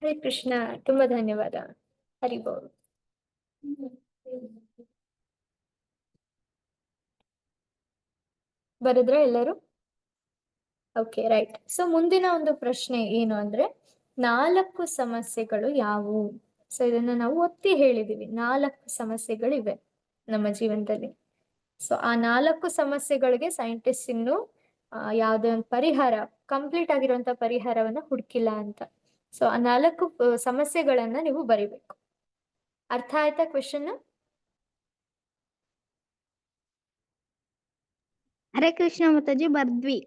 ಹರೇ ಕೃಷ್ಣ, ತುಂಬಾ ಧನ್ಯವಾದ. ಹರಿ ಬೋಲ್. ಬರದ್ರ ಎಲ್ಲರೂ? Okay, right. ಸೊ ಮುಂದಿನ ಒಂದು ಪ್ರಶ್ನೆ ಏನು ಅಂದ್ರೆ, 4 ಸಮಸ್ಯೆಗಳು ಯಾವುವು? ಸೊ ಇದನ್ನ ನಾವು ಒತ್ತಿ ಹೇಳಿದೀವಿ, 4 ಸಮಸ್ಯೆಗಳಿವೆ ನಮ್ಮ ಜೀವನದಲ್ಲಿ. ಸೊ ಆ 4 ಸಮಸ್ಯೆಗಳಿಗೆ ಸೈಂಟಿಸ್ಟ್ ಇನ್ನು ಯಾವುದೇ ಒಂದು ಪರಿಹಾರ, ಕಂಪ್ಲೀಟ್ ಆಗಿರುವಂತ ಪರಿಹಾರವನ್ನ ಹುಡುಕಿಲ್ಲ ಅಂತ. ಸೊ ಆ 4 ಸಮಸ್ಯೆಗಳನ್ನ ನೀವು ಬರಿಬೇಕು. ಅರ್ಥ ಆಯ್ತಾ ಕ್ವೆಶನ್? ಹರೇ ಕೃಷ್ಣ ಮಾತಾಜಿ ಬರ್ದ್ವಿ.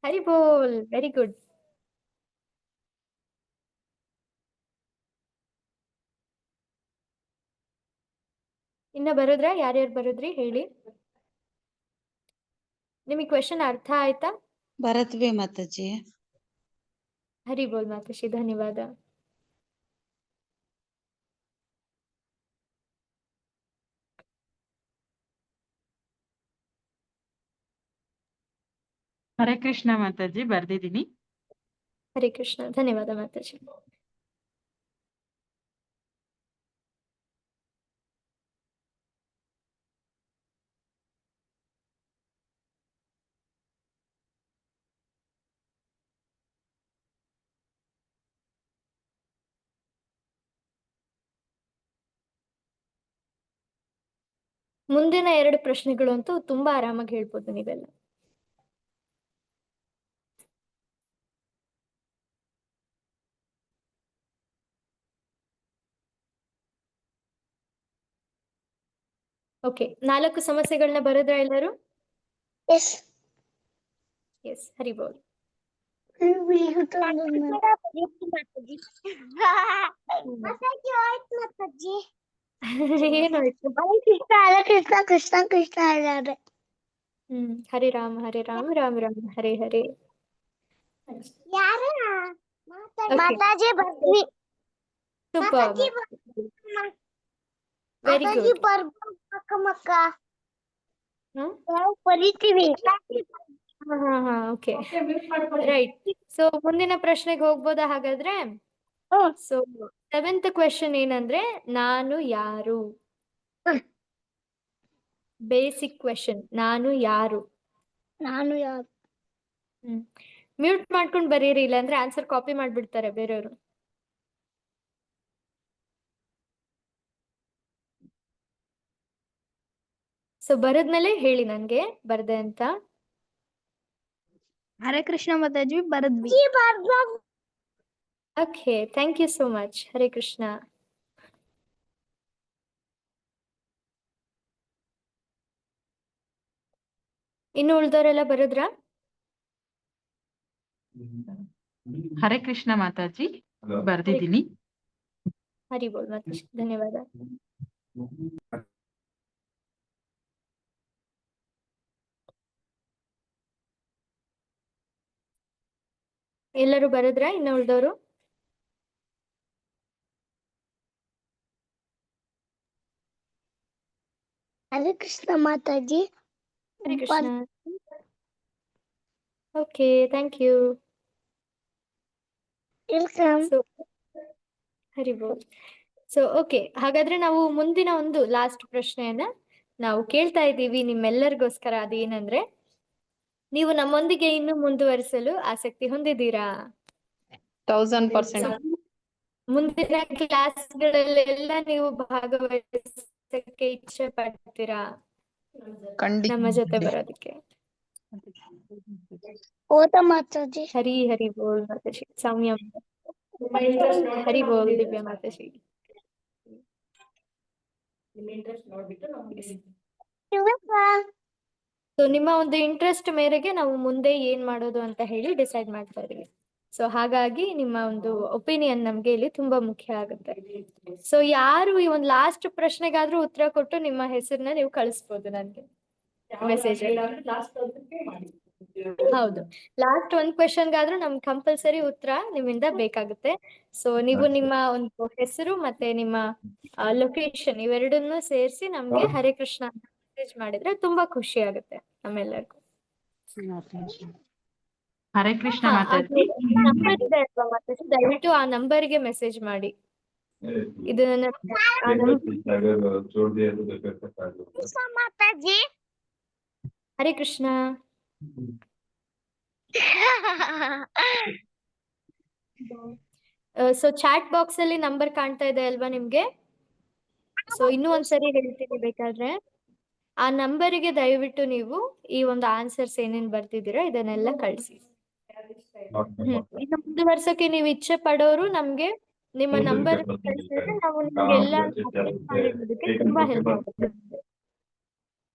ಹರಿ ಬೋಲ್, ವೆರಿ ಗುಡ್. ಇನ್ನ ಬರೋದ್ರಾ? ಯಾರ್ಯಾರು ಬರೋದ್ರಿ ಹೇಳಿ. ನಿಮಗೆ ಕ್ವೆಶನ್ ಅರ್ಥ ಆಯ್ತಾ? ಬರತ್ವಿ ಮಾತಾಜಿ. ಹರಿ ಬೋಲ್ ಮಾತಾಜಿ, ಧನ್ಯವಾದ. ಹರೇ ಕೃಷ್ಣ ಮಾತಾಜಿ, ಬರ್ದಿದ್ದೀನಿ. ಹರೇ ಕೃಷ್ಣ, ಧನ್ಯವಾದ ಮಾತಾಜಿ. ಮುಂದಿನ 2 ಪ್ರಶ್ನೆಗಳು ಅಂತೂ ತುಂಬಾ ಆರಾಮಾಗಿ ಹೇಳ್ಬೋದು ನೀವೆಲ್ಲ. ಓಕೆ, 4 ಸಮಸ್ಯೆಗಳನ್ನ ಬರೋದ್ರ ಎಲ್ಲರೂ? ಎಸ್. ಹರಿ ಬೋಲ್. ಏನಾಯ್ತು? ಹರೇ ಕೃಷ್ಣ ಕೃಷ್ಣ ಕೃಷ್ಣ ಹೇಳಿದ್ರೆ. ಹರೇ ರಾಮ್ ರಾಮ್ ರಾಮ್ ಹರೇ ಹರೇ. ಯಾರು ಮಾತಾಜಿ ಬರ್ದ್ವಿ. Super, very good. ಬರ್ಬೇಕು ಮಕ್ಕ. ನಾವು ಬರಿತೀವಿ. Okay right. ಸೊ ಮುಂದಿನ ಪ್ರಶ್ನೆಗೆ ಹೋಗ್ಬೋದಾ ಹಾಗಾದ್ರೆ? ಸೊ 7th ಕ್ವೆಶನ್ ಏನಂದ್ರೆ ನಾನು ಯಾರು? ಬೇಸಿಕ್ ಕ್ವೆಶನ್, ನಾನು ಯಾರು? ನಾನು ಯಾರು? ಮ್ಯೂಟ್ ಮಾಡ್ಕೊಂಡು ಬರೀರಿ, ಇಲ್ಲಾಂದ್ರೆ ಆನ್ಸರ್ ಕಾಪಿ ಮಾಡ್ಬಿಡ್ತಾರೆ ಬೇರೆಯವರು. ಸೊ ಬರದ್ಮೇಲೆ ಹೇಳಿ ನನ್ಗೆ ಬರ್ದೆ ಅಂತ. ಹರೇ ಕೃಷ್ಣ ಮಾತಾಜಿ ಬರದ್ವಿ. Okay, thank you so much. Hare Krishna. ಇನ್ನು ಉಳ್ದವರೆಲ್ಲ ಬರದ್ರಾ? ಹರೇ ಕೃಷ್ಣ ಮಾತಾಜಿ, ಬರ್ದಿದ್ದೀನಿ. ಹರಿ ಬೋಲ್ ಮಾತಾಜಿ, ಧನ್ಯವಾದ. ಎಲ್ಲರೂ ಬರದ್ರಾ ಇನ್ನು ಉಳ್ದವರು? ಹರೇ ಕೃಷ್ಣ ಮಾತಾಜಿ. Hare Krishna. Okay, thank you. Hari ಬೋಲ್. ಸೊ ಓಕೆ, ಹಾಗಾದ್ರೆ ನಾವು ಮುಂದಿನ ಒಂದು ಲಾಸ್ಟ್ ಪ್ರಶ್ನೆಯನ್ನ ನಾವು ಕೇಳ್ತಾ ಇದ್ದೀವಿ ನಿಮ್ಮೆಲ್ಲರಿಗೋಸ್ಕರ. ಅದೇನಂದ್ರೆ, ನೀವು ನಮ್ಮೊಂದಿಗೆ ಇನ್ನು ಮುಂದುವರಿಸಲು ಆಸಕ್ತಿ ಹೊಂದಿದ್ದೀರಾ? 1000%. ಮುಂದಿನ ಕ್ಲಾಸ್ಗಳಲ್ಲೆಲ್ಲ ನೀವು ಭಾಗವಹಿಸಕ್ಕೆ ಇಚ್ಛೆ ಪಡ್ತೀರಾ ನಮ್ಮ ಜೊತೆ ಬರೋದಕ್ಕೆ? ಓದ ಮಾತಾಜಿ. ಹರಿ ಹರಿ ಬೋಲ್ ಮಾತಾಜಿ. ಸೌಮ್ಯ. ಹರಿ ಬೋಲ್ ದಿವ್ಯ ಮಾತಾಜಿ. ಸೊ ನಿಮ್ಮ ಒಂದು ಇಂಟ್ರೆಸ್ಟ್ ಮೇರೆಗೆ ನಾವು ಮುಂದೆ ಏನ್ ಮಾಡೋದು ಅಂತ ಹೇಳಿ ಡಿಸೈಡ್ ಮಾಡ್ತಾ ಇದೀವಿ. ಸೊ ಹಾಗಾಗಿ ನಿಮ್ಮ ಒಂದು ಒಪಿನಿಯನ್ ನಮ್ಗೆ ಇಲ್ಲಿ ತುಂಬಾ ಮುಖ್ಯ ಆಗುತ್ತೆ. ಸೊ ಯಾರು ಈ ಒಂದು ಲಾಸ್ಟ್ ಪ್ರಶ್ನೆಗಾದ್ರೂ ಉತ್ತರ ಕೊಟ್ಟು ನಿಮ್ಮ ಹೆಸರನ್ನ ನೀವು ಕಳಿಸ್ಬೋದು ನನ್ಗೆ ಮೆಸೇಜ್. ಹೌದು, ಲಾಸ್ಟ್ ಒಂದ್ ಕ್ವೆಶನ್ಗಾದ್ರೂ ನಮ್ಗೆ ಕಂಪಲ್ಸರಿ ಉತ್ತರ ನಿಮ್ಮಿಂದ ಬೇಕಾಗುತ್ತೆ. ಸೊ ನೀವು ನಿಮ್ಮ ಒಂದು ಹೆಸರು ಮತ್ತೆ ನಿಮ್ಮ ಲೊಕೇಶನ್ ಇವೆರಡನ್ನೂ ಸೇರಿಸಿ ನಮ್ಗೆ ಹರೇ ಕೃಷ್ಣ ಅಂತ ಮೆಸೇಜ್ ಮಾಡಿದ್ರೆ ತುಂಬಾ ಖುಷಿ ಆಗುತ್ತೆ ನಮ್ಮೆಲ್ಲರಿಗೂ. ಹರೇ ಕೃಷ್ಣ ಮಾತಾಜಿ. ನಂಬರ್ ಇದೆ ಅಲ್ವಾ ಮಾತಾಜಿ, ದಯವಿಟ್ಟು ಆ ನಂಬರ್ಗೆ ಮೆಸೇಜ್ ಮಾಡಿ. ಇದು ನನ್ನ Mataji. Hare Krishna. So chat box ಅಲ್ಲಿ ನಂಬರ್ ಕಾಣ್ತಾ ಇದೆ ಅಲ್ವಾ ನಿಮ್ಗೆ? ಸೊ ಇನ್ನೂ ಒಂದ್ಸರಿ ಹೇಳ್ತೀನಿ ಬೇಕಾದ್ರೆ, ಆ ನಂಬರಿಗೆ ದಯವಿಟ್ಟು ನೀವು ಈ ಒಂದು ಆನ್ಸರ್ಸ್ ಏನೇನ್ ಬರ್ತಿದ್ದೀರಾ ಇದನ್ನೆಲ್ಲ ಕಳ್ಸಿ. ಇನ್ನು ಮುಂದುವರ್ಸಕ್ಕೆ ನೀವು ಇಚ್ಛೆ ಪಡೋರು ನಮ್ಗೆ ನಿಮ್ಮ ನಂಬರ್ ಕಳ್ಸಿದ್ರೆ ನಾವು ನಿಮ್ಗೆಲ್ಲ ಮಾಡಿರೋದಕ್ಕೆ ತುಂಬಾ ಹೆಲ್ಪ್ ಆಗುತ್ತೆ.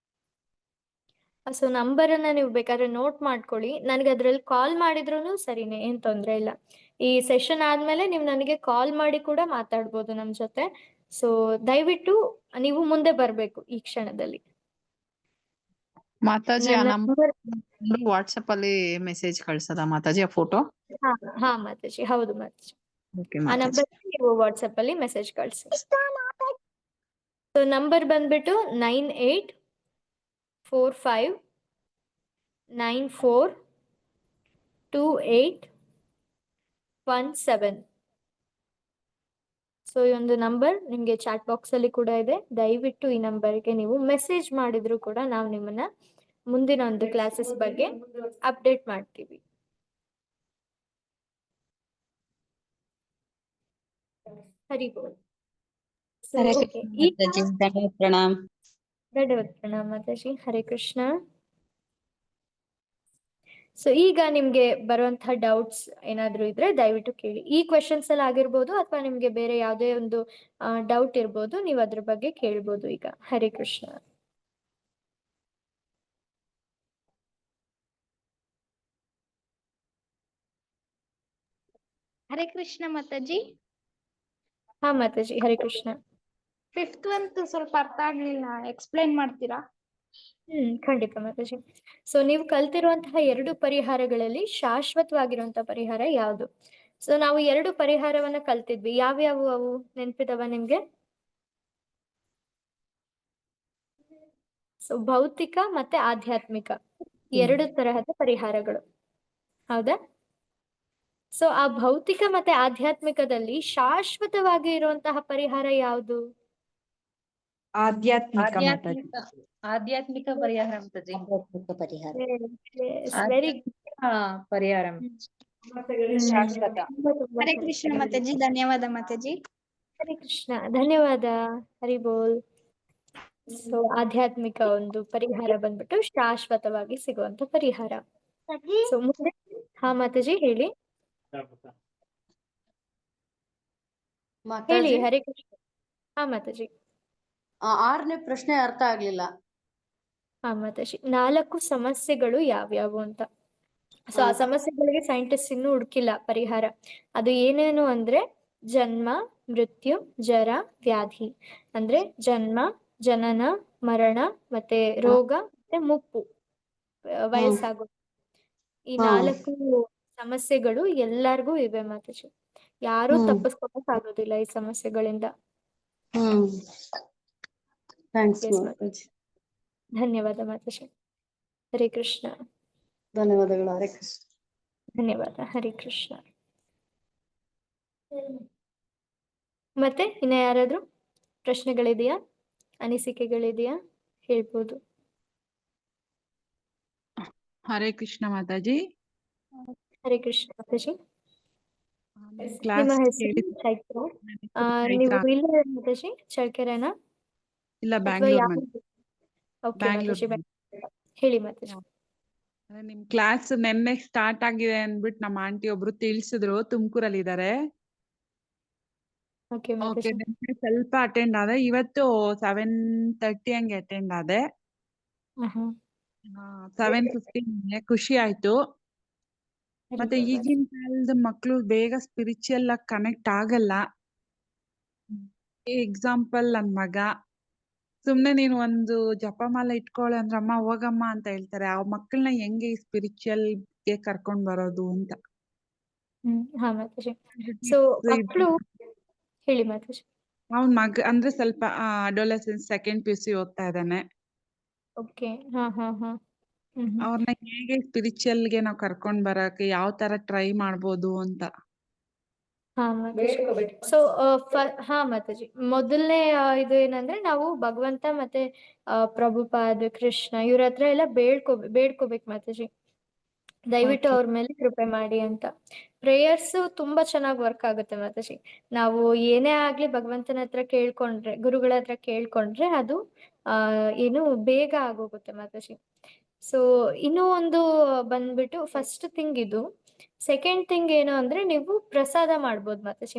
ಸೊ ನಂಬರನ್ನ ನೀವು ಬೇಕಾದ್ರೆ ನೋಟ್ ಮಾಡ್ಕೊಳ್ಳಿ. ನನಗೆ ಅದ್ರಲ್ಲಿ ಕಾಲ್ ಮಾಡಿದ್ರು ಸರಿನೇ, ಏನ್ ತೊಂದ್ರೆ ಇಲ್ಲ. ಈ ಸೆಷನ್ ಆದ್ಮೇಲೆ ನೀವು ನನಗೆ ಕಾಲ್ ಮಾಡಿ ಕೂಡ ಮಾತಾಡ್ಬೋದು ನಮ್ ಜೊತೆ. ಸೊ ದಯವಿಟ್ಟು ನೀವು ಮುಂದೆ ಬರ್ಬೇಕು ಈ ಕ್ಷಣದಲ್ಲಿ. ಮಾತಾಜಿ ಆ ನನ್ನ ನಂಬರ್ ವಾಟ್ಸಪ್ ಅಲ್ಲಿ ಮೆಸೇಜ್ ಕಳ್ಸದ ಮಾತಾಜಿ, ಆ ಫೋಟೋ? ಹಾ ಮಾತಾಜಿ, ಹೌದು ಮಾತಾಜಿ. ಓಕೆ ಆ ಮಾತಾಜಿ. ನಂಬರ್ ನೀವು ವಾಟ್ಸಪ್ ಅಲ್ಲಿ ಮೆಸೇಜ್ ಕಳ್ಸಿ. ಸೊ ನಂಬರ್ ಬಂದ್ಬಿಟ್ಟು 9845942817. ಸೊ ಈ ಒಂದು ನಂಬರ್ ನಿಮ್ಗೆ ಚಾಟ್ ಬಾಕ್ಸ್ ಅಲ್ಲಿ ಕೂಡ ಇದೆ. ದಯವಿಟ್ಟು ಈ ನಂಬರ್ಗೆ ನೀವು ಮೆಸೇಜ್ ಮಾಡಿದ್ರು ಕೂಡ ನಾವು ನಿಮ್ಮನ್ನ ಮುಂದಿನ ಒಂದು ಕ್ಲಾಸಸ್ ಬಗ್ಗೆ ಅಪ್ಡೇಟ್ ಮಾಡ್ತೀವಿ. ಹರಿ ಬೋಲ್. ಸೊ ಓಕೆ, ಈಗ ಪ್ರಣಾಮ್. ಧನ್ಯವಾದ ಪ್ರಣಾಮ್ ಮಾತಾಜಿ. ಹರೇ ಕೃಷ್ಣ. ಸೊ ಈಗ ನಿಮ್ಗೆ ಬರುವಂತಹ ಡೌಟ್ಸ್ ಏನಾದ್ರು ಇದ್ರೆ ದಯವಿಟ್ಟು ಕೇಳಿ. ಈ ಕ್ವೆಶನ್ಸ್ ಅಲ್ಲಿ ಆಗಿರ್ಬೋದು ಅಥವಾ ನಿಮ್ಗೆ ಬೇರೆ ಯಾವುದೇ ಒಂದು ಡೌಟ್ ಇರ್ಬೋದು, ನೀವು ಅದ್ರ ಬಗ್ಗೆ ಕೇಳ್ಬೋದು ಈಗ. ಹರೇ ಕೃಷ್ಣ. ಹರೇ ಕೃಷ್ಣ ಮಾತಾಜಿ. ಹಾ ಮಾತಾಜಿ, ಹರೇ ಕೃಷ್ಣ. 5th ಅಂತ ಸ್ವಲ್ಪ ಅರ್ಥ ಆಗ್ಲಿಲ್ಲ, ಎಕ್ಸ್ಪ್ಲೈನ್ ಮಾಡ್ತೀರಾ? ಖಂಡಿತ ಮಾತಾಜಿ. ಸೊ ನೀವು ಕಲ್ತಿರುವಂತಹ 2 ಪರಿಹಾರಗಳಲ್ಲಿ ಶಾಶ್ವತವಾಗಿರುವಂತಹ ಪರಿಹಾರ ಯಾವುದು? ಸೊ ನಾವು 2 ಪರಿಹಾರವನ್ನ ಕಲ್ತಿದ್ವಿ, ಯಾವ್ಯಾವು ಅವು ನೆನ್ಪಿದವ ನಿಮ್ಗೆ? ಸೊ ಭೌತಿಕ ಮತ್ತೆ ಆಧ್ಯಾತ್ಮಿಕ ಎರಡು ತರಹದ ಪರಿಹಾರಗಳು, ಹೌದಾ? ಸೊ ಆ ಭೌತಿಕ ಮತ್ತೆ ಆಧ್ಯಾತ್ಮಿಕದಲ್ಲಿ ಶಾಶ್ವತವಾಗಿ ಇರುವಂತಹ ಪರಿಹಾರ ಯಾವುದು? ಆಧ್ಯಾತ್ಮಿಕ ಮಾತಾಜಿ. ಆಧ್ಯಾತ್ಮಿಕ ಪರಿಹಾರ ಮಾತಾಜಿ. ಆಧ್ಯಾತ್ಮಿಕ ಪರಿಹಾರ ವೆರಿ ಪರಿಹಾರ ಶಾಶ್ವತ. ಹರೇ ಕೃಷ್ಣ ಮಾತಾಜಿ, ಧನ್ಯವಾದ ಮಾತಾಜಿ. ಹರೇ ಕೃಷ್ಣ, ಧನ್ಯವಾದ. ಹರಿ ಬೋಲ್. ಸೊ ಆಧ್ಯಾತ್ಮಿಕ ಒಂದು ಪರಿಹಾರ ಬಂದ್ಬಿಟ್ಟು ಶಾಶ್ವತವಾಗಿ ಸಿಗುವಂತ ಪರಿಹಾರ. ಸೊ ಮುಂದೆ ಮಾತಾಜಿ ಹೇಳಿ. ಹೇಳಿ ಹರೇ ಕೃಷ್ಣ. ಮಾತಾಜಿ. 6ನೇ ಪ್ರಶ್ನೆ ಅರ್ಥ ಆಗ್ಲಿಲ್ಲ. ಮಾತಾಜಿ, 4 ಸಮಸ್ಯೆಗಳು ಯಾವ್ಯಾವು ಅಂತ. ಸೊ ಆ ಸಮಸ್ಯೆಗಳಿಗೆ ಸೈಂಟಿಸ್ಟ್ ಇನ್ನೂ ಹುಡುಕಿಲ್ಲ ಪರಿಹಾರ. ಅದು ಏನೇನು ಅಂದ್ರೆ ಜನ್ಮ, ಮೃತ್ಯು, ಜರ, ವ್ಯಾಧಿ. ಅಂದ್ರೆ ಜನ್ಮ, ಜನನ, ಮರಣ, ಮತ್ತೆ ರೋಗ, ಮತ್ತೆ ಮುಪ್ಪು, ವಯಸ್ಸಾಗೋದು. ಈ 4 ಸಮಸ್ಯೆಗಳು ಎಲ್ಲಾರ್ಗೂ ಇವೆ ಮಾತಾಜಿ. ಯಾರು ತಪ್ಪಿಸ್ಕೊಳಕ್ ಆಗೋದಿಲ್ಲ ಈ ಸಮಸ್ಯೆಗಳಿಂದ. ಧನ್ಯವಾದ ಮಾತಾಜಿ. ಹರೇ ಕೃಷ್ಣ. ಧನ್ಯವಾದಗಳು. ಹರೇ ಕೃಷ್ಣ. ಧನ್ಯವಾದ. ಹರೇ ಕೃಷ್ಣ. ಮತ್ತೆ ಇನ್ನ ಯಾರಾದ್ರೂ ಪ್ರಶ್ನೆಗಳಿದೆಯಾ, ಅನಿಸಿಕೆಗಳಿದೆಯಾ? ಹೇಳ್ಬೋದು. ಹರೇ ಕೃಷ್ಣ ಮಾತಾಜಿ. ಹರೇ ಕೃಷ್ಣ ಮಾತಾಜಿ. ಕ್ಲಾಸ್ ನಿಮ್ಮ ಹೆಸರು ಚೈತ್ರ? ನೀವು ಇಲ್ಲ ಮಾತಾಜಿ, ಚಳ್ಳಕೆರೆನಾ? ಇಲ್ಲ, ಅಥವಾ ಬ್ಯಾಂಗ್ಳೂರ್. ಓಕೆ ಮಾತಾಜಿ, ಹೇಳಿ ಮಾತಾಜಿ. ನಿಮ್ ಕ್ಲಾಸ್ ನೆನ್ನೆ ಸ್ಟಾರ್ಟ್ ಆಗಿದೆ ಅಂದ್ಬಿಟ್ಟು ನಮ್ಮ ಆಂಟಿ ಒಬ್ರು ತಿಳಿಸಿದ್ರು, ತುಮಕೂರಲ್ಲಿ ಇದಾರೆ. ಓಕೆ ಮಾತಾಜಿ. ಸ್ವಲ್ಪ ಅಟೆಂಡ್ ಆದೆ. ಇವತ್ತು 7:30 ಹಂಗೆ ಅಟೆಂಡ್ ಆದೆ. 7:15 ಖುಷಿ ಆಯ್ತು. ಮತ್ತೆ ಈಗಿನ ಕಾಲದ ಮಕ್ಳು ಬೇಗ ಸ್ಪಿರಿಚುವಲ್ ಆಗಿ ಕನೆಕ್ಟ್ ಆಗಲ್ಲ. ಎಕ್ಸಾಂಪಲ್ ನನ್ ಮಗ ಸುಮ್ನೆ ನೀನು ಒಂದು ಜಪಮಾಲೆ ಇಟ್ಕೊಳ್ಳಿ ಅಂದ್ರೆ ಅಮ್ಮ ಹೋಗಮ್ಮ ಅಂತ ಹೇಳ್ತಾರೆ. ಆ ಮಕ್ಕಳನ್ನ ಹೆಂಗೆ ಸ್ಪಿರಿಚುವಲ್ ಗೆ ಕರ್ಕೊಂಡ್ ಬರೋದು ಅಂತ. ಮಾತಾಜಿ. ಸೊ ಮಕ್ಕಳು ಹೇಳಿ ಮಾತಾಜಿ. ಅವ್ನ್ ಮಗ ಅಂದ್ರೆ ಸ್ವಲ್ಪ ಅಡೋಲೆಸೆನ್ಸ್, 2nd PUC ಓದ್ತಾ ಇದ್ದಾನೆ. ಓಕೆ. ಅವ್ರನ್ನ ಹೇಗೆ ಸ್ಪಿರಿಚುವಲ್ ಗೆ ನಾವ್ ಕರ್ಕೊಂಡ್ ಬರಕ್ಕೆ ಯಾವ ತರ ಟ್ರೈ ಮಾಡ್ಬೋದು ಅಂತ. ಸೊ ಮಾತಾಜಿ, ಮೊದಲನೇ ಇದು ಏನಂದ್ರೆ ನಾವು ಭಗವಂತ ಮತ್ತೆ ಪ್ರಭುಪಾದ್, ಕೃಷ್ಣ ಇವ್ರ ಹತ್ರ ಎಲ್ಲ ಬೇಡ್ಕೋಬೇಕು ಮಾತಾಜಿ. ದಯವಿಟ್ಟು ಅವ್ರ ಮೇಲೆ ಕೃಪೆ ಮಾಡಿ ಅಂತ. ಪ್ರೇಯರ್ಸ್ ತುಂಬಾ ಚೆನ್ನಾಗಿ ವರ್ಕ್ ಆಗುತ್ತೆ ಮಾತಾಜಿ. ನಾವು ಏನೇ ಆಗ್ಲಿ ಭಗವಂತನ ಹತ್ರ ಕೇಳ್ಕೊಂಡ್ರೆ, ಗುರುಗಳ ಹತ್ರ ಕೇಳ್ಕೊಂಡ್ರೆ ಅದು ಏನು ಬೇಗ ಆಗೋಗುತ್ತೆ ಮಾತಾಜಿ. ಸೊ ಇನ್ನೂ ಒಂದು ಬಂದ್ಬಿಟ್ಟು ಫಸ್ಟ್ ಥಿಂಗ್ ಇದು. ಸೆಕೆಂಡ್ ಥಿಂಗ್ ಏನು ಅಂದ್ರೆ ನೀವು ಪ್ರಸಾದ ಮಾಡ್ಬೋದು ಮಾತಾಜಿ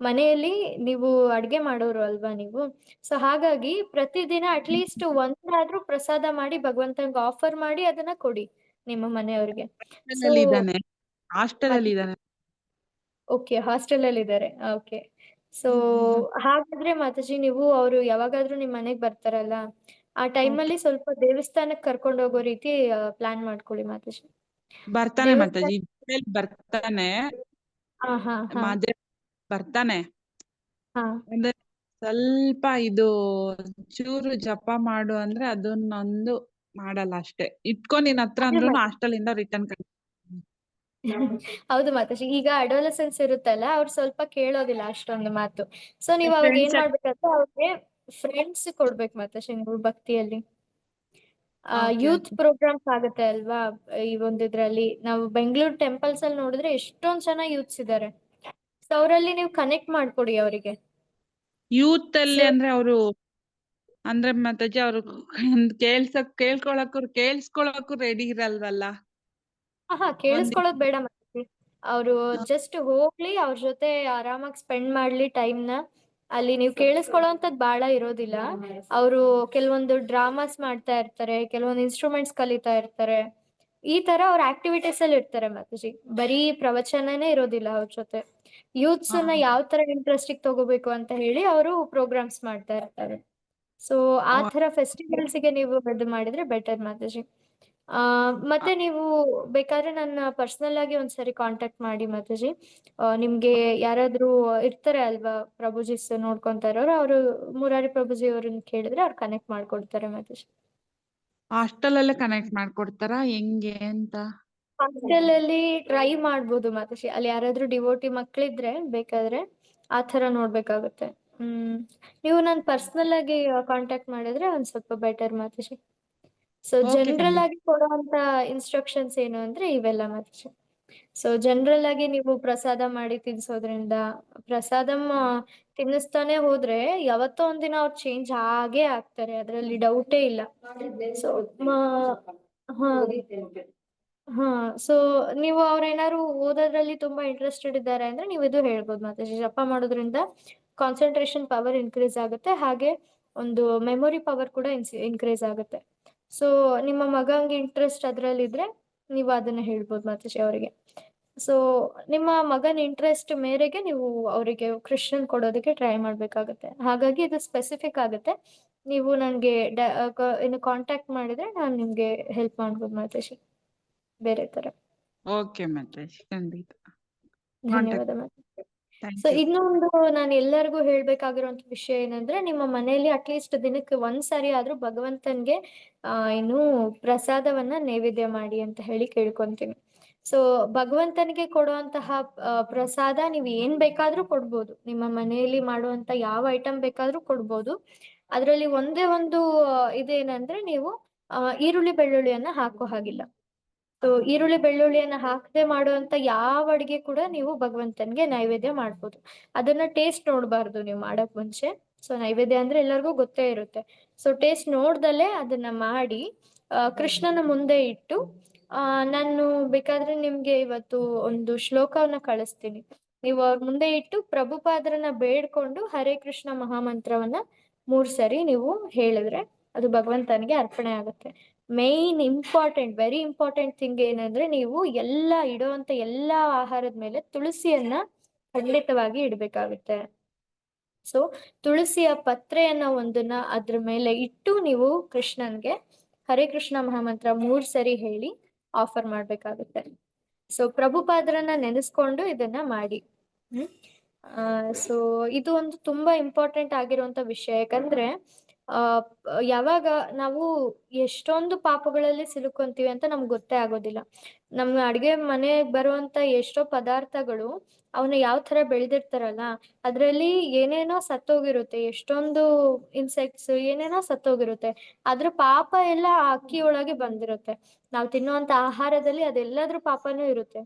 ಮನೆಯಲ್ಲಿ ನೀವು ಅಡ್ಗೆ ಮಾಡೋರು ಅಲ್ವಾ ನೀವು. ಸೊ ಹಾಗಾಗಿ ಪ್ರತಿದಿನ ಅಟ್ಲೀಸ್ಟ್ ಒಂದಾದ್ರೂ ಪ್ರಸಾದ ಮಾಡಿ ಭಗವಂತನಿಗೆ ಆಫರ್ ಮಾಡಿ ಅದನ್ನ ಕೊಡಿ ನಿಮ್ಮ ಮನೆಯವ್ರಿಗೆ. ಓಕೆ, ಹಾಸ್ಟೆಲ್ ಅಲ್ಲಿ ಇದ್ದಾರೆ. ಓಕೆ. ಸೊ ಹಾಗಾದ್ರೆ ಮಾತಾಜಿ ನೀವು ಅವರು ಯಾವಾಗಾದ್ರೂ ನಿಮ್ ಮನೆಗ್ ಬರ್ತಾರಲ್ಲ, ಆ ಟೈಮಲ್ಲಿ ಸ್ವಲ್ಪ ದೇವಸ್ಥಾನಕ್ಕೆ ಕರ್ಕೊಂಡು ಹೋಗೋ ರೀತಿ ಪ್ಲಾನ್ ಮಾಡ್ಕೊಳ್ಳಿ ಮಾತಾಜಿ. ಬರ್ತಾನೆ ಮಾತಾಜಿ, ಬರ್ತಾನೆ ಬರ್ತಾನೆ. ಅಂದ್ರೆ ಸ್ವಲ್ಪ ಇದು ಚೂರು ಜಪ ಮಾಡು ಅಂದ್ರೆ ಅದನ್ನೊಂದು ಮಾಡಲ್ಲ ಅಷ್ಟೇ. ಇಟ್ಕೊ ನಿನ್ ಹತ್ರ ಅಂದ್ರೂ ಹಾಸ್ಟೆಲ್ ಇಂದ ರಿಟರ್ನ್ ಹೌದು ಮಾತಾಜಿ. ಈಗ ಅಡೋಲೆಸೆನ್ಸ್ ಇರುತ್ತಲ್ಲ, ಅವ್ರು ಸ್ವಲ್ಪ ಕೇಳೋದಿಲ್ಲ ಅಷ್ಟೊಂದು ಮಾತು. ಸೊ ನೀವ್ ಅವಾಗ ಏನ್ ಮಾಡ್ಬೇಕಂದ್ರೆ ಅವ್ರಿಗೆ ಫ್ರೆಂಡ್ಸ್ ಕೊಡ್ಬೇಕು ಮಾತಾಜಿ ನೀವು ಭಕ್ತಿಯಲ್ಲಿ. ಯೂತ್ ಪ್ರೋಗ್ರಾಮ್ಸ್ ಆಗುತ್ತೆ ಅಲ್ವಾ ಈ ಒಂದಿದ್ರಲ್ಲಿ. ನಾವು ಬೆಂಗಳೂರು ಟೆಂಪಲ್ಸ್ ಅಲ್ಲಿ ನೋಡಿದ್ರೆ ಎಷ್ಟೊಂದ್ ಚೆನ್ನಾಗಿ ಯೂತ್ಸ್ ಇದಾರೆ. ಸೊ ಅವರಲ್ಲಿ ನೀವು ಕನೆಕ್ಟ್ ಮಾಡ್ಕೊಡಿ ಅವರಿಗೆ. ಯೂತ್ ಅಲ್ಲಿ ಅಂದ್ರೆ ಅವರು ಅಂದ್ರೆ ಮಾತಾಜಿ ಅವ್ರು ಕೇಳಿಸ್ಕೊಳಕ್ಕೂ ರೆಡಿ ಇರಲ್ವಲ್ಲ. ಕೇಳಿಸ್ಕೊಳ್ಳೋದ್ ಬೇಡ ಮಾತಾಜಿ. ಅವ್ರು ಜಸ್ಟ್ ಹೋಗ್ಲಿ, ಅವ್ರ ಜೊತೆ ಆರಾಮಾಗಿ ಸ್ಪೆಂಡ್ ಮಾಡ್ಲಿ ಟೈಮ್ ನ. ಅಲ್ಲಿ ನೀವು ಕೇಳಿಸ್ಕೊಳ್ಳೋಂಥದ್ದು ಬಹಳ ಇರೋದಿಲ್ಲ. ಅವರು ಕೆಲವೊಂದು ಡ್ರಾಮಾಸ್ ಮಾಡ್ತಾ ಇರ್ತಾರೆ, ಕೆಲವೊಂದು ಇನ್ಸ್ಟ್ರೂಮೆಂಟ್ಸ್ ಕಲಿತಾ ಇರ್ತಾರೆ. ಈ ತರ ಅವ್ರ ಆಕ್ಟಿವಿಟೀಸ್ ಅಲ್ಲಿ ಇರ್ತಾರೆ ಮಾತಾಜಿ. ಬರೀ ಪ್ರವಚನನೇ ಇರೋದಿಲ್ಲ ಅವ್ರ ಜೊತೆ. ಯೂತ್ಸ್ ನ ಯಾವ ತರ ಇಂಟ್ರೆಸ್ಟ್ ತಗೋಬೇಕು ಅಂತ ಹೇಳಿ ಅವರು ಪ್ರೋಗ್ರಾಮ್ಸ್ ಮಾಡ್ತಾ ಇರ್ತಾರೆ. ಸೊ ಆ ತರ ಫೆಸ್ಟಿವಲ್ಸ್ ಗೆ ನೀವು ಇದು ಮಾಡಿದ್ರೆ ಬೆಟರ್ ಮಾತಾಜಿ. ಮತ್ತೆ ನೀವು ಬೇಕಾದ್ರೆ ನನ್ನ ಪರ್ಸನಲ್ ಆಗಿ ಒಂದ್ಸರಿ ಕಾಂಟ್ಯಾಕ್ಟ್ ಮಾಡಿ ಮಾತಾಜಿ. ನಿಮ್ಗೆ ಯಾರಾದ್ರೂ ಇರ್ತಾರೆ ಅಲ್ವಾ ಪ್ರಭುಜಿ ನೋಡ್ಕೊಂತಾ ಇರೋರು, ಅವರು ಮುರಾರಿ ಪ್ರಭುಜಿ ಅವ್ರನ್ನ ಕೇಳಿದ್ರೆ ಅವ್ರು ಕನೆಕ್ಟ್ ಮಾಡ್ಕೊಡ್ತಾರೆ ಮಾತಾಜಿ. ಹಾಸ್ಟೆಲ್ ಅಲ್ಲೇ ಕನೆಕ್ಟ್ ಮಾಡ್ಕೊಡ್ತಾರಾ ಹೆಂಗೆ ಅಂತ? ಹಾಸ್ಟೆಲ್ ಅಲ್ಲಿ ಟ್ರೈ ಮಾಡ್ಬೋದು ಮಾತಾಜಿ. ಅಲ್ಲಿ ಯಾರಾದ್ರೂ ಡಿವೋಟಿ ಮಕ್ಳಿದ್ರೆ ಬೇಕಾದ್ರೆ ಆ ತರ ನೋಡ್ಬೇಕಾಗುತ್ತೆ. ನೀವು ನಾನು ಪರ್ಸನಲ್ ಆಗಿ ಕಾಂಟ್ಯಾಕ್ಟ್ ಮಾಡಿದ್ರೆ ಒಂದ್ ಸ್ವಲ್ಪ ಬೆಟರ್ ಮಾತಾಜಿ. ಸೊ ಜನರಲ್ ಆಗಿ ಕೊಡುವಂತ ಇನ್ಸ್ಟ್ರಕ್ಷನ್ಸ್ ಏನು ಅಂದ್ರೆ ಇವೆಲ್ಲ ಮಾತಾಜಿ. ಸೊ ಜನರಲ್ ಆಗಿ ನೀವು ಪ್ರಸಾದ ಮಾಡಿ ತಿನ್ಸೋದ್ರಿಂದ, ಪ್ರಸಾದಂ ತಿನ್ನಿಸ್ತಾನೆ ಹೋದ್ರೆ ಯಾವತ್ತೋ ಒಂದಿನ ಅವ್ರು ಚೇಂಜ್ ಆಗೇ ಆಗ್ತಾರೆ, ಅದ್ರಲ್ಲಿ ಡೌಟೇ ಇಲ್ಲ. ಸೊ ಹಾ ಸೊ ನೀವು ಅವ್ರೇನಾದ್ರು ಓದೋದ್ರಲ್ಲಿ ತುಂಬಾ ಇಂಟ್ರೆಸ್ಟೆಡ್ ಇದ್ದಾರೆ ಅಂದ್ರೆ ನೀವು ಇದು ಹೇಳ್ಬೋದು ಮಾತಾಜಿ. ಜಪ ಮಾಡೋದ್ರಿಂದ ಕಾನ್ಸಂಟ್ರೇಷನ್ ಪವರ್ ಇನ್ಕ್ರೀಸ್ ಆಗುತ್ತೆ, ಹಾಗೆ ಒಂದು ಮೆಮೊರಿ ಪವರ್ ಕೂಡ ಇನ್ಕ್ರೀಸ್ ಆಗುತ್ತೆ. ಸೊ ನಿಮ್ಮ ಮಗಂಗೆ ಇಂಟ್ರೆಸ್ಟ್ ಅದ್ರಲ್ಲಿ ಇದ್ರೆ ನೀವು ಅದನ್ನ ಹೇಳ್ಬೋದು ಮಾತಾಜಿ ಅವರಿಗೆ. ಸೊ ನಿಮ್ಮ ಮಗನ ಇಂಟ್ರೆಸ್ಟ್ ಮೇರೆಗೆ ನೀವು ಅವರಿಗೆ ಕೃಷ್ಣನ್ ಕೊಡೋದಕ್ಕೆ ಟ್ರೈ ಮಾಡ್ಬೇಕಾಗತ್ತೆ. ಹಾಗಾಗಿ ಇದು ಸ್ಪೆಸಿಫಿಕ್ ಆಗುತ್ತೆ. ನೀವು ನನಗೆ ಇನ್ನು ಕಾಂಟ್ಯಾಕ್ಟ್ ಮಾಡಿದ್ರೆ ನಾನು ನಿಮ್ಗೆ ಹೆಲ್ಪ್ ಮಾಡ್ಬೋದು ಮಾತಾಜಿ ಬೇರೆ ತರ. ಓಕೆ ಮಾತಾಜಿ, ಖಂಡಿತ. ಧನ್ಯವಾದ ಮಾತಾಜಿ. ಸೊ ಇನ್ನೊಂದು ನಾನು ಎಲ್ಲರಿಗೂ ಹೇಳ್ಬೇಕಾಗಿರುವಂತ ವಿಷಯ ಏನಂದ್ರೆ, ನಿಮ್ಮ ಮನೆಯಲ್ಲಿ ಅಟ್ಲೀಸ್ಟ್ ದಿನಕ್ಕೆ ಒಂದ್ಸರಿ ಆದ್ರೂ ಭಗವಂತನ್ಗೆ ಇನ್ನು ಪ್ರಸಾದವನ್ನ ನೈವೇದ್ಯ ಮಾಡಿ ಅಂತ ಹೇಳಿ ಕೇಳ್ಕೊಂತೀನಿ. ಸೊ ಭಗವಂತನಿಗೆ ಕೊಡುವಂತಹ ಪ್ರಸಾದ ನೀವು ಏನ್ ಬೇಕಾದ್ರೂ ಕೊಡ್ಬೋದು. ನಿಮ್ಮ ಮನೆಯಲ್ಲಿ ಮಾಡುವಂತ ಯಾವ ಐಟಮ್ ಬೇಕಾದ್ರೂ ಕೊಡ್ಬೋದು. ಅದ್ರಲ್ಲಿ ಒಂದೇ ಒಂದು ಇದೇನಂದ್ರೆ ನೀವು ಈರುಳ್ಳಿ ಬೆಳ್ಳುಳ್ಳಿಯನ್ನ ಹಾಕೋ ಹಾಗಿಲ್ಲ. ಸೊ ಈರುಳ್ಳಿ ಬೆಳ್ಳುಳ್ಳಿಯನ್ನ ಹಾಕದೆ ಮಾಡುವಂತ ಯಾವ ಅಡಿಗೆ ಕೂಡ ನೀವು ಭಗವಂತನ್ಗೆ ನೈವೇದ್ಯ ಮಾಡ್ಬೋದು. ಅದನ್ನ ಟೇಸ್ಟ್ ನೋಡ್ಬಾರ್ದು ನೀವು ಮಾಡಕ್ ಮುಂಚೆ. ಸೊ ನೈವೇದ್ಯ ಅಂದ್ರೆ ಎಲ್ಲರಿಗೂ ಗೊತ್ತೇ ಇರುತ್ತೆ. ಸೊ ಟೇಸ್ಟ್ ನೋಡ್ದಲೆ ಅದನ್ನ ಮಾಡಿ ಕೃಷ್ಣನ ಮುಂದೆ ಇಟ್ಟು ನಾನು ಬೇಕಾದ್ರೆ ನಿಮ್ಗೆ ಇವತ್ತು ಒಂದು ಶ್ಲೋಕವನ್ನ ಕಳಿಸ್ತೀನಿ. ನೀವು ಅವ್ರ ಮುಂದೆ ಇಟ್ಟು ಪ್ರಭುಪಾದರನ್ನ ಬೇಡ್ಕೊಂಡು ಹರೇ ಕೃಷ್ಣ ಮಹಾಮಂತ್ರವನ್ನ 3 ಸರಿ ನೀವು ಹೇಳಿದ್ರೆ ಅದು ಭಗವಂತನಿಗೆ ಅರ್ಪಣೆ ಆಗುತ್ತೆ. Main important, very important thing ಏನಂದ್ರೆ, ನೀವು ಇಡುವಂತ ಎಲ್ಲಾ ಆಹಾರದ ಮೇಲೆ ತುಳಸಿಯನ್ನ ಖಂಡಿತವಾಗಿ ಇಡ್ಬೇಕಾಗುತ್ತೆ. ಸೊ ತುಳಸಿಯ ಪತ್ರೆಯನ್ನ ಒಂದನ್ನ ಅದ್ರ ಮೇಲೆ ಇಟ್ಟು ನೀವು ಕೃಷ್ಣನ್ಗೆ ಹರೇ ಕೃಷ್ಣ ಮಹಾಮಂತ್ರ 3 ಸರಿ ಹೇಳಿ ಆಫರ್ ಮಾಡ್ಬೇಕಾಗುತ್ತೆ. ಸೊ ಪ್ರಭುಪಾದರನ್ನ ನೆನೆಸ್ಕೊಂಡು ಇದನ್ನ ಮಾಡಿ. ಸೊ ಇದು ಒಂದು ತುಂಬಾ ಇಂಪಾರ್ಟೆಂಟ್ ಆಗಿರುವಂತ ವಿಷಯ. ಯಾಕಂದ್ರೆ ಯಾವಾಗ ನಾವು ಎಷ್ಟೊಂದು ಪಾಪಗಳಲ್ಲಿ ಸಿಲುಕೊಂತೀವಿ ಅಂತ ನಮ್ಗೆ ಗೊತ್ತೇ ಆಗೋದಿಲ್ಲ. ನಮ್ಮ ಅಡ್ಗೆ ಮನೆಗೆ ಬರುವಂತ ಎಷ್ಟೋ ಪದಾರ್ಥಗಳು ಅವನ್ನ ಯಾವ ತರ ಬೆಳೆದಿರ್ತಾರಲ್ಲ, ಅದ್ರಲ್ಲಿ ಏನೇನೋ ಸತ್ತೋಗಿರುತ್ತೆ, ಎಷ್ಟೊಂದು ಇನ್ಸೆಕ್ಟ್ಸ್ ಏನೇನೋ ಸತ್ತೋಗಿರುತ್ತೆ. ಅದ್ರ ಪಾಪ ಎಲ್ಲ ಅಕ್ಕಿ ಒಳಗೆ ಬಂದಿರುತ್ತೆ. ನಾವು ತಿನ್ನುವಂತ ಆಹಾರದಲ್ಲಿ ಅದೆಲ್ಲದ್ರ ಪಾಪನೂ ಇರುತ್ತೆ.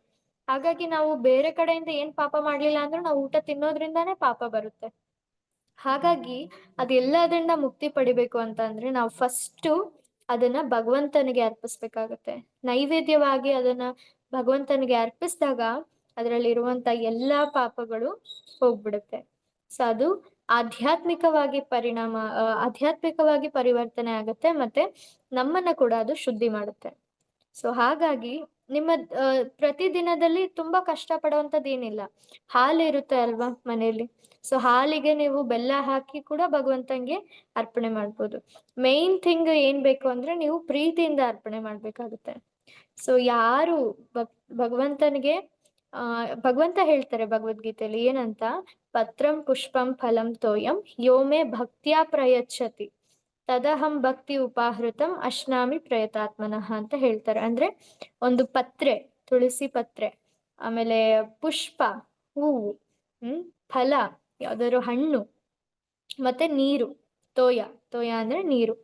ಹಾಗಾಗಿ ನಾವು ಬೇರೆ ಕಡೆಯಿಂದ ಏನ್ ಪಾಪ ಮಾಡ್ಲಿಲ್ಲ ಅಂದ್ರೂ ನಾವು ಊಟ ತಿನ್ನೋದ್ರಿಂದಾನೇ ಪಾಪ ಬರುತ್ತೆ. ಹಾಗಾಗಿ ಅದೆಲ್ಲದ್ರಿಂದ ಮುಕ್ತಿ ಪಡಿಬೇಕು ಅಂತ ಅಂದ್ರೆ ನಾವು ಫಸ್ಟ್ ಅದನ್ನ ಭಗವಂತನಿಗೆ ಅರ್ಪಿಸ್ಬೇಕಾಗತ್ತೆ. ನೈವೇದ್ಯವಾಗಿ ಅದನ್ನ ಭಗವಂತನಿಗೆ ಅರ್ಪಿಸಿದಾಗ ಅದರಲ್ಲಿರುವಂತ ಎಲ್ಲಾ ಪಾಪಗಳು ಹೋಗ್ಬಿಡುತ್ತೆ. ಸೊ ಅದು ಆಧ್ಯಾತ್ಮಿಕವಾಗಿ ಆಧ್ಯಾತ್ಮಿಕವಾಗಿ ಪರಿವರ್ತನೆ ಆಗುತ್ತೆ, ಮತ್ತೆ ನಮ್ಮನ್ನ ಕೂಡ ಅದು ಶುದ್ಧಿ ಮಾಡುತ್ತೆ. ಸೊ ಹಾಗಾಗಿ ನಿಮ್ಮ ಪ್ರತಿದಿನದಲ್ಲಿ ತುಂಬಾ ಕಷ್ಟ ಪಡುವಂತದ್ದು ಏನಿಲ್ಲ. ಹಾಲು ಇರುತ್ತೆ ಅಲ್ವಾ ಮನೆಯಲ್ಲಿ, ಸೊ ಹಾಲಿಗೆ ನೀವು ಬೆಲ್ಲ ಹಾಕಿ ಕೂಡ ಭಗವಂತಂಗೆ ಅರ್ಪಣೆ ಮಾಡ್ಬೋದು. ಮೇನ್ ಥಿಂಗ್ ಏನ್ ಬೇಕು ಅಂದ್ರೆ ನೀವು ಪ್ರೀತಿಯಿಂದ ಅರ್ಪಣೆ ಮಾಡ್ಬೇಕಾಗುತ್ತೆ. ಸೊ ಯಾರು ಭಗವಂತನಿಗೆ ಭಗವಂತ ಹೇಳ್ತಾರೆ ಭಗವದ್ಗೀತೆಯಲ್ಲಿ ಏನಂತ, ಪತ್ರಂ ಪುಷ್ಪಂ ಫಲಂ ತೋಯಂ ಯೋಮೆ ಭಕ್ತ್ಯಾ ಪ್ರಯಚ್ಛತಿ ತದಹಂ ಭಕ್ತಿ ಉಪಾಹೃತಂ ಅಶ್ನಾಮಿ ಪ್ರಯತಾತ್ಮನಃ ಅಂತ ಹೇಳ್ತಾರೆ. ಅಂದ್ರೆ ಒಂದು ಪತ್ರೆ, ತುಳಸಿ ಪತ್ರೆ, ಆಮೇಲೆ ಪುಷ್ಪ ಹೂವು, ಫಲ ಯಾವ್ದಾದ್ರು ಹಣ್ಣು, ಮತ್ತೆ ನೀರು, ತೋಯ ಅಂದ್ರೆ ನೀರು.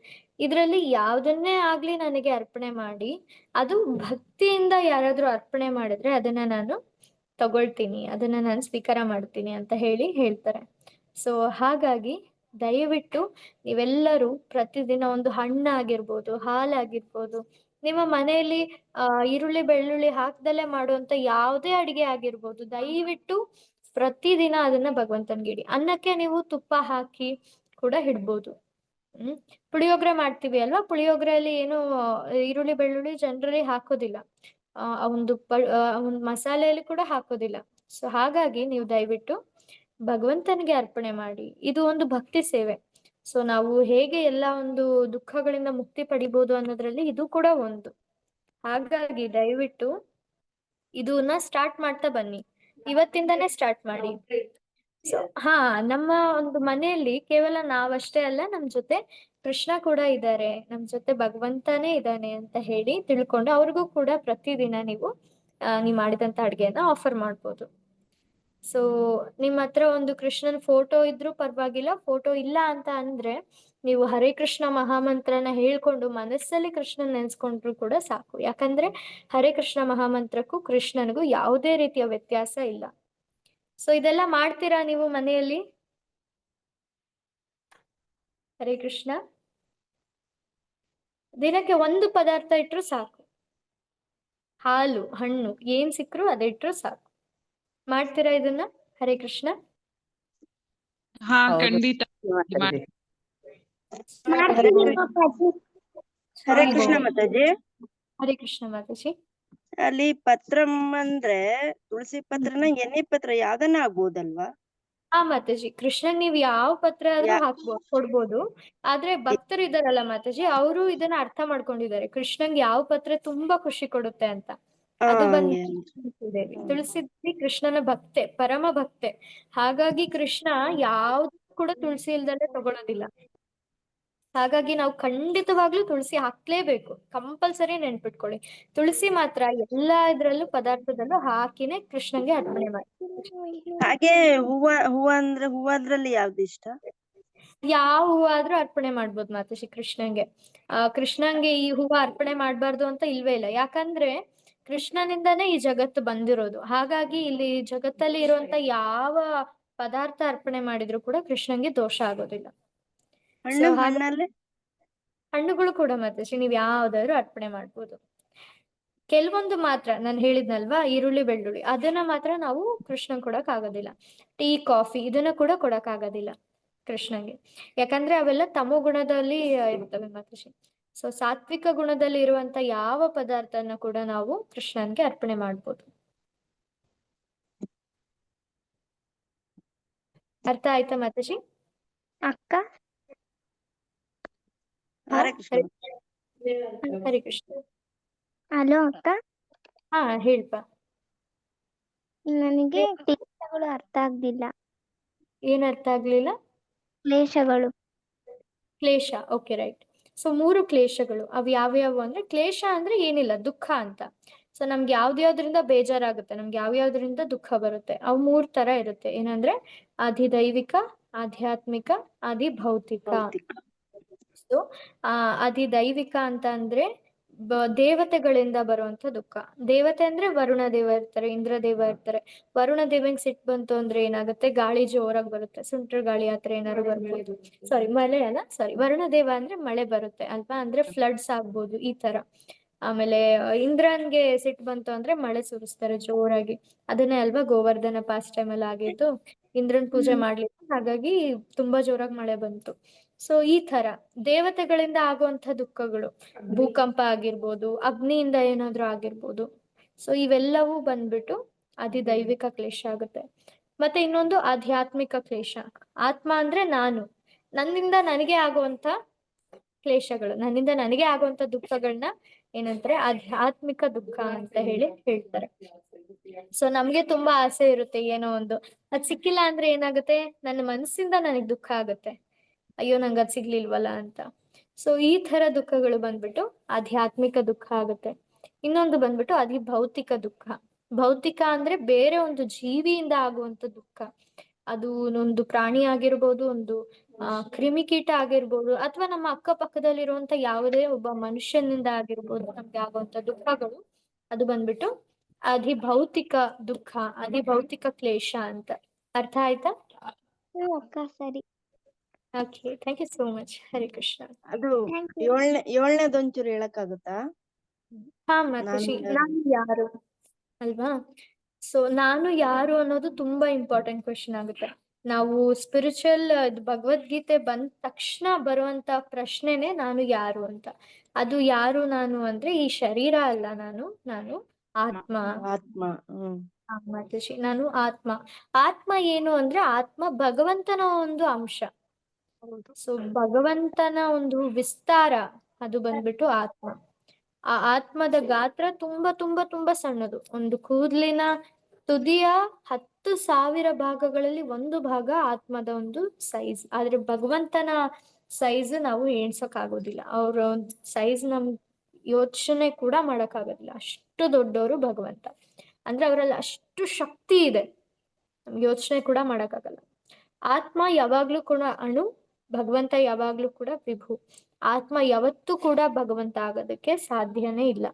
ಇದರಲ್ಲಿ ಯಾವ್ದನ್ನೇ ಆಗ್ಲಿ ನನಗೆ ಅರ್ಪಣೆ ಮಾಡಿ, ಅದು ಭಕ್ತಿಯಿಂದ ಯಾರಾದ್ರೂ ಅರ್ಪಣೆ ಮಾಡಿದ್ರೆ ಅದನ್ನ ನಾನು ತಗೊಳ್ತೀನಿ, ಅದನ್ನ ನಾನು ಸ್ವೀಕಾರ ಮಾಡ್ತೀನಿ ಅಂತ ಹೇಳ್ತಾರೆ. ಸೊ ಹಾಗಾಗಿ ದಯವಿಟ್ಟು ನೀವೆಲ್ಲರೂ ಪ್ರತಿದಿನ ಒಂದು ಹಣ್ಣಾಗಿರ್ಬೋದು, ಹಾಲಾಗಿರ್ಬೋದು, ನಿಮ್ಮ ಮನೆಯಲ್ಲಿ ಈರುಳ್ಳಿ ಬೆಳ್ಳುಳ್ಳಿ ಹಾಕ್ದಲ್ಲೇ ಮಾಡುವಂತ ಯಾವುದೇ ಅಡಿಗೆ ಆಗಿರ್ಬೋದು, ದಯವಿಟ್ಟು ಪ್ರತಿದಿನ ಅದನ್ನ ಭಗವಂತನ್ಗೆ ಇಡಿ. ಅನ್ನಕ್ಕೆ ನೀವು ತುಪ್ಪ ಹಾಕಿ ಕೂಡ ಇಡ್ಬೋದು. ಪುಳಿಯೋಗರೆ ಮಾಡ್ತೀವಿ ಅಲ್ವಾ, ಪುಳಿಯೋಗರೆಯಲ್ಲಿ ಏನು ಈರುಳ್ಳಿ ಬೆಳ್ಳುಳ್ಳಿ ಜನರಲಿ ಹಾಕೋದಿಲ್ಲ, ಒಂದು ಮಸಾಲೆಯಲ್ಲಿ ಕೂಡ ಹಾಕೋದಿಲ್ಲ. ಸೊ ಹಾಗಾಗಿ ನೀವು ದಯವಿಟ್ಟು ಭಗವಂತನಿಗೆ ಅರ್ಪಣೆ ಮಾಡಿ. ಇದು ಒಂದು ಭಕ್ತಿ ಸೇವೆ. ಸೊ ನಾವು ಹೇಗೆ ಎಲ್ಲ ಒಂದು ದುಃಖಗಳಿಂದ ಮುಕ್ತಿ ಪಡಿಬಹುದು ಅನ್ನೋದ್ರಲ್ಲಿ ಇದು ಕೂಡ ಒಂದು. ಹಾಗಾಗಿ ದಯವಿಟ್ಟು ಇದನ್ನ ಸ್ಟಾರ್ಟ್ ಮಾಡ್ತಾ ಬನ್ನಿ, ಇವತ್ತಿಂದಾನೇ ಸ್ಟಾರ್ಟ್ ಮಾಡಿ. ಸೊ ನಮ್ಮ ಒಂದು ಮನೆಯಲ್ಲಿ ಕೇವಲ ನಾವಷ್ಟೇ ಅಲ್ಲ, ನಮ್ ಜೊತೆ ಕೃಷ್ಣ ಕೂಡ ಇದ್ದಾರೆ, ನಮ್ ಜೊತೆ ಭಗವಂತನೇ ಇದ್ದಾನೆ ಅಂತ ಹೇಳಿ ತಿಳ್ಕೊಂಡು ಅವ್ರಿಗೂ ಕೂಡ ಪ್ರತಿದಿನ ನೀವು ನೀವ್ ಮಾಡಿದಂತ ಅಡ್ಗೆನ ಆಫರ್ ಮಾಡ್ಬೋದು. ಸೊ ನಿಮ್ ಹತ್ರ ಒಂದು ಕೃಷ್ಣನ್ ಫೋಟೋ ಇದ್ರೂ ಪರವಾಗಿಲ್ಲ, ಫೋಟೋ ಇಲ್ಲ ಅಂತ ಅಂದ್ರೆ ನೀವು ಹರೇ ಕೃಷ್ಣ ಮಹಾಮಂತ್ರನ ಹೇಳ್ಕೊಂಡು ಮನಸ್ಸಲ್ಲಿ ಕೃಷ್ಣನ್ ನೆನ್ಸ್ಕೊಂಡ್ರು ಕೂಡ ಸಾಕು. ಯಾಕಂದ್ರೆ ಹರೇ ಕೃಷ್ಣ ಮಹಾಮಂತ್ರಕ್ಕೂ ಕೃಷ್ಣನಿಗೂ ಯಾವುದೇ ರೀತಿಯ ವ್ಯತ್ಯಾಸ ಇಲ್ಲ. ಸೊ ಇದೆಲ್ಲ ಮಾಡ್ತೀರಾ ನೀವು ಮನೆಯಲ್ಲಿ? ಹರೇ ಕೃಷ್ಣ. ದಿನಕ್ಕೆ ಒಂದು ಪದಾರ್ಥ ಇಟ್ರು ಸಾಕು, ಹಾಲು ಹಣ್ಣು ಏನ್ ಸಿಕ್ರು ಅದಿಟ್ರು ಸಾಕು. ಮಾಡ್ತೀರಾ ಇದನ್ನ? ಹರೇ ಕೃಷ್ಣ. ಹಾ ಹೌದು ಖಂಡಿತ ಮಾತಾಜಿ. ಹರೇ ಕೃಷ್ಣ ಮಾತಾಜಿ. ಹರೇ ಕೃಷ್ಣ ಮಾತಾಜಿ. ಅಲ್ಲಿ ಪತ್ರಂ ಅಂದ್ರೆ ತುಳಸಿ ಪತ್ರನ ಎಣ್ಣೆ ಪತ್ರ ಯಾವ್ದನ್ನ ಆಗ್ಬೋದಲ್ವಾ? ಮಾತಾಜಿ, ಕೃಷ್ಣನ್ ನೀವ್ ಯಾವ ಪತ್ರ ಆದ್ರೂ ಹಾಕ್ಬೋದು, ಕೊಡ್ಬೋದು. ಆದ್ರೆ ಭಕ್ತರು ಇದಾರಲ್ಲ ಮಾತಾಜಿ, ಅವರು ಇದನ್ನ ಅರ್ಥ ಮಾಡ್ಕೊಂಡಿದ್ದಾರೆ ಕೃಷ್ಣಂಗೆ ಯಾವ ಪತ್ರ ತುಂಬಾ ಖುಷಿ ಕೊಡುತ್ತೆ ಅಂತ. ಅದು ಬಂದು ತುಳಸಿದೇವಿ. ತುಳಸಿದೇವಿ ಕೃಷ್ಣನ ಭಕ್ತೆ, ಪರಮ ಭಕ್ತೆ. ಹಾಗಾಗಿ ಕೃಷ್ಣ ಯಾವ್ದು ಕೂಡ ತುಳಸಿ ಇಲ್ದಲೆ ತಗೊಳೋದಿಲ್ಲ. ಹಾಗಾಗಿ ನಾವು ಖಂಡಿತವಾಗ್ಲೂ ತುಳಸಿ ಹಾಕ್ಲೇಬೇಕು, ಕಂಪಲ್ಸರಿ ನೆನ್ಪಿಟ್ಕೊಳ್ಳಿ. ತುಳಸಿ ಮಾತ್ರ ಎಲ್ಲಾ ಇದ್ರಲ್ಲೂ ಪದಾರ್ಥದಲ್ಲೂ ಹಾಕಿನೇ ಕೃಷ್ಣಂಗೆ ಅರ್ಪಣೆ ಮಾಡಿ. ಹಾಗೆ ಹೂವದ್ರಲ್ಲಿ ಯಾವ್ದು ಇಷ್ಟ? ಯಾವ ಹೂವ ಆದ್ರೂ ಅರ್ಪಣೆ ಮಾಡ್ಬೋದು ಮಾತಾಜಿ ಕೃಷ್ಣಂಗೆ. ಕೃಷ್ಣಂಗೆ ಈ ಹೂವ ಅರ್ಪಣೆ ಮಾಡ್ಬಾರ್ದು ಅಂತ ಇಲ್ವೇ ಇಲ್ಲ. ಯಾಕಂದ್ರೆ ಕೃಷ್ಣನಿಂದಾನೇ ಈ ಜಗತ್ತು ಬಂದಿರೋದು. ಹಾಗಾಗಿ ಇಲ್ಲಿ ಜಗತ್ತಲ್ಲಿ ಇರುವಂತ ಯಾವ ಪದಾರ್ಥ ಅರ್ಪಣೆ ಮಾಡಿದ್ರು ಕೂಡ ಕೃಷ್ಣಂಗೆ ದೋಷ ಆಗೋದಿಲ್ಲ. ಹಣ್ಣುಗಳು ಕೂಡ ಮಾತಾಜಿ ನೀವ್ ಯಾವ್ದಾದ್ರು ಅರ್ಪಣೆ ಮಾಡ್ಬೋದು. ಕೆಲವೊಂದು ಮಾತ್ರ ನಾನು ಹೇಳಿದ್ನಲ್ವಾ, ಈರುಳ್ಳಿ ಬೆಳ್ಳುಳ್ಳಿ ಅದನ್ನ ಮಾತ್ರ ನಾವು ಕೃಷ್ಣನ್ ಕೊಡಕ್ ಆಗೋದಿಲ್ಲ. ಟೀ ಕಾಫಿ ಇದನ್ನ ಕೂಡ ಕೊಡಕ್ ಆಗೋದಿಲ್ಲ ಕೃಷ್ಣಂಗೆ. ಯಾಕಂದ್ರೆ ಅವೆಲ್ಲ ತಮೋ ಗುಣದಲ್ಲಿ ಇರ್ತವೆ ಮಾತಾಜಿ. ಸೊ ಸಾತ್ವಿಕ ಗುಣದಲ್ಲಿ ಇರುವಂತ ಯಾವ ಪದಾರ್ಥನ ಕೂಡ ನಾವು ಕೃಷ್ಣನ್ಗೆ ಅರ್ಪಣೆ ಮಾಡ್ಬೋದು. ಅರ್ಥ ಆಯ್ತಾ ಮಾತಾಜಿ? ಅಕ್ಕ ಹರೇ ಕೃಷ್ಣ. ಹರೇ ಕೃಷ್ಣ. ಹಲೋ ಅಕ್ಕ. ಹೇಳ್ಪ. ನನಗೆ ಕ್ಲೇಶಗಳು ಅರ್ಥ ಆಗ್ಲಿಲ್ಲ. ಏನ್ ಅರ್ಥ ಆಗ್ಲಿಲ್ಲ? ಕ್ಲೇಶಗಳು. ಕ್ಲೇಶ, ಓಕೆ ರೈಟ್. ಸೊ 3 ಕ್ಲೇಶಗಳು ಅವು ಯಾವ್ಯಾವು ಅಂದ್ರೆ, ಕ್ಲೇಶ ಅಂದ್ರೆ ಏನಿಲ್ಲ, ದುಃಖ ಅಂತ. ಸೊ ನಮ್ಗೆ ಯಾವ್ದ್ಯಾವ್ದ್ರಿಂದ ಬೇಜಾರಾಗುತ್ತೆ, ನಮ್ಗೆ ಯಾವ್ಯಾವ್ದ್ರಿಂದ ದುಃಖ ಬರುತ್ತೆ, ಅವು 3 ತರ ಇರುತ್ತೆ. ಏನಂದ್ರೆ ಅಧಿದೈವಿಕ, ಆಧ್ಯಾತ್ಮಿಕ, ಅಧಿಭೌತಿಕ. ಸೊ ಅಧಿದೈವಿಕ ಅಂತ ಅಂದ್ರೆ ದೇವತೆಗಳಿಂದ ಬರುವಂತ ದುಃಖ. ದೇವತೆ ಅಂದ್ರೆ ವರುಣ ದೇವ ಇರ್ತಾರೆ, ಇಂದ್ರ ದೇವ ಇರ್ತಾರೆ. ವರುಣ ದೇವಂಗ್ ಸಿಟ್ಟು ಬಂತು ಅಂದ್ರೆ ಏನಾಗುತ್ತೆ, ಗಾಳಿ ಜೋರಾಗಿ ಬರುತ್ತೆ, ಸುಂಟ್ರ ಗಾಳಿ ಆತರ ಏನಾದ್ರು ಬರ್ಬೋದು. ಮಳೆ ಅಲ್ಲ, ವರುಣ ದೇವ ಅಂದ್ರೆ ಮಳೆ ಬರುತ್ತೆ ಅಲ್ವಾ, ಅಂದ್ರೆ ಫ್ಲಡ್ಸ್ ಆಗ್ಬೋದು ಈ ತರ. ಆಮೇಲೆ ಇಂದ್ರನ್ಗೆ ಸಿಟ್ಟು ಬಂತು ಅಂದ್ರೆ ಮಳೆ ಸುರಿಸ್ತಾರೆ ಜೋರಾಗಿ. ಅದನ್ನೇ ಅಲ್ವಾ ಗೋವರ್ಧನ ಪಾಸ್ಟ್ ಟೈಮ್ ಅಲ್ಲಿ ಆಗಿದ್ದು, ಇಂದ್ರನ್ ಪೂಜೆ ಮಾಡ್ಲಿಕ್ಕೆ, ಹಾಗಾಗಿ ತುಂಬಾ ಜೋರಾಗಿ ಮಳೆ ಬಂತು. ಸೊ ಈ ತರ ದೇವತೆಗಳಿಂದ ಆಗುವಂತ ದುಃಖಗಳು, ಭೂಕಂಪ ಆಗಿರ್ಬೋದು, ಅಗ್ನಿಯಿಂದ ಏನಾದ್ರೂ ಆಗಿರ್ಬೋದು. ಸೊ ಇವೆಲ್ಲವೂ ಬಂದ್ಬಿಟ್ಟು ಅಧಿದೈವಿಕ ಕ್ಲೇಶ ಆಗುತ್ತೆ. ಮತ್ತೆ ಇನ್ನೊಂದು ಆಧ್ಯಾತ್ಮಿಕ ಕ್ಲೇಶ. ಆತ್ಮ ಅಂದ್ರೆ ನಾನು, ನನ್ನಿಂದ ನನಗೆ ಆಗುವಂತ ಕ್ಲೇಶಗಳು, ನನ್ನಿಂದ ನನಗೆ ಆಗುವಂತ ದುಃಖಗಳನ್ನ ಏನಂತಾರೆ ಆಧ್ಯಾತ್ಮಿಕ ದುಃಖ ಅಂತ ಹೇಳ್ತಾರೆ. ಸೊ ನಮ್ಗೆ ತುಂಬಾ ಆಸೆ ಇರುತ್ತೆ ಏನೋ ಒಂದು, ಅದ್ ಸಿಕ್ಕಿಲ್ಲ ಅಂದ್ರೆ ಏನಾಗುತ್ತೆ, ನನ್ನ ಮನಸ್ಸಿಂದ ನನಗ್ ದುಃಖ ಆಗುತ್ತೆ, ಅಯ್ಯೋ ನಂಗೆ ಅದ್ ಸಿಗ್ಲಿಲ್ವಲ್ಲ ಅಂತ. ಸೊ ಈ ತರ ದುಃಖಗಳು ಬಂದ್ಬಿಟ್ಟು ಆಧ್ಯಾತ್ಮಿಕ ದುಃಖ ಆಗುತ್ತೆ. ಇನ್ನೊಂದು ಬಂದ್ಬಿಟ್ಟು ಅಧಿಭೌತಿಕ ದುಃಖ. ಭೌತಿಕ ಅಂದ್ರೆ ಬೇರೆ ಒಂದು ಜೀವಿಯಿಂದ ಆಗುವಂತ ದುಃಖ. ಅದು ಒಂದು ಪ್ರಾಣಿ ಆಗಿರ್ಬೋದು, ಒಂದು ಕ್ರಿಮಿಕೀಟ ಆಗಿರ್ಬೋದು, ಅಥವಾ ನಮ್ಮ ಅಕ್ಕಪಕ್ಕದಲ್ಲಿರುವಂತ ಯಾವುದೇ ಒಬ್ಬ ಮನುಷ್ಯನಿಂದ ಆಗಿರ್ಬೋದು ನಮ್ಗೆ ಆಗುವಂತ ದುಃಖಗಳು. ಅದು ಬಂದ್ಬಿಟ್ಟು ಅಧಿಭೌತಿಕ ದುಃಖ, ಅಧಿಭೌತಿಕ ಕ್ಲೇಶ ಅಂತ. ಅರ್ಥ ಆಯ್ತಾ? ಅಕ್ಕ ಸರಿ. Okay, thank you so much. Hare Krishna. ಅದು ಏಳನೇದೊಂಚೂರು ಹೇಳಕ್ಕಾಗುತ್ತಾ? ಮಾತಾಜಿ, ನಾನು ಯಾರು ಅಲ್ವಾ? ಸೊ ನಾನು ಯಾರು ಅನ್ನೋದು ತುಂಬಾ ಇಂಪಾರ್ಟೆಂಟ್ ಕ್ವೆಶನ್ ಆಗುತ್ತೆ. ನಾವು ಸ್ಪಿರಿಚುವಲ್ ಭಗವದ್ಗೀತೆ ಬಂದ ತಕ್ಷಣ ಬರುವಂತ ಪ್ರಶ್ನೆನೆ ನಾನು ಯಾರು ಅಂತ. ಅದು ಯಾರು ನಾನು ಅಂದ್ರೆ ಈ ಶರೀರ ಅಲ್ಲ, ನಾನು ಆತ್ಮ. ಮಾತಾಜಿ, ನಾನು ಆತ್ಮ. ಆತ್ಮ ಏನು ಅಂದ್ರೆ, ಆತ್ಮ ಭಗವಂತನ ಒಂದು ಅಂಶ. ಸೊ ಭಗವಂತನ ಒಂದು ವಿಸ್ತಾರ, ಅದು ಬಂದ್ಬಿಟ್ಟು ಆತ್ಮ. ಆ ಆತ್ಮದ ಗಾತ್ರ ತುಂಬಾ ತುಂಬಾ ತುಂಬಾ ಸಣ್ಣದು. ಒಂದು ಕೂದಲಿನ ತುದಿಯ 10,000 ಭಾಗಗಳಲ್ಲಿ ಒಂದು ಭಾಗ ಆತ್ಮದ ಒಂದು ಸೈಜ್. ಆದ್ರೆ ಭಗವಂತನ ಸೈಜ್ ನಾವು ಎಣ್ಸಕ್ ಆಗೋದಿಲ್ಲ. ಅವ್ರ ಸೈಜ್ ನಮ್ ಯೋಚನೆ ಕೂಡ ಮಾಡಕ್ ಆಗೋದಿಲ್ಲ. ಅಷ್ಟು ದೊಡ್ಡವರು ಭಗವಂತ. ಅಂದ್ರೆ ಅವರಲ್ಲಿ ಅಷ್ಟು ಶಕ್ತಿ ಇದೆ, ನಮ್ಗೆ ಯೋಚನೆ ಕೂಡ ಮಾಡಕ್ಕಾಗಲ್ಲ. ಆತ್ಮ ಯಾವಾಗ್ಲೂ ಕೂಡ ಅಣು, ಭಗವಂತ ಯಾವಾಗ್ಲೂ ಕೂಡ ವಿಭು. ಆತ್ಮ ಯಾವತ್ತೂ ಕೂಡ ಭಗವಂತ ಆಗೋದಕ್ಕೆ ಸಾಧ್ಯನೇ ಇಲ್ಲ.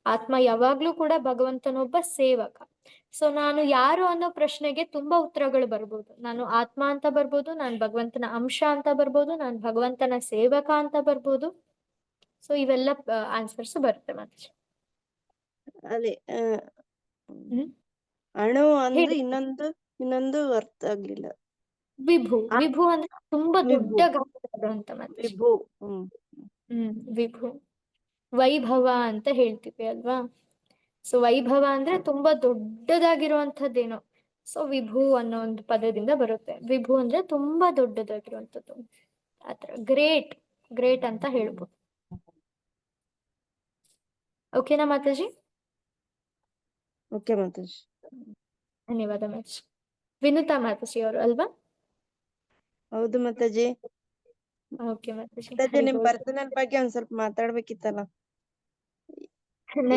ಆತ್ಮ ಯಾವಾಗ್ಲೂ ಕೂಡ ಭಗವಂತನೊಬ್ಬ ಸೇವಕ. ಸೊ ನಾನು ಯಾರು ಅನ್ನೋ ಪ್ರಶ್ನೆಗೆ ತುಂಬಾ ಉತ್ತರಗಳು ಬರ್ಬೋದು. ನಾನು ಆತ್ಮ ಅಂತ ಬರ್ಬೋದು, ನಾನು ಭಗವಂತನ ಅಂಶ ಅಂತ ಬರ್ಬೋದು, ನಾನು ಭಗವಂತನ ಸೇವಕ ಅಂತ ಬರ್ಬೋದು. ಸೊ ಇವೆಲ್ಲ ಆನ್ಸರ್ಸ್ ಬರುತ್ತೆ ಮತ್ತೆ. ಅದೇ ಅಣು ಅಂದ್ರೆ ಇನ್ನೊಂದು ಅರ್ಥ ಆಗ್ಲಿಲ್ಲ. ವಿಭು. ವಿಭು ಅಂದ್ರೆ ತುಂಬಾ ದೊಡ್ಡ ಗಾತ್ರದ ಅಂತ ಮತ್ತೆ. ವಿಭು. ವಿಭು. ವೈಭವ ಅಂತ ಹೇಳ್ತೀವಿ ಅಲ್ವಾ. ಸೊ ವೈಭವ ಅಂದ್ರೆ ತುಂಬಾ ದೊಡ್ಡದಾಗಿರುವಂತದ್ದೇನೋ. ಸೊ ವಿಭು ಅನ್ನೋ ಒಂದು ಪದದಿಂದ ಬರುತ್ತೆ. ವಿಭು ಅಂದ್ರೆ ತುಂಬಾ ದೊಡ್ಡದಾಗಿರುವಂತದ್ದು. ಆತರ ಗ್ರೇಟ್, ಗ್ರೇಟ್ ಅಂತ ಹೇಳ್ಬೋದು. ಓಕೆನಾ ಮಾತಾಜಿ? ಓಕೆ ಮಾತಾಜಿ. ಧನ್ಯವಾದ ಮಾತಾಜಿ. ವಿನುತಾ ಮಾತಾಜಿ ಅವರು ಅಲ್ವಾ? ಹೌದು ಮಾತಾಜಿ. ಓಕೆ ಮಾತಾಜಿ. ಮಾತಾಜಿ ನಿಮ್ ಪರ್ಸನಲ್ ಬಗ್ಗೆ ಒಂದ್ ಸ್ವಲ್ಪ ಮಾತಾಡ್ಬೇಕಿತ್ತಲ್ಲ.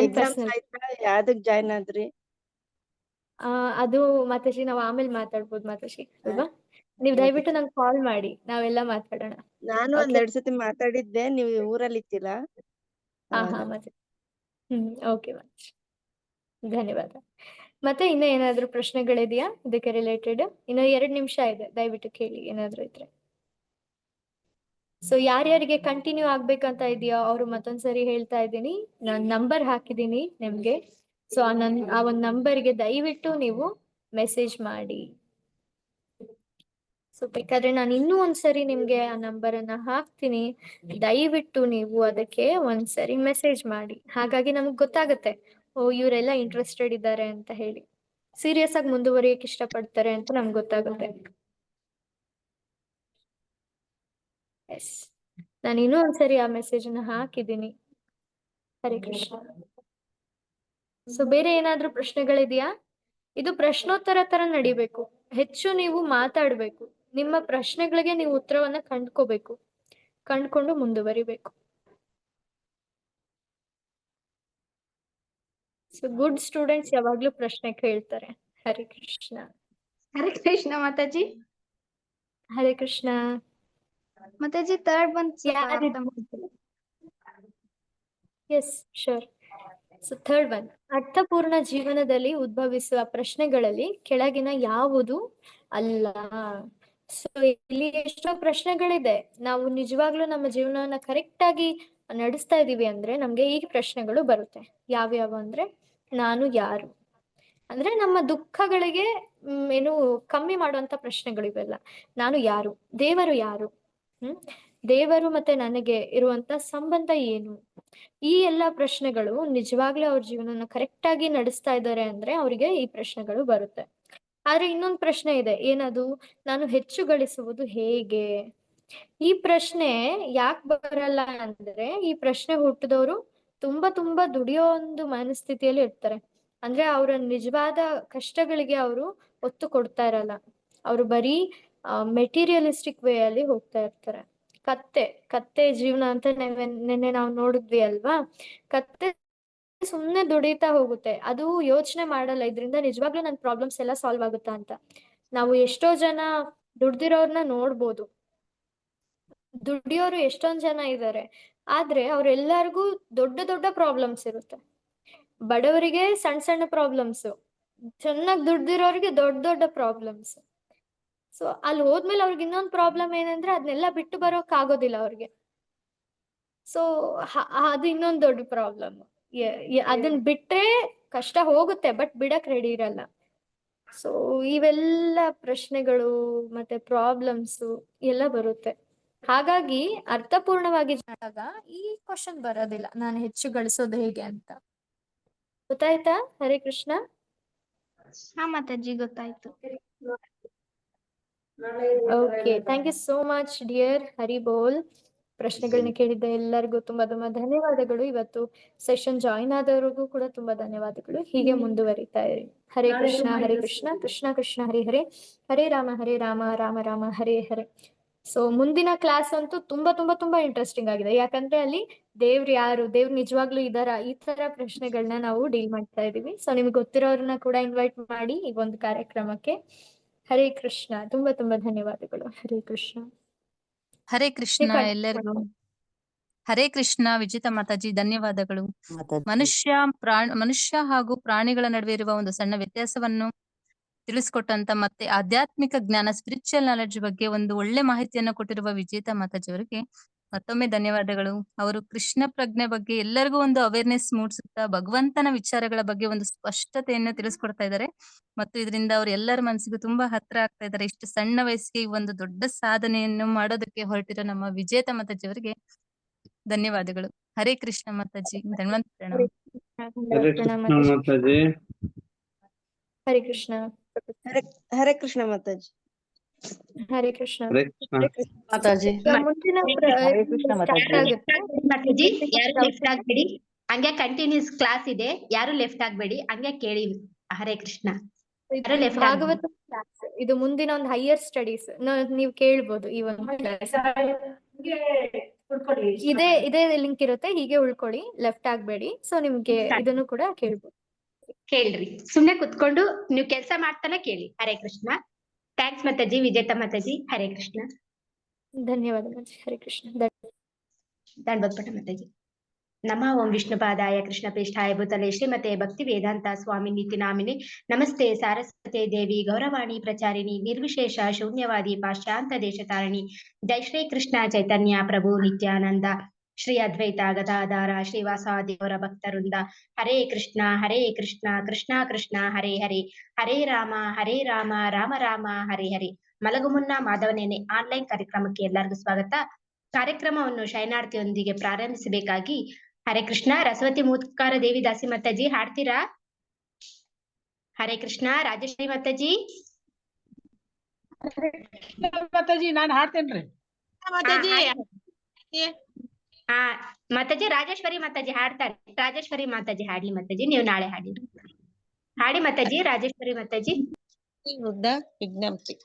ಎಕ್ಸಾಮ್ಸ್ ಆಯ್ತಾ? ಯಾವ್ದಕ್ ಜಾಯ್ನ್ ಆದ್ರಿ? ಅದು ಮಾತಾಜಿ ನಾವು ಆಮೇಲೆ ಮಾತಾಡ್ಬೋದು ಮಾತಾಜಿ ಅಲ್ವಾ. ನೀವ್ ದಯವಿಟ್ಟು ನಂಗೆ ಕಾಲ್ ಮಾಡಿ, ನಾವೆಲ್ಲ ಮಾತಾಡೋಣ. ನಾನು ಒಂದೆರಡು ಸತಿ ಮಾತಾಡಿದ್ದೆ, ನೀವು ಊರಲ್ಲಿ ಇತ್ತಿಲ್ಲ. ಹಾ ಮಾತಾಜಿ. ಓಕೆ ಮಾತಾಜಿ, ಧನ್ಯವಾದ. ಮತ್ತೆ ಇನ್ನ ಏನಾದ್ರು ಪ್ರಶ್ನೆಗಳಿದೆಯಾ ಇದಕ್ಕೆ ರಿಲೇಟೆಡ್? ಇನ್ನ 2 ನಿಮಿಷ ಇದೆ, ದಯವಿಟ್ಟು ಕೇಳಿ ಏನಾದ್ರು ಇದ್ರೆ. ಸೊ ಯಾರ್ಯಾರಿಗೆ ಕಂಟಿನ್ಯೂ ಆಗ್ಬೇಕಂತ ಇದೆಯೋ ಅವ್ರು ಮತ್ತೊಂದ್ಸರಿ ಹೇಳ್ತಾ ಇದ್ದೀನಿ, ನಾನು ನಂಬರ್ ಹಾಕಿದ್ದೀನಿ ನಿಮ್ಗೆ. ಸೊ ಆ ಒಂದ್ ನಂಬರ್ಗೆ ದಯವಿಟ್ಟು ನೀವು ಮೆಸೇಜ್ ಮಾಡಿ. ಸೊ ಬೇಕಾದ್ರೆ ನಾನು ಇನ್ನೂ ಒಂದ್ಸರಿ ನಿಮ್ಗೆ ಆ ನಂಬರ್ ಅನ್ನ ಹಾಕ್ತೀನಿ, ದಯವಿಟ್ಟು ನೀವು ಅದಕ್ಕೆ ಒಂದ್ಸರಿ ಮೆಸೇಜ್ ಮಾಡಿ. ಹಾಗಾಗಿ ನಮಗ್ ಗೊತ್ತಾಗುತ್ತೆ, ಓ ಇವರೆಲ್ಲ ಇಂಟ್ರೆಸ್ಟೆಡ್ ಇದ್ದಾರೆ ಅಂತ ಹೇಳಿ, ಸೀರಿಯಸ್ ಆಗಿ ಮುಂದುವರಿಯಕ್ ಇಷ್ಟಪಡ್ತಾರೆ ಅಂತ ನಮ್ಗೆ ಗೊತ್ತಾಗುತ್ತೆ. ಎಸ್, ನಾನು ಇನ್ನೂ ಒಂದ್ಸರಿ ಆ ಮೆಸೇಜ್ ಅನ್ನ ಹಾಕಿದ್ದೀನಿ. ಹರೇ ಕೃಷ್ಣ. ಸೊ ಬೇರೆ ಏನಾದ್ರೂ ಪ್ರಶ್ನೆಗಳಿದೆಯಾ? ಇದು ಪ್ರಶ್ನೋತ್ತರ ತರ ನಡಿಬೇಕು. ಹೆಚ್ಚು ನೀವು ಮಾತಾಡ್ಬೇಕು. ನಿಮ್ಮ ಪ್ರಶ್ನೆಗಳಿಗೆ ನೀವು ಉತ್ತರವನ್ನ ಕಂಡ್ಕೊಂಡು ಮುಂದುವರಿಬೇಕು. ಸೊ ಗುಡ್ ಸ್ಟೂಡೆಂಟ್ಸ್ ಯಾವಾಗ್ಲೂ ಪ್ರಶ್ನೆ ಕೇಳ್ತಾರೆ. ಹರೇ ಕೃಷ್ಣ. ಹರೇ ಕೃಷ್ಣ ಮಾತಾಜಿ. ಹರೇ ಕೃಷ್ಣ ಮಾತಾಜಿ. Third one yes sure. So third one, ಅರ್ಥಪೂರ್ಣ ಜೀವನದಲ್ಲಿ ಉದ್ಭವಿಸುವ ಪ್ರಶ್ನೆಗಳಲ್ಲಿ ಕೆಳಗಿನ ಯಾವುದು ಅಲ್ಲ. ಸೊ ಇಲ್ಲಿ ಎಷ್ಟೋ ಪ್ರಶ್ನೆಗಳಿದೆ. ನಾವು ನಿಜವಾಗ್ಲೂ ನಮ್ಮ ಜೀವನವನ್ನ ಕರೆಕ್ಟ್ ಆಗಿ ನಡೆಸ್ತಾ ಇದೀವಿ ಅಂದ್ರೆ ನಮ್ಗೆ ಈ ಪ್ರಶ್ನೆಗಳು ಬರುತ್ತೆ. ಯಾವ್ಯಾವ ಅಂದ್ರೆ, ನಾನು ಯಾರು? ಅಂದ್ರೆ ನಮ್ಮ ದುಃಖಗಳಿಗೆ ಏನು ಕಮ್ಮಿ ಮಾಡುವಂತ ಪ್ರಶ್ನೆಗಳು ಇವೆಲ್ಲ. ನಾನು ಯಾರು? ದೇವರು ಯಾರು? ದೇವರು ಮತ್ತೆ ನನಗೆ ಇರುವಂತ ಸಂಬಂಧ ಏನು? ಈ ಎಲ್ಲಾ ಪ್ರಶ್ನೆಗಳು ನಿಜವಾಗ್ಲೂ ಅವ್ರ ಜೀವನನ ಕರೆಕ್ಟ್ ಆಗಿ ನಡೆಸ್ತಾ ಇದ್ದಾರೆ ಅಂದ್ರೆ ಅವರಿಗೆ ಈ ಪ್ರಶ್ನೆಗಳು ಬರುತ್ತೆ. ಆದ್ರೆ ಇನ್ನೊಂದು ಪ್ರಶ್ನೆ ಇದೆ, ಏನದು? ನಾನು ಹೆಚ್ಚು ಗಳಿಸುವುದು ಹೇಗೆ? ಈ ಪ್ರಶ್ನೆ ಯಾಕೆ ಬರಲ್ಲ ಅಂದ್ರೆ, ಈ ಪ್ರಶ್ನೆ ಹುಟ್ಟಿದವರು ತುಂಬಾ ತುಂಬಾ ದುಡಿಯೋ ಒಂದು ಮನಸ್ಥಿತಿಯಲ್ಲಿ ಇರ್ತಾರೆ. ಅಂದ್ರೆ ಅವರ ನಿಜವಾದ ಕಷ್ಟಗಳಿಗೆ ಅವರು ಒತ್ತು ಕೊಡ್ತಾ ಇರಲ್ಲ. ಅವರು ಬರೀ ಮೆಟೀರಿಯಲಿಸ್ಟಿಕ್ ವೇ ಅಲ್ಲಿ ಹೋಗ್ತಾ ಇರ್ತಾರೆ. ಕತ್ತೆ ಜೀವನ ಅಂತ ನೆನ್ನೆ ನಾವು ನೋಡಿದ್ವಿ ಅಲ್ವಾ. ಕತ್ತೆ ಸುಮ್ನೆ ದುಡಿತಾ ಹೋಗುತ್ತೆ, ಅದು ಯೋಚನೆ ಮಾಡಲ್ಲ ಇದ್ರಿಂದ ನಿಜವಾಗ್ಲೂ ನನ್ ಪ್ರಾಬ್ಲಮ್ಸ್ ಎಲ್ಲ ಸಾಲ್ವ್ ಆಗುತ್ತಾ ಅಂತ. ನಾವು ಎಷ್ಟೋ ಜನ ದುಡ್ದಿರೋರ್ನ ನೋಡ್ಬೋದು, ದುಡಿಯೋರು ಎಷ್ಟೊಂದ್ ಜನ ಇದ್ದಾರೆ, ಆದ್ರೆ ಅವ್ರೆಲ್ಲರಿಗೂ ದೊಡ್ಡ ದೊಡ್ಡ ಪ್ರಾಬ್ಲಮ್ಸ್ ಇರುತ್ತೆ. ಬಡವರಿಗೆ ಸಣ್ಣ ಸಣ್ಣ ಪ್ರಾಬ್ಲಮ್ಸ್, ಚೆನ್ನಾಗಿ ದುಡ್ದಿರೋರಿಗೆ ದೊಡ್ಡ ದೊಡ್ಡ ಪ್ರಾಬ್ಲಮ್ಸ್. ಸೊ ಅಲ್ಲಿ ಹೋದ್ಮೇಲೆ ಅವ್ರಿಗೆ ಇನ್ನೊಂದು ಪ್ರಾಬ್ಲಮ್ ಏನಂದ್ರೆ ಅದನ್ನೆಲ್ಲ ಬಿಟ್ಟು ಬರೋಕ್ ಆಗೋದಿಲ್ಲ ಅವ್ರಿಗೆ. ಸೊ ಅದು ಇನ್ನೊಂದು ದೊಡ್ಡ ಪ್ರಾಬ್ಲಮ್. ಅದನ್ನ ಬಿಟ್ರೆ ಕಷ್ಟ ಹೋಗುತ್ತೆ, ಬಟ್ ಬಿಡಕ್ ರೆಡಿ ಇರಲ್ಲ. ಸೊ ಇವೆಲ್ಲ ಪ್ರಶ್ನೆಗಳು ಮತ್ತೆ ಪ್ರಾಬ್ಲಮ್ಸ್ ಎಲ್ಲ ಬರುತ್ತೆ. ಹಾಗಾಗಿ ಅರ್ಥಪೂರ್ಣವಾಗಿ ಜಾಗ ಈ ಕ್ವಶನ್ ಬರೋದಿಲ್ಲ, ನಾನು ಹೆಚ್ಚು ಗಳಿಸೋದು ಹೇಗೆ ಅಂತ. ಗೊತ್ತಾಯ್ತಾ? ಹರೇ ಕೃಷ್ಣ. ಹಾ ಮಾತಾಜಿ, ಗೊತ್ತಾಯ್ತು. Okay, thank you so much dear. Hari ಬೋಲ್. ಪ್ರಶ್ನೆಗಳನ್ನ ಕೇಳಿದ್ದ ಎಲ್ಲರಿಗೂ ತುಂಬಾ ತುಂಬಾ ಧನ್ಯವಾದಗಳು. ಇವತ್ತು ಸೆಷನ್ ಜಾಯಿನ್ ಆದವ್ರಿಗೂ ಕೂಡ ತುಂಬಾ ಧನ್ಯವಾದಗಳು. ಹೀಗೆ ಮುಂದುವರಿತಾ ಇರಿ. ಹರೇ ಕೃಷ್ಣ ಹರೇ ಕೃಷ್ಣ ಕೃಷ್ಣ ಕೃಷ್ಣ ಹರೇ ಹರೇ, ಹರೇ ರಾಮ ರಾಮ ರಾಮ ಹರೇ ಹರೇ. ಸೊ ಮುಂದಿನ ಕ್ಲಾಸ್ ಅಂತೂ ತುಂಬಾ ತುಂಬಾ ತುಂಬಾ ಇಂಟ್ರೆಸ್ಟಿಂಗ್ ಆಗಿದೆ. ಯಾಕಂದ್ರೆ ಅಲ್ಲಿ ದೇವ್ರು ಯಾರು, ದೇವ್ರು ನಿಜವಾಗ್ಲೂ ಇದಾರ, ಈ ತರ ಪ್ರಶ್ನೆಗಳನ್ನ ನಾವು ಡೀಲ್ ಮಾಡ್ತಾ ಇದೀವಿ. ಸೊ ನಿಮ್ಗೆ ಗೊತ್ತಿರೋರನ್ನ ಕೂಡ ಇನ್ವೈಟ್ ಮಾಡಿ ಈ ಒಂದು ಕಾರ್ಯಕ್ರಮಕ್ಕೆ. ಹರೇ ಕೃಷ್ಣ. ತುಂಬಾ ತುಂಬಾ ಧನ್ಯವಾದಗಳು. ಹರೇ ಕೃಷ್ಣ. ಹರೇ ಕೃಷ್ಣ ಎಲ್ಲರಿಗೂ. ಹರೇ ಕೃಷ್ಣ ವಿಜಿತಾ ಮಾತಾಜಿ, ಧನ್ಯವಾದಗಳು. ಮನುಷ್ಯ ಹಾಗೂ ಪ್ರಾಣಿಗಳ ನಡುವೆ ಇರುವ ಒಂದು ಸಣ್ಣ ವ್ಯತ್ಯಾಸವನ್ನು ತಿಳಿಸ್ಕೊಟ್ಟಂತ ಮತ್ತೆ ಆಧ್ಯಾತ್ಮಿಕ ಜ್ಞಾನ, ಸ್ಪಿರಿಚುವಲ್ ನಾಲೆಡ್ಜ್ ಬಗ್ಗೆ ಒಂದು ಒಳ್ಳೆ ಮಾಹಿತಿಯನ್ನು ಕೊಟ್ಟಿರುವ ವಿಜೇತಾ ಮಾತಾಜಿ ಅವರಿಗೆ ಮತ್ತೊಮ್ಮೆ ಧನ್ಯವಾದಗಳು. ಅವರು ಕೃಷ್ಣ ಪ್ರಜ್ಞೆ ಬಗ್ಗೆ ಎಲ್ಲರಿಗೂ ಒಂದು ಅವೇರ್ನೆಸ್ ಮೂಡಿಸುತ್ತಾ ಭಗವಂತನ ವಿಚಾರಗಳ ಬಗ್ಗೆ ಒಂದು ಸ್ಪಷ್ಟತೆಯನ್ನು ತಿಳಿಸ್ಕೊಡ್ತಾ ಇದ್ದಾರೆ. ಮತ್ತು ಇದರಿಂದ ಅವ್ರು ಎಲ್ಲರ ಮನಸ್ಸಿಗೂ ತುಂಬಾ ಹತ್ರ ಆಗ್ತಾ ಇದ್ದಾರೆ. ಇಷ್ಟು ಸಣ್ಣ ವಯಸ್ಸಿಗೆ ಈ ಒಂದು ದೊಡ್ಡ ಸಾಧನೆಯನ್ನು ಮಾಡೋದಕ್ಕೆ ಹೊರಟಿರೋ ನಮ್ಮ ವಿಜೇತಾ ಮಾತಾಜಿ ಅವರಿಗೆ ಧನ್ಯವಾದಗಳು. ಹರೇ ಕೃಷ್ಣ ಮಾತಾಜಿ. ಧನ್ವಂತ ಪ್ರಣಾಮ. ಹರೇ ಕೃಷ್ಣ ಮಾತಾಜಿ. ಹರೇ ಕೃಷ್ಣ. ಹರೇ ಕೃಷ್ಣ ಮಾತಾಜಿ. ಹರೇ ಕೃಷ್ಣ. ಹರೇ ಕೃಷ್ಣ ಮಾತಾಜಿ. ಮುಂದಿನ ಮಾತಾಜಿ, ಯಾರು ಲೆಫ್ಟ್ ಆಗ್ಬೇಡಿ, ಹಂಗೆ ಕಂಟಿನ್ಯೂಸ್ ಕ್ಲಾಸ್ ಇದೆ, ಯಾರು ಲೆಫ್ಟ್ ಆಗ್ಬೇಡಿ, ಹಂಗೆ ಕೇಳಿ. ಹರೇ ಕೃಷ್ಣ. ಭಾಗವತ ಕ್ಲಾಸ್ ಇದು ಮುಂದಿನ ಒಂದು ಹೈಯರ್ ಸ್ಟಡೀಸ್ ನೀವು ಕೇಳ್ಬೋದು. ಈ ಒಂದು ಇದೇ ಲಿಂಕ್ ಇರುತ್ತೆ, ಹೀಗೆ ಉಳ್ಕೊಳ್ಳಿ, ಲೆಫ್ಟ್ ಆಗ್ಬೇಡಿ. ಸೊ ನಿಮ್ಗೆ ಇದನ್ನು ಕೂಡ ಕೇಳ್ಬೋದು. ಕೇಳ್ರಿ, ಸುಮ್ನೆ ಕುತ್ಕೊಂಡು ನೀವು ಕೆಲಸ ಮಾಡ್ತಾನೆ ಕೇಳಿ. ಹರೇ ಕೃಷ್ಣ. ಥ್ಯಾಂಕ್ಸ್ ಮಾತಾಜಿ, ವಿಜೇತಾ ಮಾತಾಜಿ. ಹರೇ ಕೃಷ್ಣ. ಧನ್ಯವಾದ ಮಾತಾಜಿ. ಹರೇ ಕೃಷ್ಣ. ದಂಡವತ್ ಪಟ ಮಾತಾಜಿ. ನಮಃ ಓಂ ವಿಷ್ಣುಪಾದಾಯ ಕೃಷ್ಣ ಪ್ರೇಷ್ಠಾಯ ಭೂತಲೆ ಶ್ರೀಮತೆ ಭಕ್ತಿ ವೇದಾಂತ ಸ್ವಾಮಿ ನೀತಿ ನಾಮಿನಿ ನಮಸ್ತೆ ಸಾರಸ್ವತೆ ದೇವಿ ಗೌರವಾಣಿ ಪ್ರಚಾರಿಣಿ ನಿರ್ವಿಶೇಷ ಶೂನ್ಯವಾದಿ ಪಾಶ್ಚಾತ್ಯ ದೇಶ ತಾರಿಣಿ. ಜೈ ಶ್ರೀ ಕೃಷ್ಣ ಚೈತನ್ಯ ಪ್ರಭು ನಿತ್ಯಾನಂದ ಶ್ರೀ ಅದ್ವೈತ ಗದಾಧಾರ ಶ್ರೀವಾಸಾದಿ ಅವರ ಭಕ್ತವೃಂದ. ಹರೇ ಕೃಷ್ಣ ಕೃಷ್ಣ ಕೃಷ್ಣ ಹರೇ ಹರೇ, ಹರೇ ರಾಮ ರಾಮ ರಾಮ ಹರೇ ಹರೇ. ಮಲಗು ಮುನ್ನ ಮಾಧವನೇನೆ ಆನ್ಲೈನ್ ಕಾರ್ಯಕ್ರಮಕ್ಕೆ ಎಲ್ಲರಿಗೂ ಸ್ವಾಗತ. ಕಾರ್ಯಕ್ರಮವನ್ನು ಶಯನಾರ್ಥಿಯೊಂದಿಗೆ ಪ್ರಾರಂಭಿಸಬೇಕಾಗಿ ಹರೇ ಕೃಷ್ಣ. ರಸವತಿ ಮೂತ್ಕಾರ ದೇವಿ ದಾಸಿ ಮಾತಾಜಿ ಹಾಡ್ತೀರಾ? ಹರೇ ಕೃಷ್ಣ. ರಾಜೇಶ್ವರಿ ಮಾತಾಜಿ. ಮಾತಾಜಿ ನಾನ್ ಹಾಡ್ತೇನ್ರಿ ಮಾತಾಜಿ. ಹಾ ಮಾತಾಜಿ. ರಾಜೇಶ್ವರಿ ಮಾತಾಜಿ ಹಾಡ್ತಾರೆ. ರಾಜೇಶ್ವರಿ ಮಾತಾಜಿ ಹಾಡಿ ಮಾತಾಜಿ, ನೀವು ನಾಳೆ ಹಾಡಿ ಹಾಡಿ ಮಾತಾಜಿ. ರಾಜೇಶ್ವರಿ ಮಾತಾಜಿ. ವಿಜ್ಞಪ್ತಿ.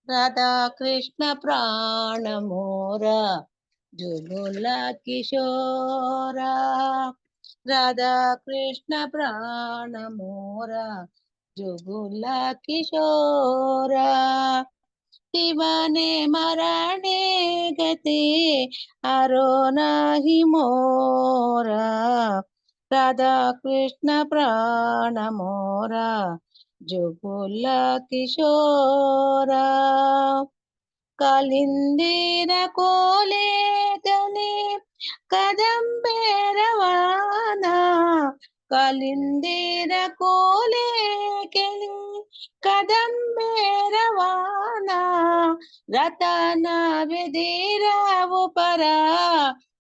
ರಾಧಾ ಕೃಷ್ಣ ಪ್ರಾಣ ಮೋರ ಜುಗುಲ ಕಿಶೋರ, ರಾಧಾ ಕೃಷ್ಣ ಪ್ರಾಣ ಮೋರ ಜುಗುಲ ಕಿಶೋರ. ಶಿವನೆ ಮರಣೆ ಗತಿ ಅರೋ ನಾಹಿ ಮೋರ, ರಾಧಾ ಕೃಷ್ಣ ಪ್ರಾಣ ಮೋರ ಜುಗುಲ ಕಿಶೋರ. ಕಾಲಿಂದಿರ ಕೋಲೆ ಗಲಿ ಕದಂಬೆ ರವಾನ, ಕಾಲಿಂದಿರ ಕೋಲೆ ಕೆಲಿ ಕದಂಬೆ ರವಾನ. ರತನ ಬೆದಿರವು ಪರ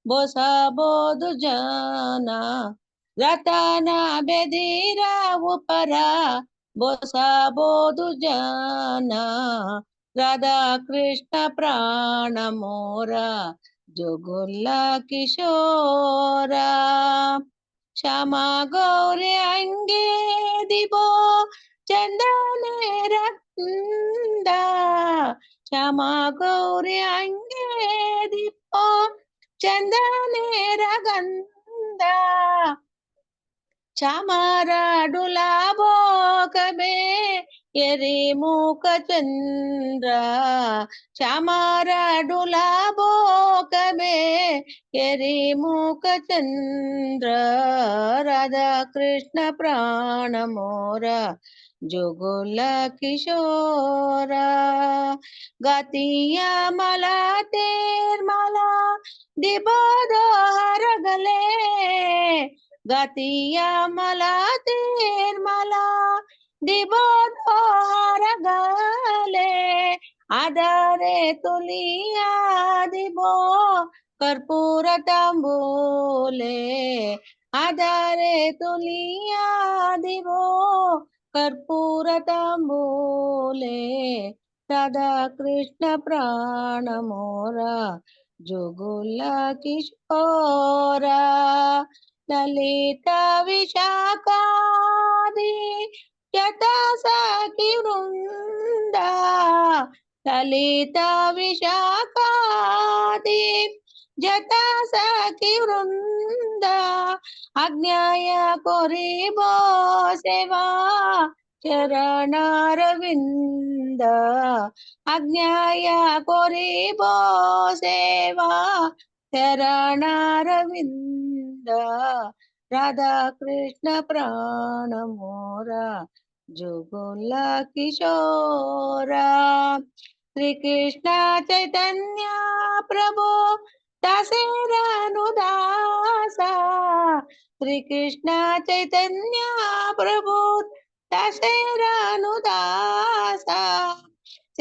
ಬೊಸ ಬೋದು ಜನ, ರತನ ಬೆದಿರವು ಪರ ಬೊಸ ಬೋದು ಜನ. ರಾಧಾ ಕೃಷ್ಣ ಪ್ರಾಣ ಮೋರ ಜುಗುಲ ಕಿಶೋರ. ಶ್ಯಾಮ ಗೌರಿ ಅಂಗೆ ದಿಬೋ ಚಂದನೆ ರಕ್ತ, ಶ್ಯಾಮ ಗೌರಿ ಅಂಗೆ ದಿಬೋ ಚಂದನೆ ರಗಂಧ. ಚಾಮರಾಡುಲಾ ಬೋಕಬೆ ಎರಿ ಮೂಕ ಚಂದ್ರ, ಚಾಮರಾಡುಲಾ ಬೋಕಬೆ ಎರಿ ಮೂಕ ಚಂದ್ರ. ರಾಧಾ ಕೃಷ್ಣ ಪ್ರಾಣ ಮೋರ ಜುಗುಲ ಕಿಶೋರ. ಗಾತಿಯ ಮಲಾ ತೇರ್ಮಲಾ ದಿಬೋದೋ ಹರಗಲೆ, ಗಾತಿಯ ಮಲಾ ತೇರ್ಮಲಾ ದಿಬೋದೋ ಹರಗಲೆ. ಆದರೆ ತುಲಿಯ ದಿಬೋ ಕರ್ಪೂರ ತಾಂಬೂಲೆ, ಆದರೆ ತುಲಿಯ ದಿಬೋ ಕರ್ಪೂರ ತಾಂಬೂಲೆ. ರಾಧಾ ಕೃಷ್ಣ ಪ್ರಾಣ ಮೋರ जुगुल किशोरा ललित विशाखादि यथा सखी वृंदा ललित विशाखादि जता सखी वृंदा अज्ञाय कोरिब सेवा चरणारविंद अज्ञाय कोरिब सेवा चरणारविंद राधा कृष्ण प्राण मोरा जुगुल किशोरा श्री कृष्ण चैतन्य प्रभु दासेरानुदासा श्री कृष्ण चैतन्य प्रभु दासेरानुदासा